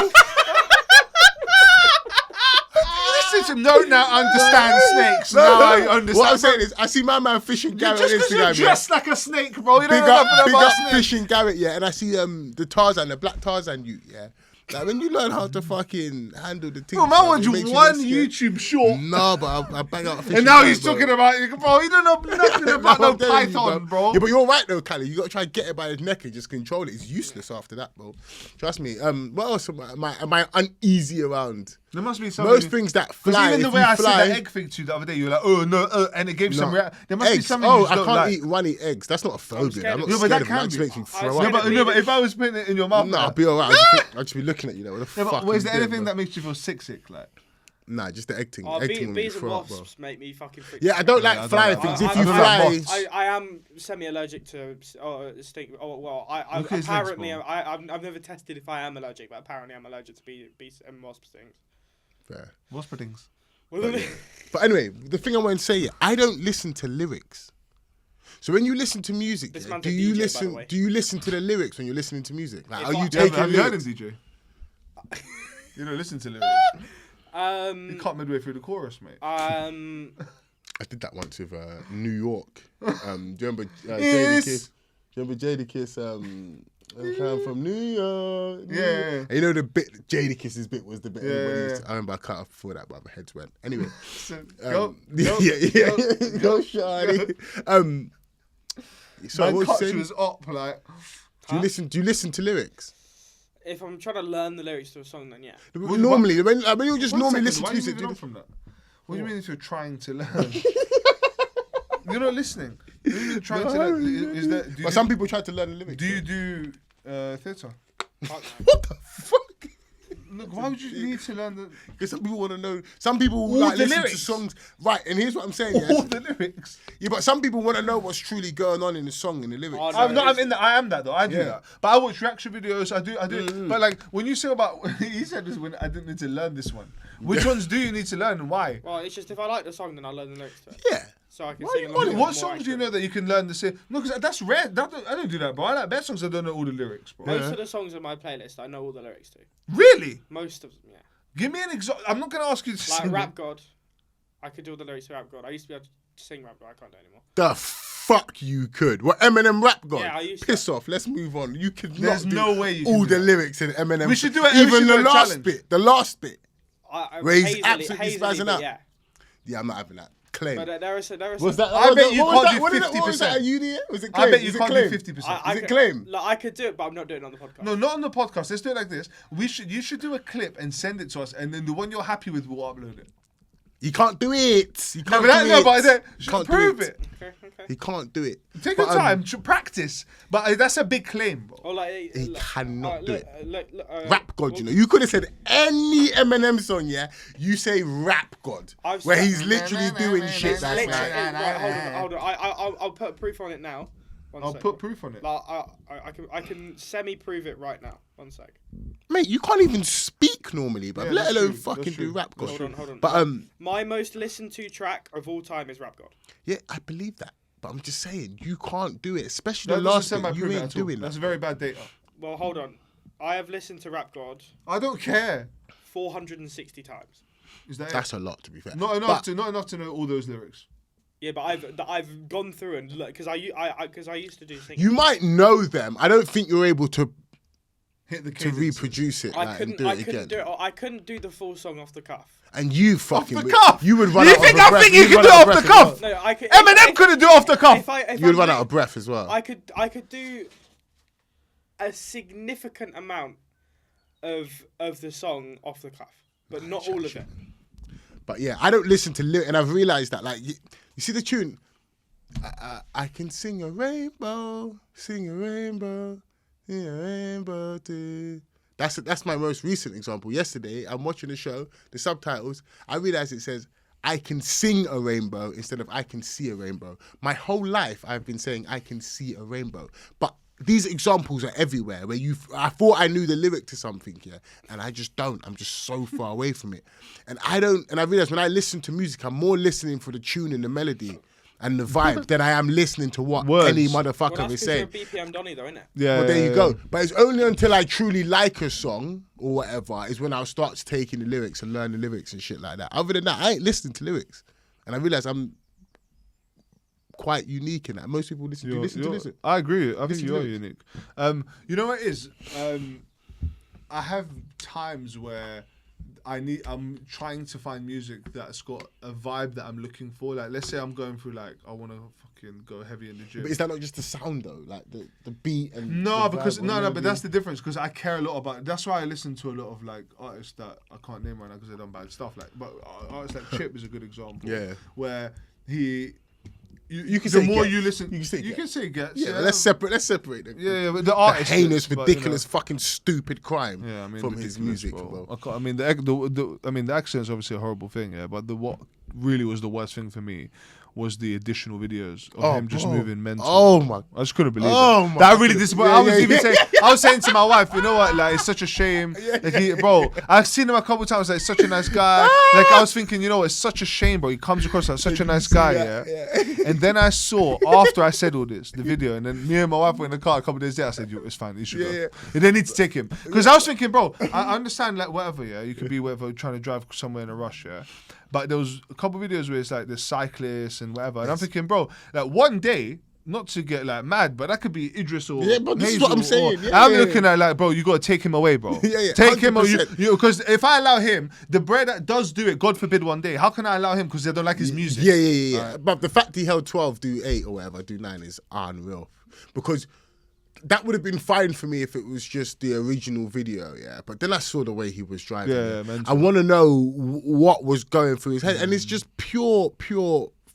B: Listen to no, now understand snakes. Now I understand.
A: What I'm saying is, I see my man Fishing Garrett on
B: Just because you're
A: Instagram. Yeah.
B: dressed like a snake, bro. You don't
A: Big
B: know
A: up,
B: nothing
A: big
B: about
A: up
B: snakes.
A: Fishing Garrett, yeah, and I see the Tarzan, the black Tarzan youth, yeah. Like when you learn how to fucking handle the thing.
B: Bro, man, want you one YouTube short.
A: No, but I bang out Fishing
B: And now
A: Garrett,
B: he's
A: bro.
B: talking about, bro, you don't know nothing about
A: No,
B: no
A: I'm telling you,
B: python, bro.
A: Yeah, but you're right though, Cali. You got to try and get it by his neck and just control it. It's useless after that, bro. Trust me. What else am I uneasy around?
B: There must be something.
A: Most things that
B: Because
A: fly.
B: even the
A: if
B: way
A: you
B: I
A: fly,
B: said that egg thing to you the other day, you were like, oh no, and it gave some.
A: No.
B: There must be
A: eggs.
B: something you
A: Oh,
B: just
A: I
B: don't
A: can't
B: like.
A: eat runny eggs. That's not a phobia.
C: scared
A: I'm
C: of-
A: not
B: Yeah, but
A: scared
B: that
A: of it.
B: can
A: That just
B: be.
A: makes me throw
C: I
A: up.
C: was
B: No,
C: scared
B: but if I was putting it in your mouth,
A: No,
B: like,
A: I'll be alright. I'll just be looking at you. Like, what the
B: yeah,
A: fuck?
B: but is
A: you
B: there
A: doing,
B: anything
A: bro?
B: that makes you feel sick, like?
A: Nah, just the egg thing.
C: Oh,
A: Egg thing will make me
C: bees and
A: throw up, bro.
C: wasps make me fucking freak.
A: Yeah, I don't like
B: I don't
A: flying
B: like
A: things.
B: that.
A: If you
B: I don't
A: fly,
B: like moths.
C: I am semi-allergic to stink. Oh well, I
B: Look at his legs,
C: apparently
B: bro.
C: I've never tested if I am allergic, but apparently I'm allergic to bees and wasp stings.
A: Fair.
B: What's for things?
A: But anyway, the thing I want to say, yeah, I don't listen to lyrics. So when you listen to music,
C: This
A: yeah,
C: man's
A: do
C: a
A: you
C: DJ, by the
A: listen?
C: way.
A: Do you listen to the lyrics when you're listening to music? Like,
C: If
A: are you
C: I-
A: taking
B: Have you heard him,
A: lyrics?
B: DJ? You don't listen to lyrics. You cut midway through the chorus, mate.
A: I did that once with New York. Do you remember
B: Yes.
A: Jadakiss? Do you remember Jadakiss? I'm from New York.
B: Yeah.
A: And you know the bit, Jadakiss's bit was the bit. everybody
B: Yeah.
A: used to- I remember I cut off before that, but my heads went. Anyway.
B: Go,
A: Go, Shawty. So
B: Man,
A: what
B: cut
A: you
B: to
A: saying?
B: his up, like.
A: Do you listen to lyrics?
C: If I'm trying to learn the lyrics to a song, then yeah.
A: Normally, when you just
B: One
A: normally
B: second,
A: listen
B: why
A: to
B: are you
A: music.
B: moving on
A: do
B: from that? What do you mean if you're trying to learn? You're not listening. You're trying to learn. Is that? Do
A: but some people try to learn the lyrics.
B: Do you do theatre?
C: Fuck no.
A: What the fuck?
B: Look, why would you need to learn
A: Because some people want to know. Some people
B: All
A: like
B: the
A: listen
B: lyrics.
A: to songs. Right, and here's what I'm saying.
B: all
A: Yes.
B: the lyrics?
A: Yeah, but some people want to know what's truly going on in the song and the lyrics.
C: Oh, no.
B: I am that though. I do
A: Yeah.
B: that. But I watch reaction videos. I do. But like when you say about, he said this when I didn't need to learn this one. Which ones do you need to learn and why?
C: Well, it's just if I like the song, then I learn the lyrics to it.
A: Yeah.
C: So I can
A: Why
C: sing
A: you
C: along.
A: want
C: with
A: it?
C: it
B: What
C: more
B: songs do you know
C: accurate.
B: that you can learn to say? No, because that's rare. I don't do that, bro. I like best songs I don't know all the lyrics, bro.
C: Most of the songs on my playlist, I know all the lyrics to.
B: Really?
C: Most of them, yeah.
B: Give me an example. I'm not gonna ask you to
C: Like
B: sing.
C: Rap God, I could do all the lyrics to Rap God. I used to be able to sing Rap God. I can't do it anymore.
A: The fuck you could. What Eminem rap god?
C: Yeah, I used to.
A: Piss off. Let's move on. You could
B: There's
A: not do
B: no way you can
A: all
B: do
A: the
B: that.
A: lyrics in Eminem.
B: We should do it- we
A: Even
B: should
A: the
B: do a
A: last
B: challenge.
A: bit. The last bit.
C: I
A: Where he's
C: hazily-
A: absolutely
C: hazily,
A: spazzing
C: but
A: out.
C: Yeah.
A: Yeah, I'm not having that. Claim.
C: But there is
A: Was that?
B: I bet you
A: what was
B: can't
A: that-
B: do
A: what did it- What was that
B: 50%.
A: at uni? Was it
B: I
A: claim?
B: bet you
A: Was it
B: can't
A: claim?
B: do 50%.
A: Is it claim?
C: Like, I could do it, but I'm not doing it on the podcast.
B: No, not on the podcast. Let's do it like this. You should do a clip and send it to us, and then the one you're happy with, we'll upload it.
A: He can't do it. He
B: No,
A: can't
B: but
A: do
B: no,
A: it.
B: but then
A: He can't do
B: prove it.
C: Okay.
A: He can't do it.
B: Take
A: But,
B: your time to practice. But that's a big claim, bro.
C: Or like,
A: He cannot do it.
C: Look,
A: Rap God, you know. You could have said any Eminem song, yeah. You say Rap God,
C: I've
A: where
C: said-
A: he's literally doing shit
C: It's
A: that's
C: literally,
A: like.
C: right, hold on. I'll put proof on it now. One
B: I'll
C: sec.
B: put proof on it.
C: Like, I can semi-prove it right now. One sec.
A: Mate, you can't even speak normally, but
B: Yeah,
A: let
B: that's
A: alone
B: true,
A: fucking
B: that's
A: do
B: true.
A: Rap God.
C: Hold on.
A: But
C: My most listened to track of all time is Rap God.
A: yeah, I believe that. But I'm just saying, you can't do it, especially
B: That
A: the
B: doesn't
A: last
B: send my
A: bit. You
B: proof
A: ain't
B: at all.
A: doing
B: That's
A: that.
B: very bad data.
C: Well, hold on. I have listened to Rap God
B: I don't care.
C: 460 times.
B: Is that
A: That's a lot, to be fair.
B: not
A: But-
B: enough to know all those lyrics?
C: Yeah, but I've gone through and look because I used to do singing.
A: You might know them. I don't think you're able to
B: Hit the
A: to
B: cadence.
A: reproduce it
C: I
A: like,
C: couldn't
A: and do it
C: couldn't
A: again.
C: do it. I couldn't do the full song off the cuff.
A: And you fucking
B: the cuff?
A: you would run
B: You
A: out
B: think
A: of
B: I
A: breath.
B: think you
A: You'd
B: can
A: run
B: do
A: out
B: it
A: of
B: off the
A: breath as
B: cuff?
A: well.
C: No, I could.
B: Eminem couldn't do it off the cuff.
C: If
A: You would
C: I'm
A: run out
C: li-
A: of breath as well.
C: I could do a significant amount of the song off the cuff, but not all of it.
A: But yeah, I don't listen to lyrics, and I've realised that. Like, you see the tune, I can sing a rainbow, sing a rainbow too. That's my most recent example. Yesterday, I'm watching the show, the subtitles. I realised it says, I can sing a rainbow instead of I can see a rainbow. My whole life, I've been saying I can see a rainbow, but these examples are everywhere where I thought I knew the lyric to something, yeah, and I just don't. I'm just so far away from it. And I realize when I listen to music, I'm more listening for the tune and the melody and the vibe than I am listening to what
B: Words.
A: any
C: Well,
A: motherfucker
C: that's
A: is
C: because you're
A: saying.
C: a BPM Donny, though, isn't it?
B: Yeah.
A: Well, there you go. But it's only until I truly like a song or whatever is when I'll start taking the lyrics and learn the lyrics and shit like that. Other than that, I ain't listening to lyrics. And I realize I'm quite unique in that. Most people listen to listen.
B: I agree. I think
A: Listen
B: you
A: to
B: are
A: lyrics.
B: unique. You know what it is? I have times where I'm trying to find music that's got a vibe that I'm looking for. Like, let's say I'm going through, like, I want to fucking go heavy in the gym.
A: But is that not just the sound though? Like the beat and
B: No,
A: the
B: because
A: vibe or
B: no,
A: melody?
B: but that's the difference. Because I care a lot about. That's why I listen to a lot of like artists that I can't name right now because they've done bad stuff. Like, but artists like Chip is a good example.
A: Yeah.
B: Where he,
A: You can
B: the
A: say
B: more
A: Gets.
B: you listen,
A: You can say
B: you
A: Gets.
B: can say Gets.
A: Yeah, let's separate them.
B: Yeah, but the
A: The
B: artist,
A: heinous,
B: but, you know.
A: ridiculous, fucking stupid crime
B: Yeah, I mean,
A: from his
B: ridiculous,
A: music, bro.
B: I mean, the accent is obviously a horrible thing, yeah. But what really was the worst thing for me was the additional videos of him just
A: bro.
B: moving mental.
A: Oh my!
B: I just couldn't believe
A: Oh
B: it.
A: my
B: That really
A: God.
B: disappointed.
A: Yeah,
B: I was
A: yeah,
B: even
A: yeah.
B: saying, I was saying to my wife, you know what? Like, it's such a shame. Like, bro, I've seen him a couple times. Like, such a nice guy. Like, I was thinking, you know, it's such a shame, bro. He comes across like such a nice guy, yeah. And then I saw after I said all this, the video, and then me and my wife were in the car a couple of days later. I said, "Yo, it's fine. You should go."
A: Yeah.
B: You don't need to take him because I was thinking, bro, I understand like whatever, yeah. You could be whatever trying to drive somewhere in a rush, yeah. But there was a couple of videos where it's like the cyclists and whatever, and I'm thinking, bro, like one day, not to get like mad, but that could be Idris or
A: Yeah, but this is
B: Hazel
A: what I'm saying.
B: or-
A: Yeah,
B: I'm
A: yeah,
B: looking at like, bro, you got to take him away, bro.
A: Yeah, yeah,
B: Take him, or you
A: 100%.
B: because if I allow him, the bread that does do it, God forbid, one day, how can I allow him because they don't like his music?
A: Yeah. But the fact he held 12, do 8 or whatever, do 9 is unreal. Because that would have been fine for me if it was just the original video, yeah. But then I saw the way he was driving.
B: Yeah,
A: it.
B: mental.
A: I want to know what was going through his head. And it's just pure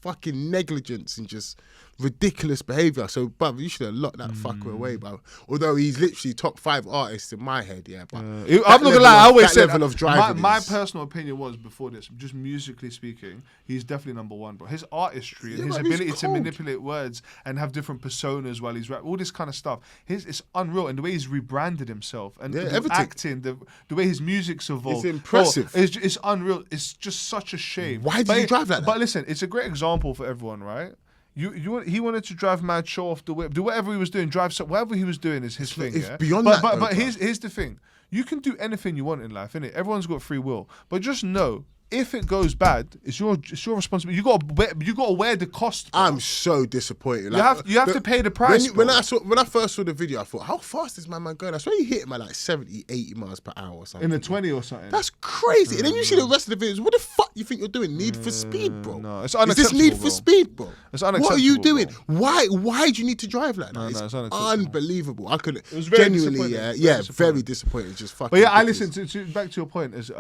A: fucking negligence and just, ridiculous behaviour. So, bruv, you should have locked that fucker away, bruv. Although he's literally top 5 artists in my head, yeah. But
B: I'm not gonna lie. I always said
A: level of driving
B: my
A: is-
B: personal opinion was before this, just musically speaking, he's definitely number one, bro. His artistry and
A: Yeah,
B: his
A: man, he's
B: ability to
A: cold.
B: manipulate words and have different personas while he's rap, all this kind of stuff. It's unreal, and the way he's rebranded himself and
A: Yeah,
B: the
A: everything.
B: acting, the way his music's evolved,
A: It's impressive.
B: Bro, it's unreal. It's just such a shame.
A: Why did
B: But
A: he drive like that?
B: But listen, it's a great example for everyone, right? He wanted to drive mad, show off the whip, do whatever he was doing, whatever he was doing is his thing.
A: it's
B: Yeah?
A: beyond
B: but,
A: that,
B: But
A: though,
B: but
A: bro.
B: here's the thing: you can do anything you want in life, innit? Everyone's got free will, but just know if it goes bad, it's your responsibility. You got to wear the cost. Bro.
A: I'm so disappointed.
B: You have to pay the price,
A: When
B: bro.
A: I first saw the video, I thought, how fast is my man going? I swear he hit him at like 70, 80 miles per hour or something.
B: in the 20 or something.
A: That's crazy. And then you see the rest of the videos. What the fuck you think you're doing? Need for Speed, bro.
B: no, it's
A: Is this
B: unacceptable,
A: Need for
B: bro.
A: Speed, bro?
B: It's
A: What are you
B: unacceptable,
A: doing?
B: bro.
A: Why do you need to drive like that?
B: No,
A: it's
B: it's unacceptable.
A: unbelievable. I couldn't.
B: was very
A: Genuinely,
B: disappointing.
A: yeah,
B: Very
A: very disappointed. Just fucking.
B: But yeah, I
A: ridiculous.
B: listen to back to your point is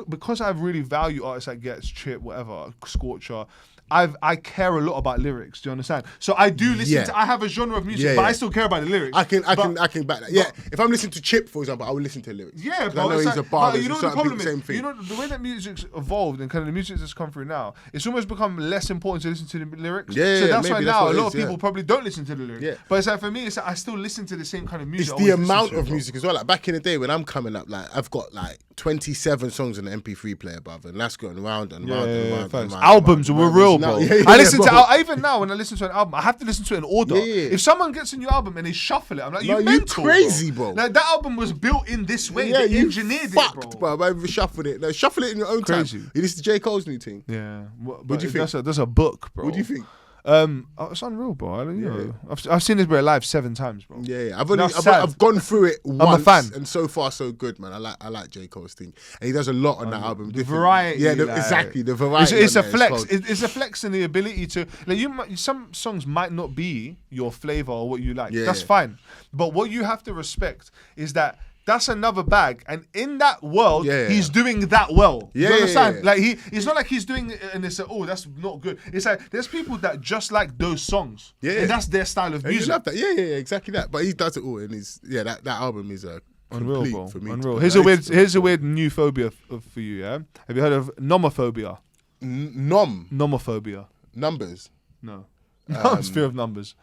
B: because I really value artists like Gets, Chip, whatever, Scorcher. I care a lot about lyrics. Do you understand? So I do listen
A: Yeah.
B: to. I have a genre of music,
A: Yeah,
B: but
A: yeah.
B: I still care about the lyrics.
A: I can
B: But-
A: back that. Yeah, if I'm listening to Chip, for example, I will listen to the lyrics.
B: Yeah,
A: 'Cause
B: bro.
A: I know
B: it's
A: he's
B: like-
A: a bar.
B: but you know what the problem
A: same
B: is?
A: thing.
B: You know the way that music's evolved and kind of the music that's come through now, it's almost become less important to listen to the lyrics.
A: Yeah,
B: so
A: yeah,
B: that's why
A: maybe that's
B: now
A: what
B: a
A: it
B: lot
A: is,
B: of people
A: yeah.
B: probably don't listen to the lyrics.
A: Yeah.
B: But it's like for me, it's like I still listen to the same kind of music.
A: It's
B: I
A: the
B: always listen
A: amount
B: to it,
A: of
B: bro.
A: music as well. Like back in the day when I'm coming up, like I've got like 27 songs on the MP3 player, brother, and that's going round and round and round.
B: Facts.
A: and round.
B: Albums
A: and
B: were
A: round.
B: real,
A: Now-
B: bro.
A: yeah,
B: I listen
A: bro.
B: to even now when I listen to an album, I have to listen to it in order.
A: Yeah, yeah.
B: If someone gets a new album and they shuffle it, I'm like,
A: No,
B: you
A: you
B: mental,
A: crazy, bro.
B: Like that album was built in this way.
A: Yeah,
B: they
A: you
B: engineered
A: fucked,
B: it, bro.
A: bro. I shuffled it. No, shuffle it in your own
B: Crazy.
A: time. You listen to J. Cole's new thing.
B: Yeah. What
A: do you think?
B: That's a book, bro.
A: What do you think?
B: It's unreal, bro. I don't know. I've seen this bro live 7 times, bro.
A: Yeah,
B: That's sad.
A: I've gone through it once,
B: fan.
A: and so far so good, man. I like J. Cole's thing, and he does a lot on that album.
B: The
A: different-
B: variety,
A: yeah,
B: like-
A: exactly the variety.
B: It's a
A: on there is
B: flex.
A: cold.
B: It's a flex in the ability to like some songs might not be your flavor or what you like.
A: Yeah,
B: That's
A: yeah.
B: fine. But what you have to respect is that that's another bag, and in that world,
A: Yeah, yeah.
B: he's doing that well.
A: Yeah,
B: you understand?
A: yeah, yeah.
B: Like it's not like he's doing it and it's like, oh, that's not good. It's like there's people that just like those songs.
A: Yeah,
B: and
A: yeah.
B: that's their style of
A: And you
B: music.
A: love that, yeah, exactly that. But he does it all, and that album is a
B: Unreal,
A: complete
B: bro.
A: for me.
B: Unreal. Here's a weird new phobia for you. Yeah. Have you heard of nomophobia? Nomophobia.
A: Numbers.
B: No. It's fear of numbers.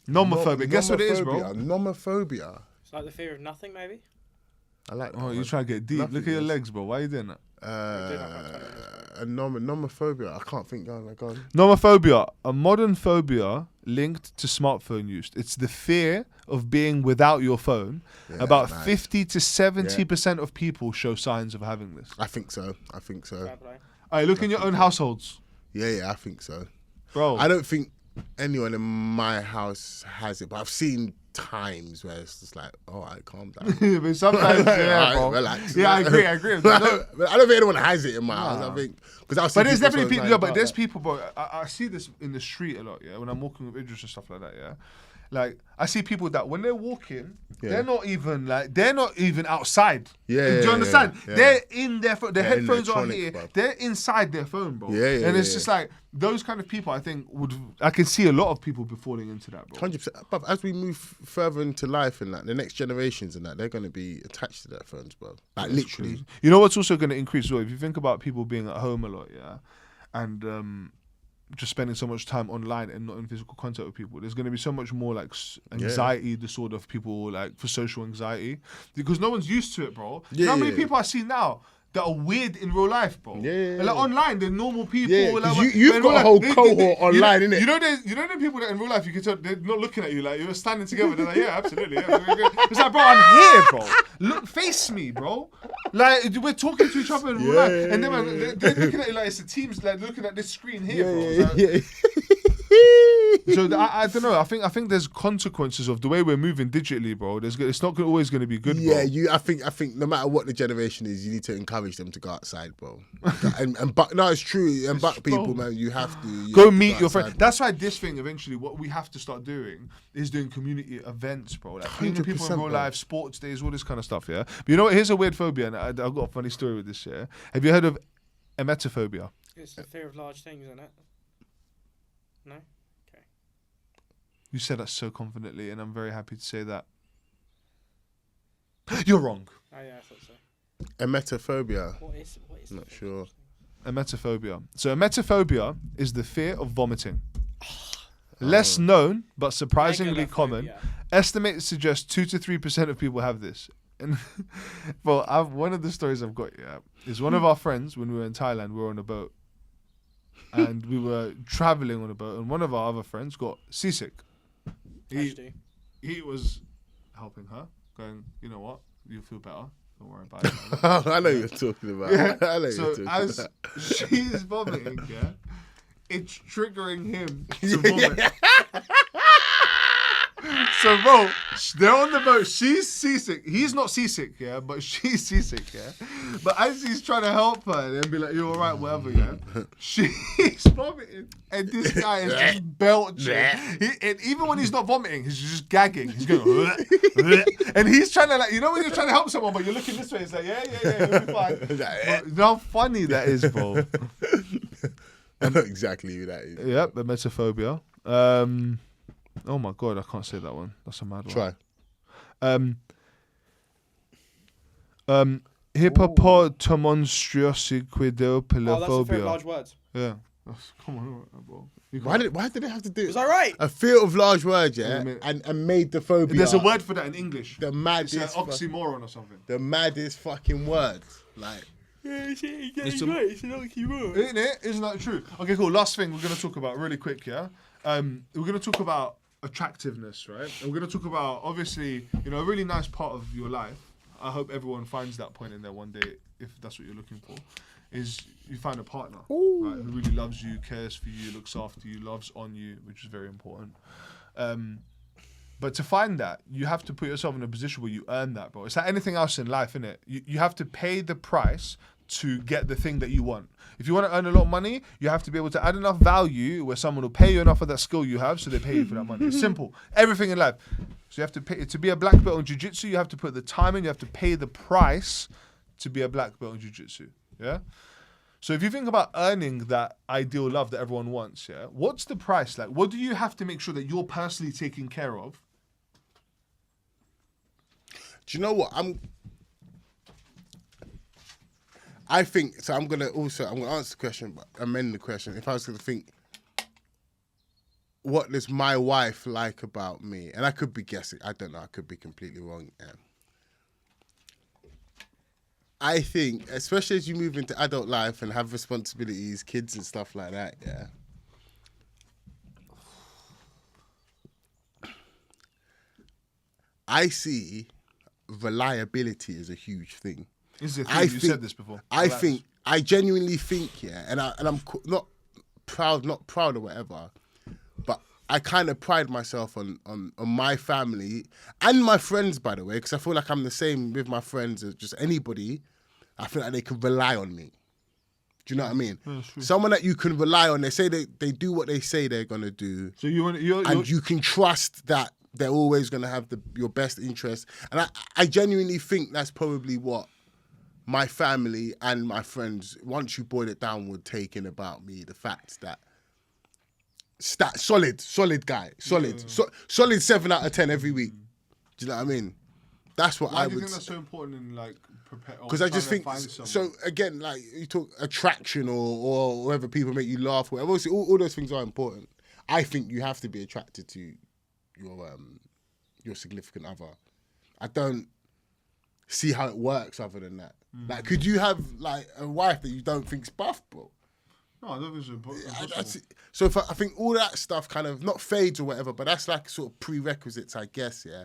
B: Nomophobia. Guess what it is, bro?
A: Nomophobia.
C: It's like the fear of nothing, maybe.
A: I like.
B: Oh,
A: that
B: you're
A: one.
B: trying to get deep. Look at your
A: Nothingness.
B: legs, bro. Why are you doing that?
A: Nomophobia. I can't think. Go on.
B: Nomophobia, a modern phobia linked to smartphone use. It's the fear of being without your phone.
A: Yeah,
B: About
A: nice.
B: 50 to 70% of people show signs of having this.
A: I think so.
C: Fair play.
B: All right, look in your own households,
A: Yeah, I think so.
B: bro.
A: I don't think anyone in my house has it, but I've seen times where it's just like, all right, calm down.
B: but sometimes, yeah,
A: Alright,
B: bro.
A: relax.
B: Yeah, I agree.
A: I don't think anyone has it in my house. I think because
B: But there's definitely people. Yeah, but there's people, bro. I see this in the street a lot. Yeah, when I'm walking with Idris and stuff like that. Yeah, like I see people that when they're walking,
A: Yeah.
B: they're not even outside.
A: Yeah,
B: Do you
A: yeah,
B: understand?
A: yeah.
B: They're in their phone. Their
A: They're in
B: headphones are
A: electronics,
B: here.
A: bro.
B: They're inside their phone, bro.
A: Yeah,
B: And it's
A: yeah.
B: just like those kind of people. I think I can see a lot of people falling into that, bro.
A: 100%. But as we move further into life and that, the next generations and that, they're going to be attached to their phones, bro. Like literally.
B: You know what's also going to increase as well? If you think about people being at home a lot, yeah, and just spending so much time online and not in physical contact with people, there's going to be so much more like anxiety disorder of people, like for social anxiety, because no one's used to it, bro. You know how many
A: Yeah.
B: people I see now that are weird in real life, bro?
A: Yeah, yeah,
B: And, like
A: yeah.
B: online, they're normal people.
A: Yeah,
B: like,
A: 'cause
B: but
A: you've
B: in
A: got
B: real
A: a
B: life,
A: whole cohort online, innit?
B: You know the people that in real life you can tell they're not looking at you, like you're standing together. They're like, yeah, absolutely. Yeah. It's like, bro, I'm here, bro. Look, face me, bro. Like we're talking to each other in real life, and then they're looking at you like it's the teams, like looking at this screen here, bro. It's like- So I don't know. I think there's consequences of the way we're moving digitally, bro. It's not always going to be good, bro.
A: Yeah, I think no matter what the generation is, you need to encourage them to go outside, bro. and but no, it's true. And buck people,
B: bro.
A: man, you have to
B: Go
A: have to
B: meet your
A: outside,
B: friend.
A: bro.
B: That's why this thing eventually, what we have to start doing is doing community events, bro. Like meeting people in
A: 100%,
B: real
A: bro.
B: life, sports days, all this kind of stuff. Yeah. But you know what? Here's a weird phobia, and I've got a funny story with this. Yeah. Have you heard of emetophobia?
C: It's the fear of large things, isn't it? No? Okay.
B: You said that so confidently, and I'm very happy to say that. You're wrong.
C: Oh, yeah, I thought so.
A: Emetophobia.
C: What is
A: Not
C: the
A: sure.
B: Emetophobia. So emetophobia is the fear of vomiting. Less known, but surprisingly common.
C: Megalophobia.
B: Estimates suggest 2 to 3% of people have this. And well, one of the stories I've got is one of our friends when we were in Thailand. We were on a boat, and we were traveling on a boat, and one of our other friends got seasick.
C: HD.
B: He was helping her, going, you know what, you'll feel better. Don't worry about it.
A: I know you're talking about.
B: Yeah.
A: I know
B: So
A: you're talking
B: as
A: about.
B: she's vomiting, it's triggering him to vomit. So, bro, they're on the boat. She's seasick. He's not seasick, but she's seasick, But as he's trying to help her and be like, "You're all right, whatever," she's vomiting, and this guy is just belching. And even when he's not vomiting, he's just gagging. He's going, and he's trying to when you're trying to help someone, but you're looking this way. It's like, yeah, it'll be fine. But you know how funny that is, bro.
A: I know exactly who that is.
B: Yep, emetophobia. Oh my god, I can't say that one. That's a mad one.
A: Try.
B: Hippopotamonstrosiquidopilophobia.
C: Oh, that's the fear of large words.
B: Yeah. Come on, bro.
A: Why did they have to do
C: Was I right?
A: a fear of large words,
B: Wait a minute.
A: and made the phobia?
B: There's a word for that in English.
A: The
B: It's
A: maddest,
B: an oxymoron or something.
A: the maddest fucking words. Like,
B: Isn't it? Isn't that true? Okay, cool. Last thing we're going to talk about really quick, We're going to talk about attractiveness, right? And we're going to talk about, obviously, a really nice part of your life. I hope everyone finds that point in there one day, if that's what you're looking for, is you find a partner, right, who really loves you, cares for you, looks after you, loves on you, which is very important. But to find that, you have to put yourself in a position where you earn that, bro. It's like anything else in life, innit? You have to pay the price to get the thing that you want. If you want to earn a lot of money, you have to be able to add enough value where someone will pay you enough of that skill you have, so they pay you for that money. It's simple. Everything in life. So you have to pay to be a black belt in jiu-jitsu. You have to put the time in. You have to pay the price to be a black belt in jiu-jitsu. Yeah. So if you think about earning that ideal love that everyone wants, what's the price like? What do you have to make sure that you're personally taken care of?
A: do you know what? I think so. I'm gonna answer the question, but amend the question. If I was gonna think, what does my wife like about me? And I could be guessing. I don't know. I could be completely wrong. I think, especially as you move into adult life and have responsibilities, kids and stuff like that, I see reliability as a huge thing.
B: This is the thing. You said this before.
A: I genuinely think, and I'm not proud or whatever, but I kind of pride myself on my family and my friends, by the way, because I feel like I'm the same with my friends as just anybody. I feel like they can rely on me. Do you know what I mean? Someone that you can rely on. They say they do what they say they're gonna do.
B: So you
A: can trust that they're always gonna have your best interest. And I genuinely think that's probably what my family and my friends, once you boil it down, would take in about me. The fact that solid guy, solid 7 out of 10 every week. Do you know what I mean? That's what
B: Why
A: I
B: do you
A: would.
B: think that's so important in like prepare?
A: Because I just think so. Again, like you talk attraction or whether people make you laugh, whatever. Obviously, all those things are important. I think you have to be attracted to your significant other. I don't see how it works other than that. Like, could you have like a wife that you don't think's buff, bro?
B: No, I don't think so important.
A: So I think all that stuff kind of not fades or whatever, but that's like sort of prerequisites, I guess. Yeah,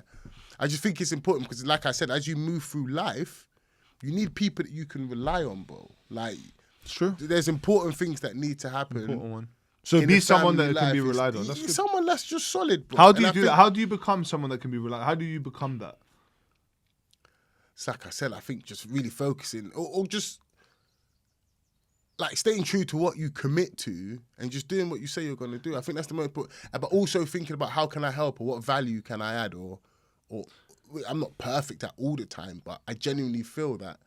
A: I just think it's important because, like I said, as you move through life, you need people that you can rely on, bro. Like,
B: It's true.
A: there's important things that need to happen.
B: Important one. So
A: in
B: be
A: the
B: someone
A: family
B: that can be
A: life.
B: relied on. That's good.
A: Someone that's just solid, bro.
B: How do
A: And
B: you
A: I
B: do
A: think-
B: that? How do you become someone that can be relied? How do you become that?
A: It's like I said, I think just really focusing or just like staying true to what you commit to and just doing what you say you're going to do. I think that's the most important. But also thinking about how can I help or what value can I add or I'm not perfect at all the time, but I genuinely feel that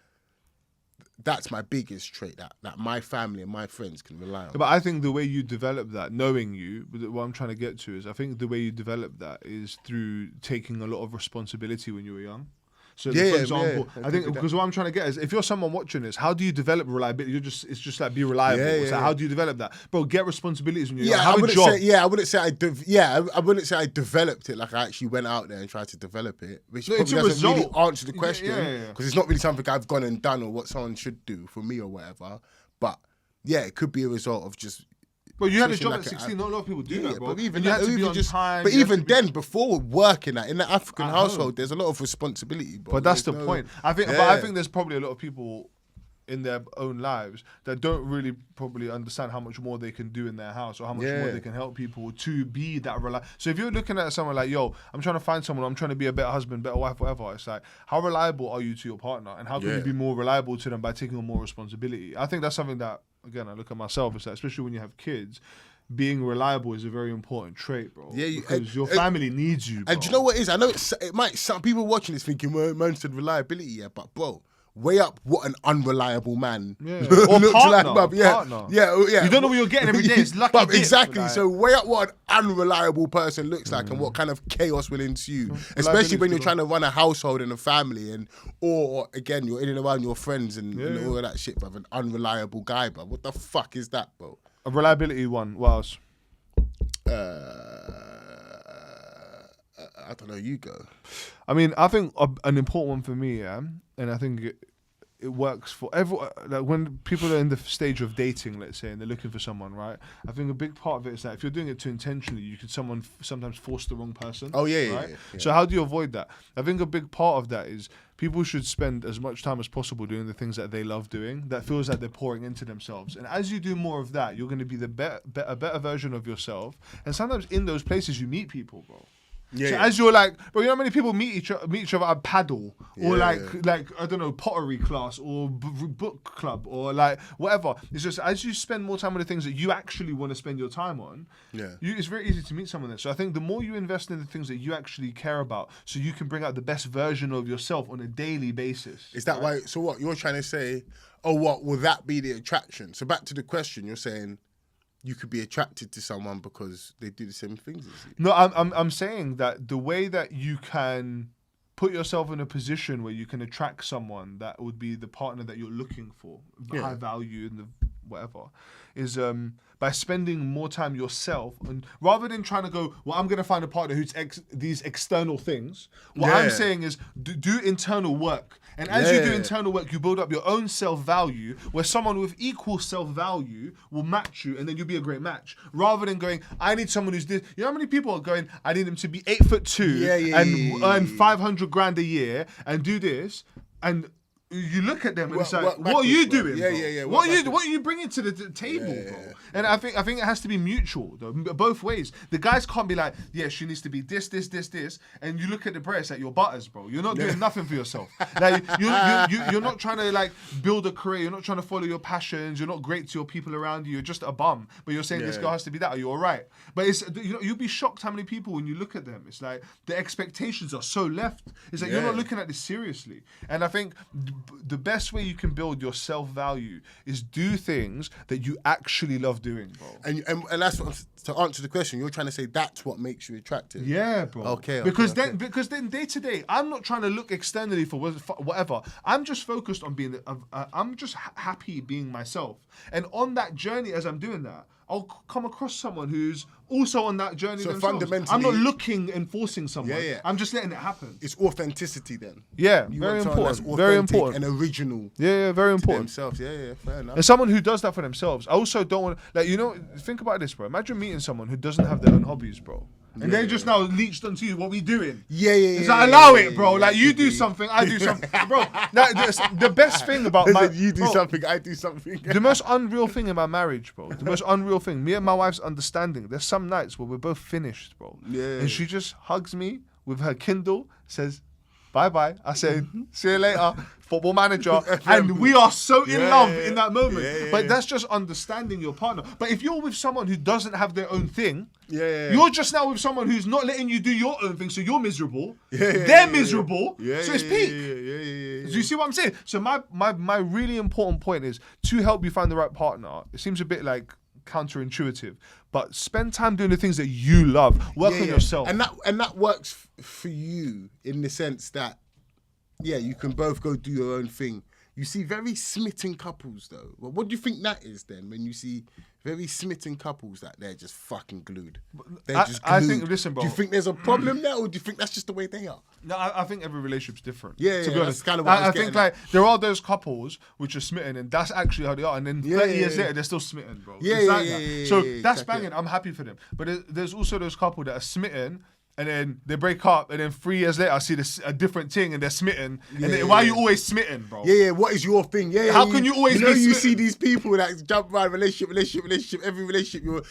A: that's my biggest trait that my family and my friends can rely on.
B: But I think the way you develop that, knowing you, what I'm trying to get to is, I think the way you develop that is through taking a lot of responsibility when you were young. So,
A: Yeah,
B: for
A: yeah,
B: example,
A: yeah,
B: I think because what I'm trying to get is, if you're someone watching this, how do you develop reliability? It's just like be reliable.
A: Yeah,
B: It's
A: yeah,
B: like,
A: yeah.
B: how do you develop that, bro? Get responsibilities when you're young.
A: I
B: Have a
A: wouldn't
B: job.
A: say. Yeah, I wouldn't say I wouldn't say I developed it like I actually went out there and tried to develop it, which
B: No, it's
A: probably
B: a
A: doesn't really
B: result.
A: answer the question
B: Yeah.
A: because it's not really something I've gone and done or what someone should do for me or whatever. But yeah, it could be a result of just.
B: But you had a
A: Especially
B: job
A: like
B: at
A: a-
B: 16. Not a lot of people do that, bro.
A: But even
B: And you had to be on time.
A: But
B: you had
A: even
B: to be-
A: then, before working in the African
B: At
A: household,
B: home.
A: there's a lot of responsibility. Bro.
B: But that's
A: There's
B: the
A: no-
B: point. I think. But
A: Yeah.
B: I think there's probably a lot of people in their own lives that don't really probably understand how much more they can do in their house or how much more
A: Yeah.
B: they can help people to be that So if you're looking at someone like, yo, I'm trying to find someone, I'm trying to be a better husband, better wife, whatever, it's like, how reliable are you to your partner? And how can you
A: Yeah.
B: be more reliable to them by taking on more responsibility? I think that's something that, again, I look at myself, it's like, especially when you have kids, being reliable is a very important trait, bro.
A: Yeah,
B: because your family needs you, bro.
A: And do you know what it is? I know it might. Some people watching this thinking, "Well, man said reliability." Yeah, but bro, weigh up what an unreliable man
B: Yeah.
A: looks
B: Or
A: like,
B: partner,
A: bruv. Yeah,
B: partner.
A: yeah.
B: You don't know what you're getting every day. It's lucky
A: But
B: dip,
A: exactly.
B: like-
A: So weigh up what an unreliable person looks like and what kind of chaos will ensue, especially when you're trying to run a household and a family, or again you're in and around your friends and all of that shit, bruv. An unreliable guy, bruv. What the fuck is that, bro?
B: A reliability one. What else?
A: I don't know. You go.
B: I mean, I think an important one for me, yeah, and I think it works for everyone. Like when people are in the stage of dating, let's say, and they're looking for someone, right? I think a big part of it is that if you're doing it too intentionally, you could sometimes force the wrong person.
A: Oh, yeah,
B: right?
A: yeah.
B: So how do you avoid that? I think a big part of that is people should spend as much time as possible doing the things that they love doing, that feels like they're pouring into themselves. And as you do more of that, you're going to be a better version of yourself. And sometimes in those places, you meet people, bro.
A: Yeah,
B: So
A: yeah.
B: as you're like, bro, you know how many people meet each other at paddle or
A: Yeah,
B: like I don't know, pottery class or book club or like whatever. It's just as you spend more time on the things that you actually want to spend your time on,
A: Yeah.
B: it's very easy to meet someone there. So I think the more you invest in the things that you actually care about, so you can bring out the best version of yourself on a daily basis.
A: Is that why? So what you're trying to say? Oh, what will that be the attraction? So back to the question, you're saying you could be attracted to someone because they do the same things as you.
B: No, I'm saying that the way that you can put yourself in a position where you can attract someone that would be the partner that you're looking for, high value and the whatever, is by spending more time yourself, and rather than trying to go, well, I'm going to find a partner who's these external things. What I'm
A: Yeah.
B: saying is do internal work. And as you do
A: Yeah.
B: internal work, you build up your own self-value, where someone with equal self-value will match you, and then you'll be a great match. Rather than going, I need someone who's this. You know how many people are going, I need him to be 8'2" and earn 500 grand a year and do this, and you look at them and it's like,
A: Work
B: what are you
A: backwards, bro.
B: doing?
A: Yeah,
B: bro?
A: yeah, yeah, work
B: What are
A: backwards.
B: you bringing to the table,
A: Yeah,
B: bro?
A: yeah.
B: And I think it has to be mutual, though, both ways. The guys can't be like, yeah, she needs to be this, and you look at the breast like you're butters, bro. You're not doing nothing for yourself. Like you're not trying to like build a career. You're not trying to follow your passions. You're not great to your people around you. You're just a bum. But you're saying this
A: Yeah.
B: girl has to be that. Are you all right? But it's you'll be shocked how many people when you look at them, it's like the expectations are so left. It's like you're not
A: Yeah.
B: looking at this seriously. And I think the best way you can build your self-value is do things that you actually love doing, bro.
A: And that's what, to answer the question. You're trying to say that's what makes you attractive.
B: Yeah, bro.
A: Okay,
B: Because
A: okay.
B: then day to day, I'm not trying to look externally for whatever. I'm just focused on being. I'm just happy being myself. And on that journey, as I'm doing that, I'll come across someone who's also on that journey
A: So
B: themselves.
A: fundamentally-
B: I'm not looking and forcing someone.
A: Yeah, yeah.
B: I'm just letting it happen.
A: It's authenticity then.
B: Yeah,
A: You
B: very
A: want someone that's
B: important. Very
A: authentic
B: important.
A: and original
B: Yeah, very
A: to
B: important.
A: themselves. Yeah, fair enough.
B: And someone who does that for themselves. I also don't want, think about this, bro. Imagine meeting someone who doesn't have their own hobbies, bro. And they just now leached onto you. What we doing?
A: Yeah.
B: It's like, allow it, bro. Like, you do something, I do something. Bro, the best thing about my...
A: You do
B: bro,
A: something, I do something.
B: The most unreal thing in my marriage, bro. The most unreal thing. Me and my wife's understanding. There's some nights where we're both finished, bro.
A: Yeah.
B: And she just hugs me with her Kindle, says, bye. I say, see you later, Football Manager. And we are so in love in that moment. But that's just understanding your partner. But if you're with someone who doesn't have their own thing, you're just now with someone who's not letting you do your own thing, so you're miserable. They're miserable. So it's peak. Do you see what I'm saying? So my really important point is to help you find the right partner. It seems a bit like counterintuitive, but spend time doing the things that you love. Work on yourself,
A: and that works for you in the sense that you can both go do your own thing. You see very smitten couples though. Well, what do you think that is then? When you see very smitten couples that they're just fucking glued. They're just glued.
B: I think, listen, bro.
A: Do you think there's a problem there, or do you think that's just the way they are?
B: No, I think every relationship's different.
A: Yeah,
B: to be honest.
A: that's kind of what
B: I think like there are those couples which are smitten, and that's actually how they are. And then 30 years later, they're still smitten, bro. So that's banging. I'm happy for them. But there's also those couple that are smitten, and then they break up, and then 3 years later, I see a different thing, and they're smitten. And then, why are you always smitten, bro?
A: What is your thing?
B: How can you always be
A: you
B: smitten?
A: see these people that jump around relationship, every relationship,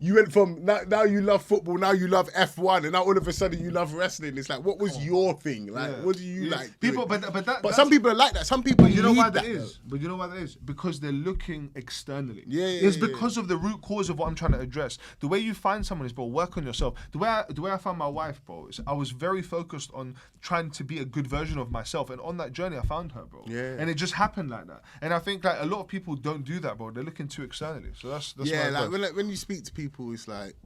A: you went from, now you love football, now you love F1, and now all of a sudden you love wrestling. It's like, what was your thing? Like, what do you like?
B: People,
A: doing?
B: but
A: some people are like that. Some people
B: you know
A: need
B: why that
A: that
B: is? But you know why that is? Because they're looking externally.
A: It's
B: because of the root cause of what I'm trying to address. The way you find someone is, bro, work on yourself. The way I found my wife, bro, is I was very focused on trying to be a good version of myself, and on that journey I found her, bro. And it just happened like that. And I think like a lot of people don't do that, bro. They're looking too externally. So that's
A: like when you speak to people, it's like.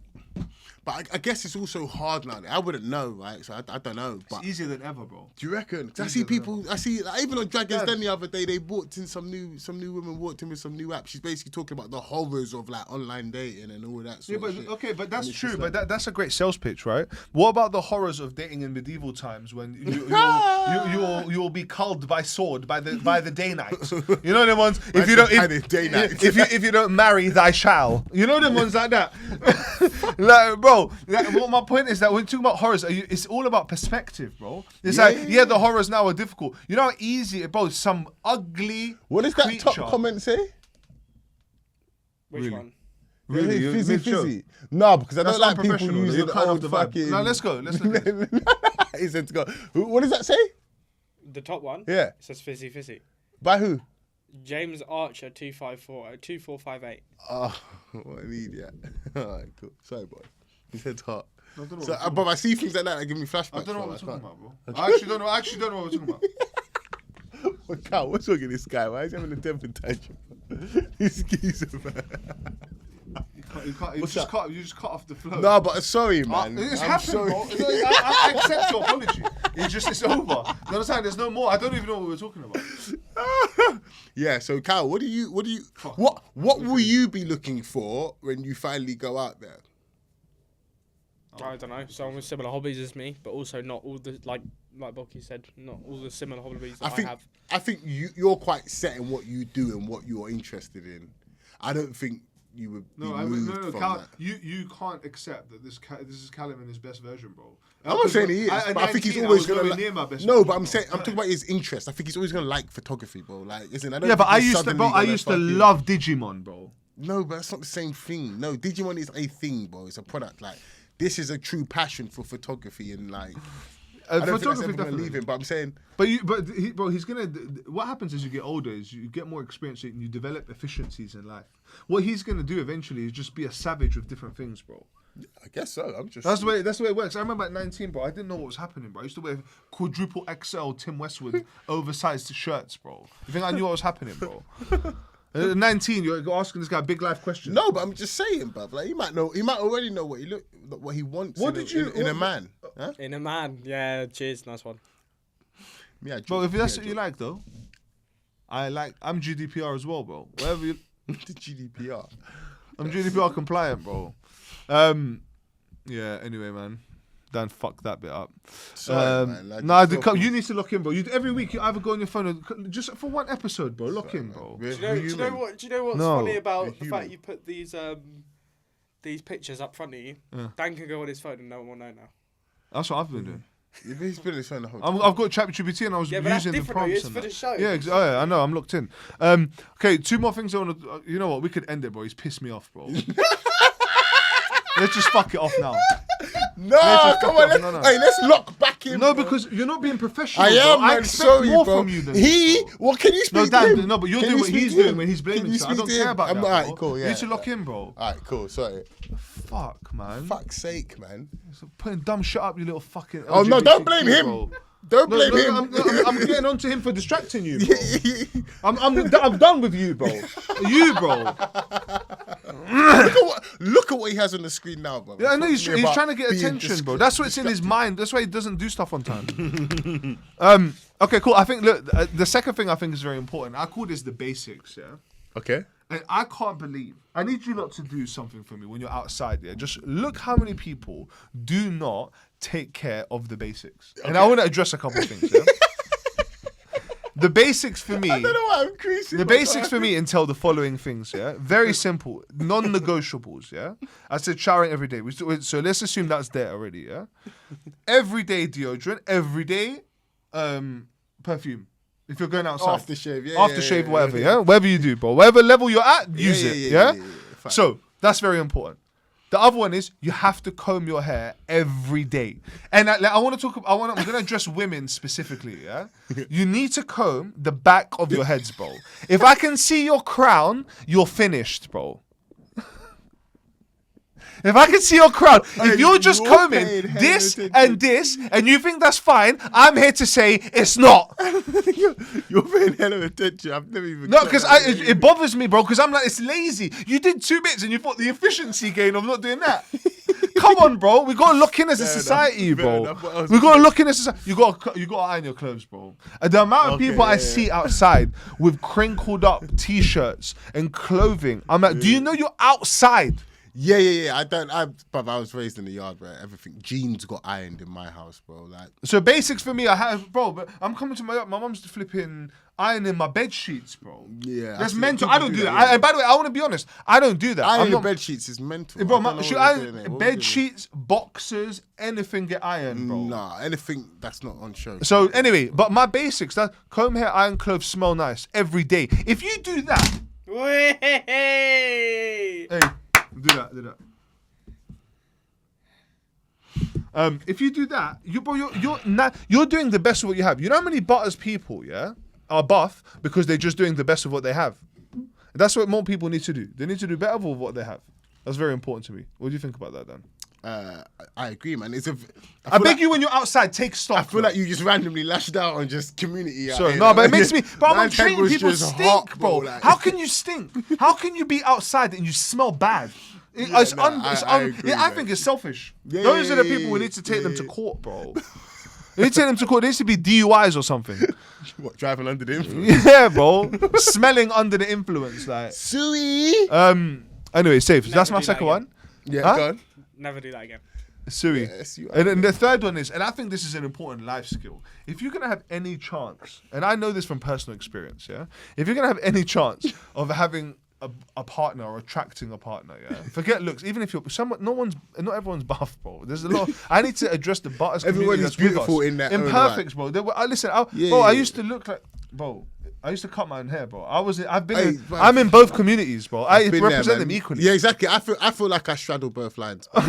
A: But I guess it's also hard now. I wouldn't know, right? So I don't know. But
B: it's easier than ever, bro.
A: Do you reckon? Cause I see people. Like, even on Dragons Den the other day, they walked in some new woman walked in with some new app. She's basically talking about the horrors of like online dating and all that sort of shit.
B: Okay, but that's true. But that's a great sales pitch, right? What about the horrors of dating in medieval times when you'll be culled by sword by the day knights? You know them ones. If you don't marry, thy shall. You know them ones like that. Like, bro. What my point is that when talking about horrors, it's all about perspective, bro. It's the horrors now are difficult. You know how easy, bro. Some ugly.
A: What does that top comment say?
C: Which one?
B: Really?
A: Fizzy. No, because I don't like people using old fucking.
B: No, let's go. Let's look at it.
A: He said to go. What does that say?
C: The top one?
A: Yeah.
C: It says Fizzy.
A: By who?
C: James Archer 2458.
A: Oh, what an idiot. Alright, cool. Sorry, boy. His head's hot. But I see things like that that give me flashbacks.
B: I don't know what we're talking about, bro. I actually don't know what we're talking about.
A: Well, Carl, what's wrong with this guy? Why is he having a temper tantrum? He's geezer, man.
B: You just cut off the flow.
A: No, but sorry, man.
B: It's happened, bro. I accept your apology. It's over. You understand? There's no more. I don't even know what we're talking about.
A: Yeah. So, Carl, what will you be looking for when you finally go out there?
C: I don't know. Someone with similar hobbies as me, but also not all the like Boki said, not all the similar hobbies that I have.
A: I think you're quite set in what you do and what you're interested in. I don't think you would be moved from
B: Cal,
A: that.
B: You can't accept that this is Callum in his best version, bro.
A: I'm not saying he is, but I think he's always gonna
B: near my best.
A: No, but I'm talking about his interest. I think he's always gonna like photography, bro. Like, isn't? I don't.
B: Yeah, but I
A: think
B: used to love Digimon, bro.
A: No, but that's not the same thing. No, Digimon is a thing, bro. It's a product. Like, this is a true passion for photography and like. I don't think that's ever gonna leave him, but I'm saying.
B: He's gonna. What happens as you get older is you get more experience and you develop efficiencies in life. What he's gonna do eventually is just be a savage with different things, bro.
A: I guess so.
B: That's the way it works. I remember at 19, bro. I didn't know what was happening, bro. I used to wear quadruple XL Tim Westwood oversized shirts, bro. You think I knew what was happening, bro? At 19, you're asking this guy big life questions.
A: No, but I'm just saying, bruv. Like, he might already know what he wants. In a man? Huh?
C: In a man, yeah. Cheers, nice one.
A: Yeah,
B: bro. If that's what you like, though, I'm GDPR as well, bro. Whatever you.
A: The GDPR.
B: I'm GDPR compliant, bro. Yeah. Anyway, man. Dan, fuck that bit up.
A: Sorry, man.
B: You need to lock in, bro. Every week you either go on your phone or just for one episode, bro. Lock in, bro.
C: Do you know what's funny about the fact you put these pictures up front of you? Dan can go on his phone and no one will know now.
B: That's what I've been doing.
A: He's been on his phone the whole time.
B: I've got ChatGPT and I was using the prompts.
C: It's for the show.
B: Yeah, I know. I'm locked in. Okay, two more things I want to. You know what? We could end it, bro. He's pissed me off, bro. Let's just fuck it off now.
A: No, come on. Hey, let's lock back back him.
B: No,
A: bro.
B: because you're not being professional.
A: I am,
B: bro. I
A: man.
B: expect
A: Sorry,
B: more
A: bro.
B: from you than this, bro.
A: What can you speak
B: No,
A: to
B: Dan,
A: him?
B: no, but you're
A: Can
B: doing
A: you
B: what
A: speak
B: he's
A: to him?
B: doing when he's
A: Can
B: blaming
A: you
B: stuff. I
A: speak
B: don't
A: to
B: care
A: him?
B: about that,
A: Alright,
B: bro.
A: cool,
B: You
A: yeah.
B: need to lock in, bro.
A: Alright, cool. Sorry.
B: Fuck, man.
A: Fuck's sake, man.
B: So putting dumb shit up, you little fucking.
A: Oh no! Don't blame
B: LGBTQ,
A: him.
B: bro.
A: Don't
B: No,
A: blame
B: no,
A: him.
B: I'm getting onto him for distracting you, bro. I'm done with you, bro. You, bro.
A: Look at what he has on the screen now, bro.
B: Yeah, I know he's
A: Talking
B: trying
A: about
B: to get
A: being
B: attention, bro. That's what's in his mind. That's why he doesn't do stuff on time. Okay, cool. I think look, the second thing I think is very important. I call this the basics, yeah.
A: Okay.
B: And I can't believe. I need you lot to do something for me when you're outside. Yeah, just look how many people do not take care of the basics. And I want to address a couple of things. Yeah? The basics for me.
A: I don't know why I'm creasing.
B: The basics for me entail the following things, yeah? Very simple, non-negotiables, yeah? I said showering every day. So let's assume that's there already, yeah? Everyday deodorant, everyday perfume. If you're going outside.
A: Aftershave, yeah.
B: Aftershave, whatever, yeah? Whatever you do, bro. Whatever level you're at, use it, yeah?
A: Fine.
B: So, that's very important. The other one is you have to comb your hair every day. And I want to talk. I'm going to address women specifically. Yeah, you need to comb the back of your heads, bro. If I can see your crown, you're finished, bro. If I can see your crown, if you're just
A: you're
B: combing
A: paying
B: this
A: attention.
B: and this, and you think that's fine, I'm here to say it's not.
A: You're paying hell of attention. I've never even.
B: No, because it bothers me, bro. Because I'm like, it's lazy. You did 2 bits and you thought the efficiency gain of not doing that. Come on, bro. We gotta look in as a
A: Fair enough,
B: society,
A: fair
B: bro.
A: enough. What else
B: We
A: is
B: gotta
A: there?
B: look in as a society. You gotta iron your clothes, bro. And the amount of
A: Okay,
B: people I
A: yeah,
B: see outside with crinkled up t-shirts and clothing, I'm like, do you know you're outside?
A: Yeah. But I was raised in the yard where everything jeans got ironed in my house, bro. Like,
B: So basics for me, I have, bro. But I'm coming to my mum's flipping ironing my bed sheets, bro.
A: Yeah,
B: That's
A: see
B: mental.
A: people
B: I don't do that.
A: yeah.
B: And by the way, I want to be honest. I don't do that. I'm
A: ironing
B: not,
A: bed sheets is mental.
B: bro.
A: I don't know
B: Should
A: what you're doing there. What
B: bed
A: we're
B: sheets, boxers, anything get ironed, bro.
A: doing. Nah, anything that's not on show.
B: So anyway, but my basics, that comb, hair, iron, clothes, smell nice every day. If you do that,
C: Wait.
B: hey, do that. If you do that, you're doing the best of what you have. You know how many butters people, yeah, are buff because they're just doing the best of what they have. That's what more people need to do. They need to do better with what they have. That's very important to me. What do you think about that, Dan?
A: I agree, man.
B: I beg you, when you're outside, take stock.
A: I feel like you just randomly lashed out on just community.
B: Sorry,
A: out
B: no,
A: here.
B: but it makes me. But I'm
A: My
B: not treating
A: head was
B: people
A: just
B: stink,
A: hot,
B: bro.
A: like-
B: How can you stink? How can you be outside and you smell bad?
A: I agree,
B: I
A: man.
B: think it's selfish.
A: Yeah,
B: Those
A: yeah,
B: are the
A: yeah,
B: people we
A: yeah,
B: need to take them to
A: yeah.
B: court, bro. We need to take them to court. There needs to be DUIs or something.
A: What, driving under the influence?
B: Yeah, bro. Smelling under the influence, like.
A: Sui.
B: Anyway, safe.
C: Never
B: That's my
C: do that
B: second
C: again.
B: one.
A: Yeah,
B: Huh?
A: go on.
C: Never do that again.
B: Sui.
A: Yes, you are.
B: And then the third one is, and I think this is an important life skill. If you're gonna have any chance, and I know this from personal experience, yeah. If you're gonna have any chance of having a partner or attracting a partner, yeah. Forget looks. Even if you're not everyone's buff, bro. There's a lot. I need to address the butters.
A: Everyone
B: community
A: is
B: that's with
A: beautiful
B: us.
A: in their own
B: imperfects, bro. Listen, I
A: Yeah.
B: used to look like, bro. I used to cut my own hair, bro.
A: Hey, man.
B: I'm in both communities, bro. I
A: Been there,
B: represent
A: man.
B: them equally.
A: Yeah, exactly. I feel like I straddle both lines.
B: Bro,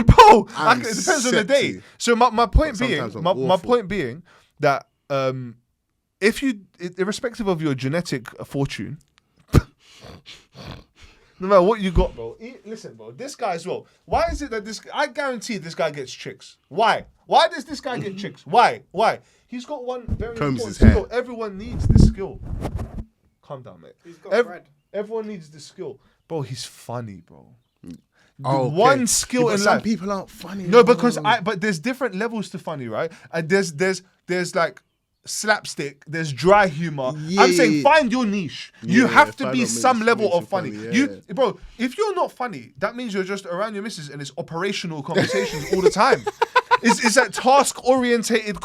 B: it
A: I'm
B: depends on the day.
A: sexy.
B: So my point
A: But
B: being,
A: sometimes I'm
B: my
A: awful.
B: point being that if you, irrespective of your genetic fortune, no matter what you got, bro. Listen, bro. This guy as well. Why is it that I guarantee this guy gets chicks. Why? Why does this guy get chicks? Why? He's got one very
A: Combs
B: important
A: his hair.
B: skill. Everyone needs this skill. Calm down, mate.
C: He's got bread.
B: Everyone needs this skill, bro. He's funny, bro.
A: Oh, okay.
B: One skill
A: Yeah, but
B: in
A: some
B: life.
A: people aren't funny.
B: No,
A: bro.
B: because but there's different levels to funny, right? And there's like slapstick, there's dry humor.
A: Yeah,
B: I'm saying
A: yeah.
B: find your niche. You
A: Yeah,
B: have to
A: find
B: be
A: what
B: some
A: makes
B: level
A: you
B: of funny.
A: funny, yeah.
B: Bro, if you're not funny, that means you're just around your missus and it's operational conversations all the time. It's that task-orientated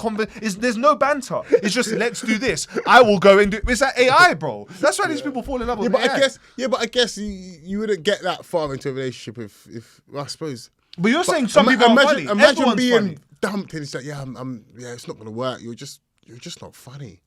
B: there's no banter. It's just let's do this. I will go and do. It's that AI, bro. That's why these people fall in love
A: Yeah,
B: with
A: but
B: AI.
A: I guess you wouldn't get that far into a relationship if well, I suppose.
B: But you're saying some people are funny.
A: Imagine
B: Everyone's
A: being
B: funny.
A: dumped and it's like, yeah, it's not gonna work. You're just not funny.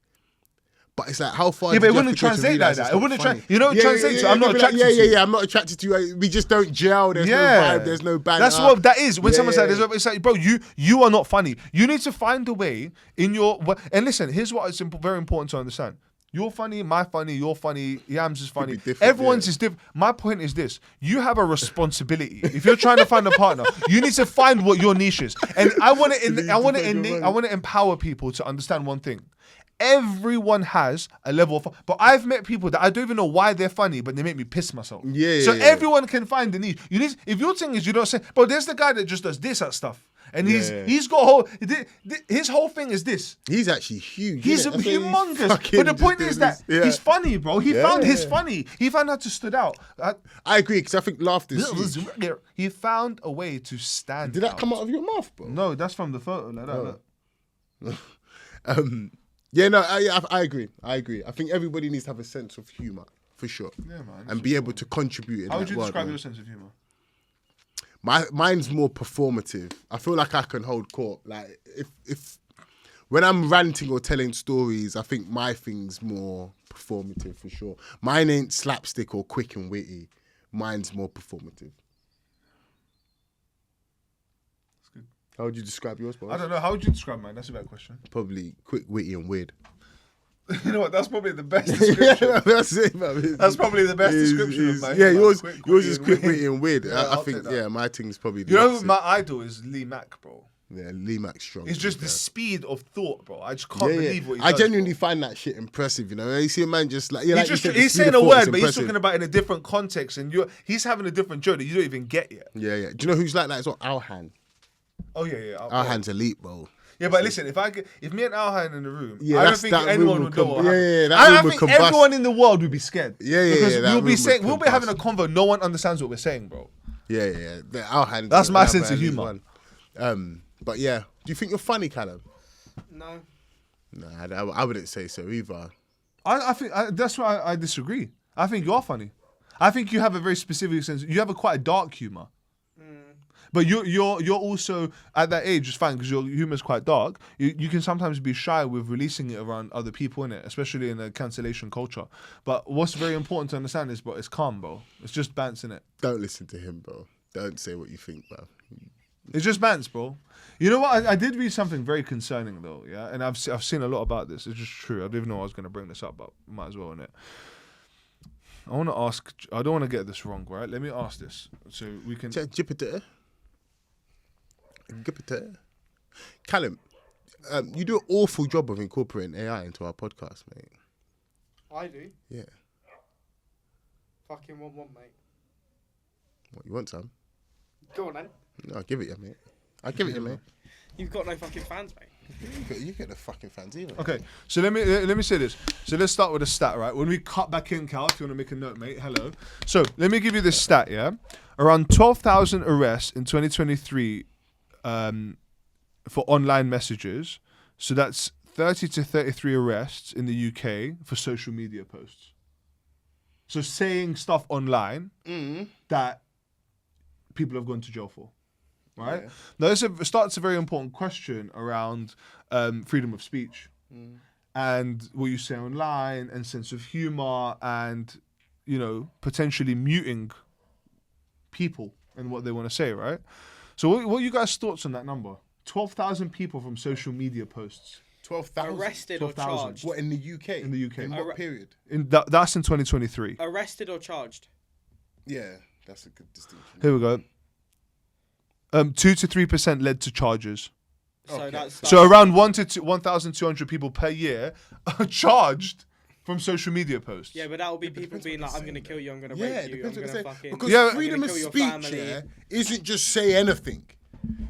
A: But it's like, how far?
B: Yeah, but
A: did
B: it
A: you have
B: wouldn't
A: to go to
B: translate
A: realise
B: like
A: it's
B: that. It
A: not
B: wouldn't
A: funny?
B: you don't translate to I'm not
A: but
B: attracted
A: like,
B: to you.
A: Yeah, I'm not attracted to you. We just don't gel. There's no vibe. There's no banter.
B: That's what that is. When
A: Yeah,
B: someone said,
A: yeah.
B: it's like, bro, you are not funny. You need to find a way in your. And listen, here's what is very important to understand. You're funny, my funny, you're funny, Yams is funny.
A: be different,
B: Everyone's
A: yeah.
B: is different. My point is this. You have a responsibility. If you're trying to find a partner, you need to find what your niche is. And I want to empower people to understand one thing. Everyone has a level of fun. But I've met people that I don't even know why they're funny, but they make me piss myself.
A: Yeah,
B: So
A: yeah.
B: everyone can find the niche. You need, if your thing is you don't say, bro, there's the guy that just does this stuff. And he's got his whole thing is this.
A: He's actually huge.
B: He's
A: innit? That's why
B: humongous.
A: fucking
B: But the
A: just
B: point
A: doing
B: is that
A: this. Yeah.
B: he's funny, bro. He
A: Yeah,
B: found his
A: yeah.
B: funny. He found how to stood out.
A: I agree, because I think laughter's huge.
B: He found a way to stand
A: Did that
B: out.
A: come out of your mouth, bro?
B: No, that's from the photo. Like that. Look.
A: Yeah, no, I agree. I think everybody needs to have a sense of humor, for sure.
B: Yeah, man.
A: And be able to contribute in
B: How would
A: that
B: you
A: world,
B: describe
A: man.
B: your sense of humor?
A: Mine's more performative. I feel like I can hold court. Like if when I'm ranting or telling stories, I think my thing's more performative for sure. Mine ain't slapstick or quick and witty. Mine's more performative.
B: That's good.
A: How would you describe yours, boss?
B: I don't know. How would you describe mine? That's a better question.
A: Probably quick, witty, and weird.
B: You know what? That's probably the best description.
A: Yeah, that's it, man.
B: That's probably the best description of mine.
A: Yeah,
B: Like,
A: yours is quick,
B: witty,
A: witty, and weird.
B: Yeah,
A: I
B: I'll
A: think,
B: take that.
A: yeah, my thing's probably the
B: You know,
A: opposite.
B: my idol is Lee Mack, bro.
A: Yeah, Lee Mack's strong.
B: It's just the speed of thought, bro. I just can't believe what he
A: I
B: does.
A: genuinely find that shit impressive, you know. You see a man just like, yeah,
B: He's
A: like you
B: just
A: said, the
B: he's
A: speed
B: saying
A: of
B: a
A: thought
B: word,
A: is
B: but he's
A: impressive.
B: talking about in a different context, and he's having a different joke that you don't even get yet.
A: Yeah, yeah. Do you know who's like that as well? Alhan.
B: Oh yeah.
A: Alhan's elite, bro.
B: Yeah, but listen, if me and Alhan in the room,
A: Yeah,
B: I don't
A: that's-
B: think
A: that
B: anyone
A: room
B: would
A: will
B: know
A: come-
B: what
A: yeah,
B: happened.
A: yeah, that
B: I
A: room will
B: think
A: combust.
B: everyone in the world would be scared.
A: Yeah,
B: because
A: that
B: we'll
A: room
B: be
A: would
B: saying we'll be having a
A: combust.
B: convo. No one understands what we're saying, bro.
A: Yeah, yeah. The Alhan.
B: That's my
A: another
B: sense of
A: elite
B: humour.
A: one. But yeah, do you think you're funny, Callum?
C: No.
A: Nah, I wouldn't say so either.
B: I think that's why I disagree. I think you're funny. I think you have a very specific sense. You have a quite a dark humor. But you're also at that age. It's fine because your humor is quite dark. You can sometimes be shy with releasing it around other people in it, especially in a cancellation culture. But what's very important to understand is, bro, it's calm, bro. It's just bants in it.
A: Don't listen to him, bro. Don't say what you think, bro.
B: It's just bants, bro. You know what? I did read something very concerning though, yeah. And I've seen a lot about this. It's just true. I didn't even know I was going to bring this up, but might as well, innit? I want to ask. I don't want to get this wrong, right? Let me ask this so we can.
A: Jupiter. Callum, you do an awful job of incorporating AI into our podcast, mate.
C: I do.
A: Yeah.
C: Fucking want one, mate.
A: What, you want some?
C: Go on then.
A: No, I'll give it you, mate. I'll give it you, mate.
C: You've got no fucking fans, mate.
A: You get the fucking fans either.
B: Okay, so let me say this. So let's start with a stat, right? When we cut back in, Cal, if you want to make a note, mate. Hello. So let me give you this stat, yeah? Around 12,000 arrests in 2023 for online messages. So that's 30 to 33 arrests in the UK for social media posts. So saying stuff online that people have gone to jail for. Right?
A: Yeah.
B: Now, this starts a very important question around freedom of speech and what you say online and sense of humor and, you know, potentially muting people and what they want to say, right? So what are you guys' thoughts on that number? 12,000 people from social media posts.
A: 12,000.
C: Arrested or
B: 12,000.
C: charged?
A: What, in the UK?
B: In the UK.
A: In what period?
B: That's in 2023.
C: Arrested or charged?
A: Yeah, that's a good distinction.
B: Here we go. 2 to 3% led to charges.
C: So
A: Okay.
C: that's
B: So around 1,200 people per year are charged from social media posts.
C: yeah, but that will be people
A: depends
C: being
A: what
C: like,
A: they're
C: I'm gonna
A: saying,
C: kill you, I'm gonna
A: Yeah,
C: rape
A: it
C: you, I'm
A: depends what
C: gonna
A: they're saying.
C: fucking
A: Because
B: Yeah,
A: freedom of
C: kill your
A: speech
C: family.
A: isn't just say anything.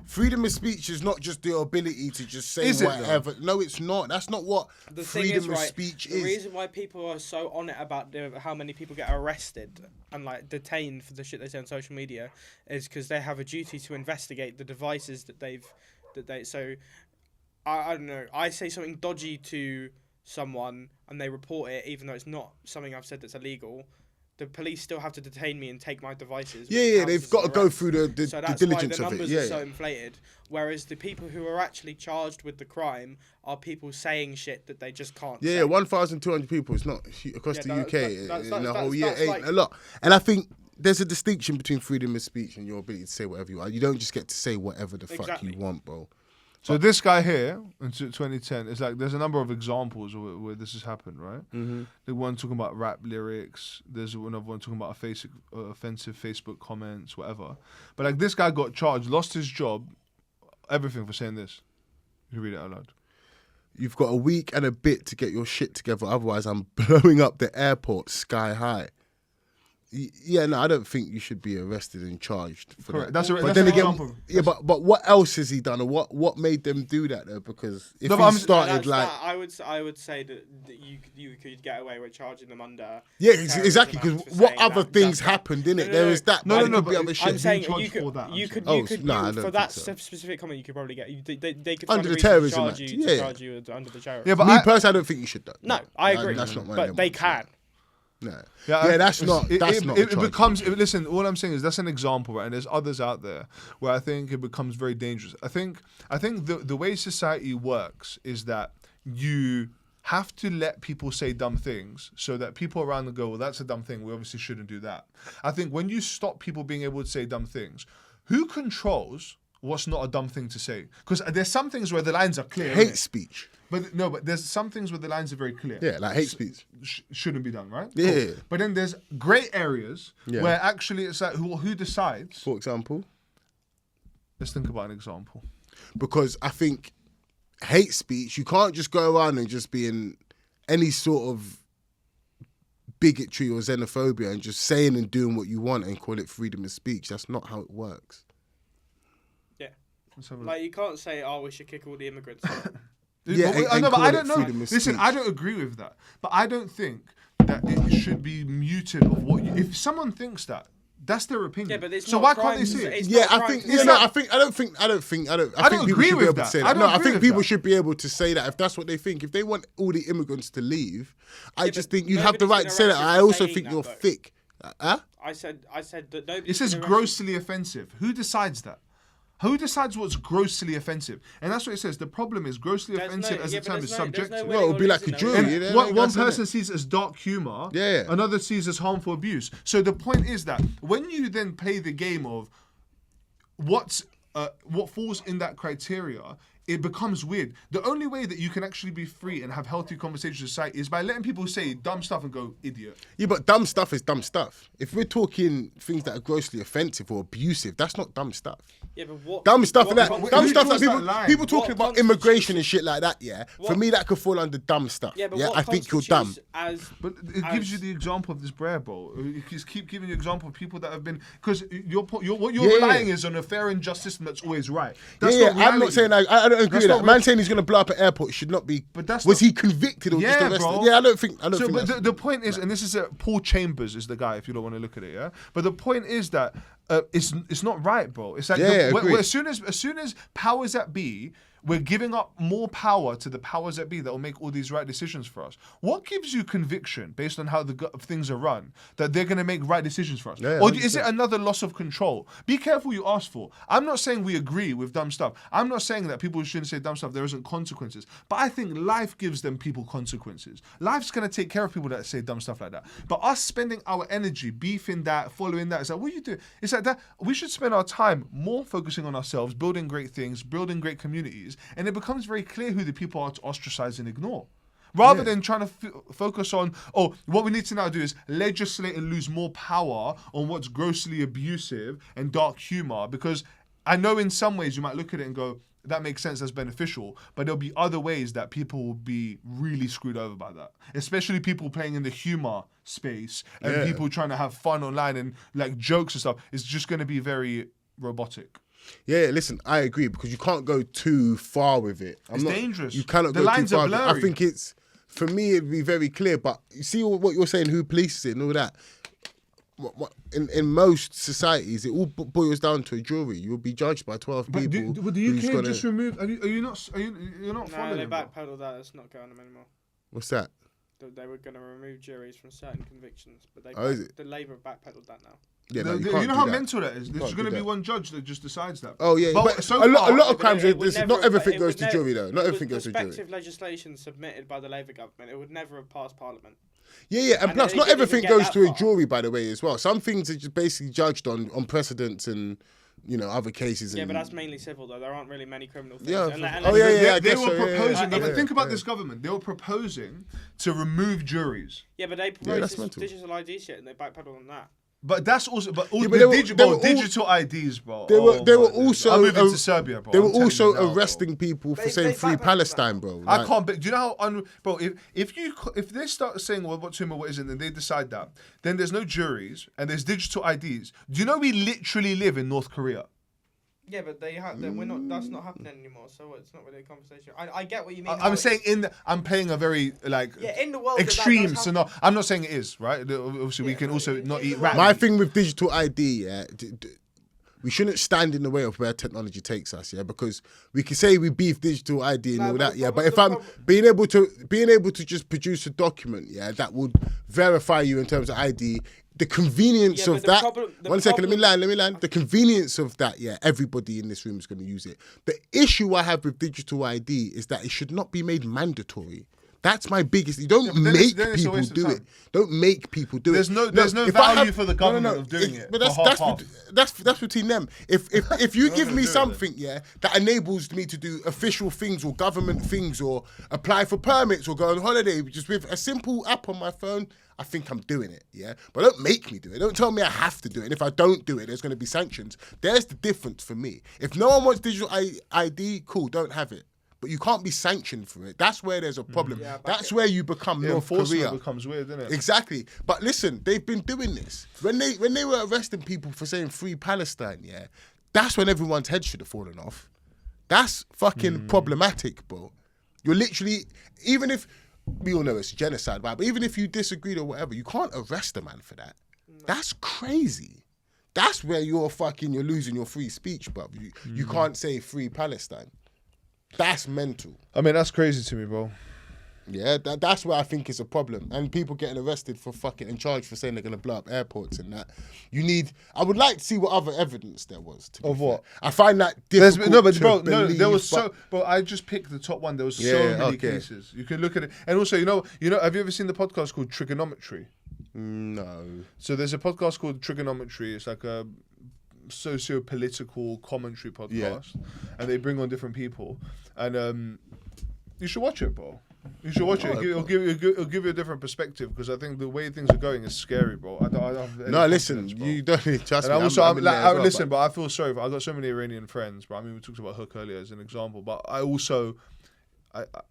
A: Freedom of speech is not just the ability to just say
B: Is it, though?
A: whatever. No, it's not. That's not what
C: The thing
A: freedom
C: is,
A: of
C: right,
A: speech
C: the
A: is.
C: reason why people are so on it about how many people get arrested and like detained for the shit they say on social media is because they have a duty to investigate the devices that they so I don't know, I say something dodgy to someone and they report it even though it's not something I've said that's illegal, the police still have to detain me and take my devices.
A: Yeah,
C: which
A: yeah,
C: counts
A: they've
C: as
A: got to
C: an
A: go
C: arrest.
A: through the
C: So that's
A: diligence
C: why the
A: of it.
C: numbers
A: Yeah,
C: are so
A: yeah.
C: inflated. Whereas the people who are actually charged with the crime are people saying shit that they just can't say.
A: Yeah, 1,200 people. It's not across
C: Yeah,
A: the
C: that-
A: UK
C: that's-
A: in the whole
C: that's-
A: year.
C: that's
A: Ain't
C: like-
A: a lot. And I think there's a distinction between freedom of speech and your ability to say whatever you want. You don't just get to say whatever the fuck
C: Exactly.
A: you want, bro.
B: So this guy here in 2010, it's like there's a number of examples where this has happened, right?
A: Mm-hmm.
B: The one talking about rap lyrics. There's another one talking about offensive Facebook comments, whatever. But like this guy got charged, lost his job, everything for saying this. You read it out loud.
A: You've got a week and a bit to get your shit together. Otherwise, I'm blowing up the airport sky high. Yeah, no, I don't think you should be arrested and charged for
B: Correct.
A: that.
B: That's
A: But
B: an
A: then again,
B: example.
A: yeah, but what else has he done, or what made them do that though? Because if
B: No, but
A: he
B: I'm-
A: started
C: That's
A: like,
C: that. I would say that you could get away with charging them under.
A: yeah,
C: terrorism
A: exactly.
C: act
A: Because
C: for
A: what
C: saying
A: other
C: that.
A: things
C: That's-
A: happened, innit?
C: No, no,
A: There
C: no.
A: is that.
B: No,
A: but
B: no,
A: it
B: no,
A: could be
B: but
A: other
B: I'm
A: shit.
C: I'm saying
B: charged
C: you could,
B: for that, I'm
C: you could,
B: saying.
C: you
A: Oh,
C: could,
A: no, I
C: you,
A: don't
C: for that
A: think so.
C: specific comment, you could probably get. They could
A: Under
C: find a
A: the
C: reason
A: Terrorism
C: to
A: Act,
C: charge you,
A: yeah.
C: to charge you under the terrorism.
B: Yeah, but
A: Me personally, I don't think you should. Though.
C: No, I agree.
A: That's not one of
C: But
A: them
C: they
A: ones,
C: can.
A: No.
B: Yeah,
A: Yeah, that's not. That's not. a
B: It
A: charge.
B: becomes. Listen, all I'm saying is that's an example, right? And there's others out there where I think it becomes very dangerous. I think the way society works is that you have to let people say dumb things so that people around them go, well, that's a dumb thing. We obviously shouldn't do that. I think when you stop people being able to say dumb things, who controls what's not a dumb thing to say? Because there's some things where the lines are clear.
A: hate
B: innit?
A: speech.
B: But there's some things where the lines are very clear.
A: Yeah, like hate speech.
B: Shouldn't be done, right?
A: Yeah.
B: Cool. But then there's grey areas
A: Yeah.
B: where actually it's like who decides?
A: For example,
B: Let's think about an example.
A: because I think hate speech, you can't just go around and just be in any sort of bigotry or xenophobia and just saying and doing what you want and call it freedom of speech. That's not how it works.
B: Let's have a look.
C: Like you can't say, "Oh, we should kick all the immigrants."
A: Yeah,
B: But
A: and
B: no, but
A: call
B: I
A: it
B: don't know.
A: freedom of
B: Listen,
A: speech.
B: I don't agree with that. But I don't think that it should be muted of what you. If someone thinks that, that's their opinion.
C: Yeah, but it's
B: so
C: not
B: why
C: crime
B: can't they
C: to
B: say
C: say-
B: it?
C: it's
A: Yeah,
C: not
A: I
C: right
A: think.
C: to
A: Yeah,
C: say
A: no,
C: that.
A: I think. I don't think. I
B: I
A: think
B: don't
A: people
B: agree
A: should be
B: with
A: able
B: that.
A: to say
B: I
A: that.
B: don't
A: No, I
B: agree
A: think
B: with
A: people
B: that.
A: should be able to say that if that's what they think. If they want all the immigrants to leave, I
C: Yeah,
A: just
C: but
A: think you have the
C: nobody's
A: right to say
C: been
A: that.
C: arrested
A: I
C: for
A: also
C: saying
A: think
C: that,
A: you're
C: though.
A: thick. Huh?
C: I said that nobody.
B: It says grossly offensive. Who decides that? Who decides what's grossly offensive? And that's what it says. The problem is grossly offensive as a term is subjective.
A: Well, it would be like a jury,
B: And
A: you know,
B: one
A: that's
B: person
A: it.
B: sees as dark humor,
A: Yeah.
B: another sees as harmful abuse. So the point is that when you then play the game of what falls in that criteria, it becomes weird. The only way that you can actually be free and have healthy conversations in society is by letting people say dumb stuff and go, idiot.
A: Yeah, but dumb stuff is dumb stuff. If we're talking things that are grossly offensive or abusive, that's not dumb stuff.
C: Yeah, but what?
A: Dumb stuff
C: what
A: like
C: constitutes-
A: dumb
B: who
A: stuff like
B: draws that line?
A: people talking
C: What
A: about immigration and shit like that. Yeah, for
C: What-
A: me that could fall under dumb stuff.
C: Yeah, but
A: yeah,
C: what
A: I think you're dumb.
C: constitutes As
B: But it gives you the example of this brer, bro. It just keep giving you example of people that have been because what you're
A: Yeah.
B: relying is on a fair and just system that's always right.
A: Yeah,
B: That's
A: yeah,
B: not
A: I'm not
B: reality.
A: saying that. I don't agree
B: That's
A: with
B: not
A: that. Man
B: real-
A: saying he's going to blow up an airport should not be.
B: But that's
A: was
B: not-
A: he convicted or just
B: Yeah,
A: arrested?
B: bro.
A: Yeah, I don't think. I don't
B: So,
A: think.
B: but
A: that's-
B: the point is, and this is Paul Chambers is the guy. If you don't want to look at it, yeah. But the point is that it's not right, bro. It's like
A: Yeah, agreed.
B: as soon as powers that be, we're giving up more power to the powers that be that will make all these right decisions for us. What gives you conviction based on how things are run that they're going to make right decisions for us?
A: Yeah,
B: or is it
A: 100%.
B: another loss of control? Be careful you ask for. I'm not saying we agree with dumb stuff. I'm not saying that people shouldn't say dumb stuff. There isn't consequences. But I think life gives them people consequences. Life's going to take care of people that say dumb stuff like that. But us spending our energy beefing that, following that, it's like, what are you doing? It's like that. We should spend our time more focusing on ourselves, building great things, building great communities. And it becomes very clear who the people are to ostracize and ignore. Rather than trying to focus on, what we need to now do is legislate and lose more power on what's grossly abusive and dark humor. Because I know in some ways you might look at it and go, that makes sense, that's beneficial. But there'll be other ways that people will be really screwed over by that. Especially people playing in the humor space and
A: Yeah.
B: people trying to have fun online and like jokes and stuff. It's just going to be very robotic.
A: Yeah, listen, I agree because you can't go too far with it.
B: It's dangerous.
A: You cannot
B: The
A: go
B: lines
A: too far.
B: are
A: with it. I
B: blurry.
A: think it's for me it'd be very clear. But you see what you're saying, who polices it and all that. In most societies, it all boils down to a jury. You'll be judged by 12
B: But
A: people.
B: would the
A: who's
B: UK
A: gonna-
B: just remove? Are you not? You're not
C: No,
B: following
C: they
B: it, bro?
C: backpedal that. It's not going on anymore.
A: What's that?
C: that they were going to remove juries from certain convictions, but
A: is it?
C: the Labour have backpedaled that now.
A: Yeah,
B: No,
A: no,
B: you
A: can't
B: know
A: do
B: how
A: that.
B: mental that is. There's
A: Can't
B: going to
A: do
B: be
A: that.
B: one judge that just decides that.
A: Oh yeah, but
B: so
A: a lot
B: far-
A: of crimes.
C: It would
A: Not
C: never-
A: everything
C: it
A: goes
C: would
A: to
C: nev-
A: jury though. Not
C: it
A: everything
C: was
A: goes to jury.
C: prospective legislation submitted by the Labour government. It would never have passed Parliament.
A: Yeah, and
C: And
A: plus,
C: they
A: not
C: didn't
A: everything
C: even
A: goes
C: get
A: to
C: that
A: a
C: far.
A: jury, by the way, as well. Some things are just basically judged on precedents and other cases.
C: Yeah,
A: and,
C: but that's mainly civil though. There aren't really many criminal things.
A: Yeah,
C: Unless-
A: oh, yeah,
C: unless-
A: yeah, I
B: They
A: guess
B: were
A: so, yeah,
B: proposing,
A: yeah,
B: but
A: yeah,
B: think about
A: yeah.
B: this government. They were proposing to remove juries.
C: Yeah, but they
A: that's
C: proposed this
A: mental.
C: digital ID shit and they backpedaled on that.
B: But that's also, but all
A: Yeah, but
B: the
A: they were-
B: digi-
A: they
B: bro,
A: were all-
B: digital IDs, bro.
A: They were
B: Oh
A: they
B: my
A: were
B: days.
A: also
B: I'm moving to Serbia, bro.
A: They
B: I'm
A: were
B: telling
A: also
B: you now, bro.
A: arresting people for
C: They-
A: saying
C: they
A: free
C: backpedaled
A: Palestine,
C: that.
A: bro.
B: I
A: Like,
B: can't. Do you know how? Bro, if they start saying what's him or what isn't, and they decide that, then there's no juries and there's digital IDs. Do you know we literally live in North Korea?
C: Yeah, but we're not. That's not happening anymore. So it's not really a conversation. I get what you mean.
B: I'm saying I'm playing a very
C: in the world
B: extreme.
C: That
B: So no, I'm not saying it is right. Obviously, we can also not eat rat.
A: my
B: meat.
A: thing with digital ID, yeah, we shouldn't stand in the way of where technology takes us, yeah, because we can say we beef digital ID and
C: No,
A: all
C: but
A: that,
C: the
A: yeah, but
C: problem-
A: if
C: the
A: I'm being able to just produce a document, yeah, that would verify you in terms of ID. The convenience
C: Yeah,
A: of
C: but the
A: that.
C: problem- the
A: One second, let me
C: problem-
A: land. The convenience of that, yeah, everybody in this room is going to use it. The issue I have with digital ID is that it should not be made mandatory. That's my biggest. You don't
B: but then
A: make
B: then it's a
A: people
B: waste of
A: do
B: time.
A: it. Don't make people do
B: There's
A: it.
B: no
A: if I
B: value for the government of doing it
A: But
B: for
A: that's
B: half.
A: that's between them. If you give me
B: do it
A: something, yeah, that enables me to do official things or government things or apply for permits or go on holiday just with a simple app on my phone, I think I'm doing it, yeah? But don't make me do it. Don't tell me I have to do it. And if I don't do it, there's going to be sanctions. There's the difference for me. If no one wants digital ID, cool, don't have it. But you can't be sanctioned for it. That's where there's a problem.
C: Yeah, but
A: That's where you become
B: The
A: North
B: enforcement
A: Korea.
B: becomes weird, doesn't it?
A: Exactly. But listen, they've been doing this. When they were arresting people for saying free Palestine, yeah, that's when everyone's head should have fallen off. That's fucking problematic, bro. You're literally, even if, we all know it's genocide, right? But even if you disagreed or whatever, you can't arrest a man for that. That's crazy. That's where you're losing your free speech, bro. You can't say free Palestine. That's mental.
B: I mean, that's crazy to me, bro.
A: Yeah, that's where I think is a problem. And people getting arrested for fucking and charged for saying they're going to blow up airports and that. I would like to see what other evidence there was. To be
B: Of
A: fair.
B: what?
A: I find that
B: There's
A: difficult
B: bro,
A: to
B: no,
A: believe,
B: there was
A: but-
B: bro, I just picked the top one. There was so
A: Yeah,
B: many
A: okay.
B: cases. You can look at it. And also, you know, have you ever seen the podcast called Trigonometry?
A: No.
B: So there's a podcast called Trigonometry. It's like a socio-political commentary podcast, and they bring on different people. And you should watch it, bro. You should watch it. It'll give you a different perspective, because I think the way things are going is scary, bro. I don't have any
A: No, listen,
B: confidence, bro.
A: you don't need to trust
B: And
A: me.
B: also,
A: I'm in there as well,
B: listen, but I feel sorry. I got so many Iranian friends, bro. I mean, we talked about Hook earlier as an example, but I also,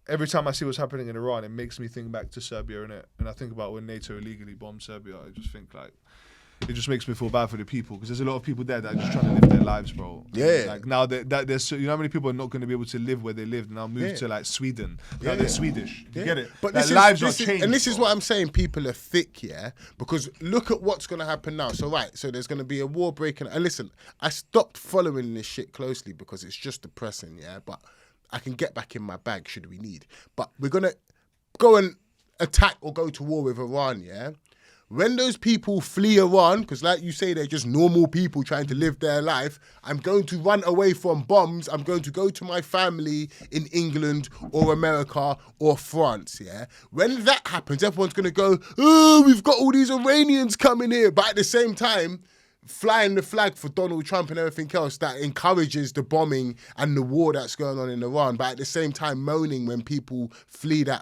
B: every time I see what's happening in Iran, it makes me think back to Serbia, innit? And I think about when NATO illegally bombed Serbia. I just think it just makes me feel bad for the people, because there's a lot of people there that are just trying to live their lives, bro.
A: Yeah.
B: Like now that there's, you know how many people are not going to be able to live where they lived and now move
A: Yeah.
B: to like Sweden. Now
A: Yeah.
B: they're Swedish. You get it?
A: But
B: Their
A: this
B: lives
A: is,
B: are changed.
A: and this is
B: bro.
A: what I'm saying. People are thick, yeah. Because look at what's going to happen now. So there's going to be a war breaking. And listen, I stopped following this shit closely because it's just depressing, yeah. But I can get back in my bag should we need. But we're gonna go and attack or go to war with Iran, yeah. When those people flee Iran, because like you say, they're just normal people trying to live their life, I'm going to run away from bombs. I'm going to go to my family in England or America or France, yeah? When that happens, everyone's going to go, oh, we've got all these Iranians coming here. But at the same time, flying the flag for Donald Trump and everything else that encourages the bombing and the war that's going on in Iran, but at the same time moaning when people flee that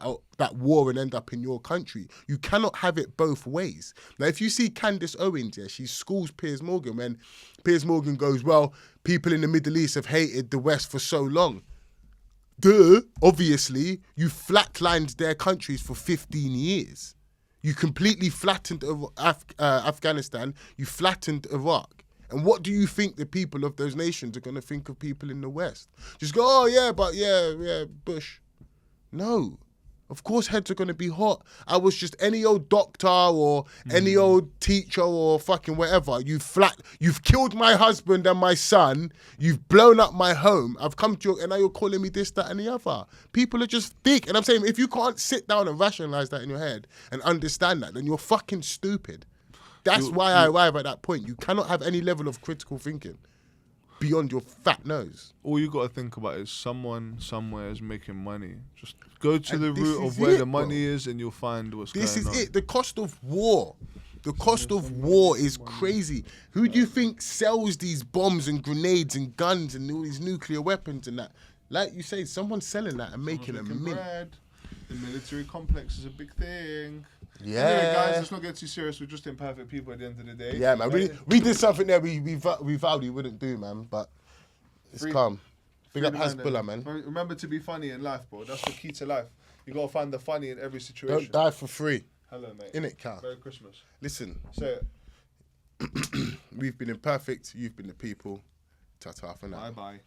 A: war and end up in your country. You cannot have it both ways. Now, if you see Candace Owens, yeah, she schools Piers Morgan when Piers Morgan goes, well, people in the Middle East have hated the West for so long. Duh, obviously, you flatlined their countries for 15 years. You completely flattened Afghanistan. You flattened Iraq. And what do you think the people of those nations are going to think of people in the West? Just go, oh, yeah, but yeah, Bush. No. Of course, heads are gonna be hot. I was just any old doctor or any old teacher or fucking whatever. You've killed my husband and my son. You've blown up my home. I've come to you, and now you're calling me this, that, and the other. People are just thick, and I'm saying if you can't sit down and rationalize that in your head and understand that, then you're fucking stupid. That's why I arrive at that point. You cannot have any level of critical thinking beyond your fat nose.
B: All you got to think about is someone somewhere is making money. Just go to the
A: this
B: root
A: is
B: of where
A: it,
B: the money
A: bro.
B: is, and you'll find what's
A: This
B: going
A: is
B: on.
A: it. The cost of war. The cost of war is crazy. Who do you think sells these bombs and grenades and guns and all these nuclear weapons and that? Like you say, someone's selling that and making a
B: Making
A: mint.
B: bread. The military complex is a big thing.
A: Yeah.
B: Anyway, guys, let's not get too serious. We're just imperfect people at the end of the day.
A: Yeah, man. We did something there we vowed we wouldn't do, man. But it's
B: Free-
A: calm. Big up
B: Freedom,
A: Hasbullah, man.
B: Remember to be funny in life, bro. That's the key to life. You gotta find the funny in every
A: Don't
B: situation.
A: die for free.
B: Hello, mate.
A: Innit, Cal?
B: Merry Christmas.
A: Listen,
B: So,
A: we've been imperfect. You've been the people. Ta-ta for now.
B: bye bye.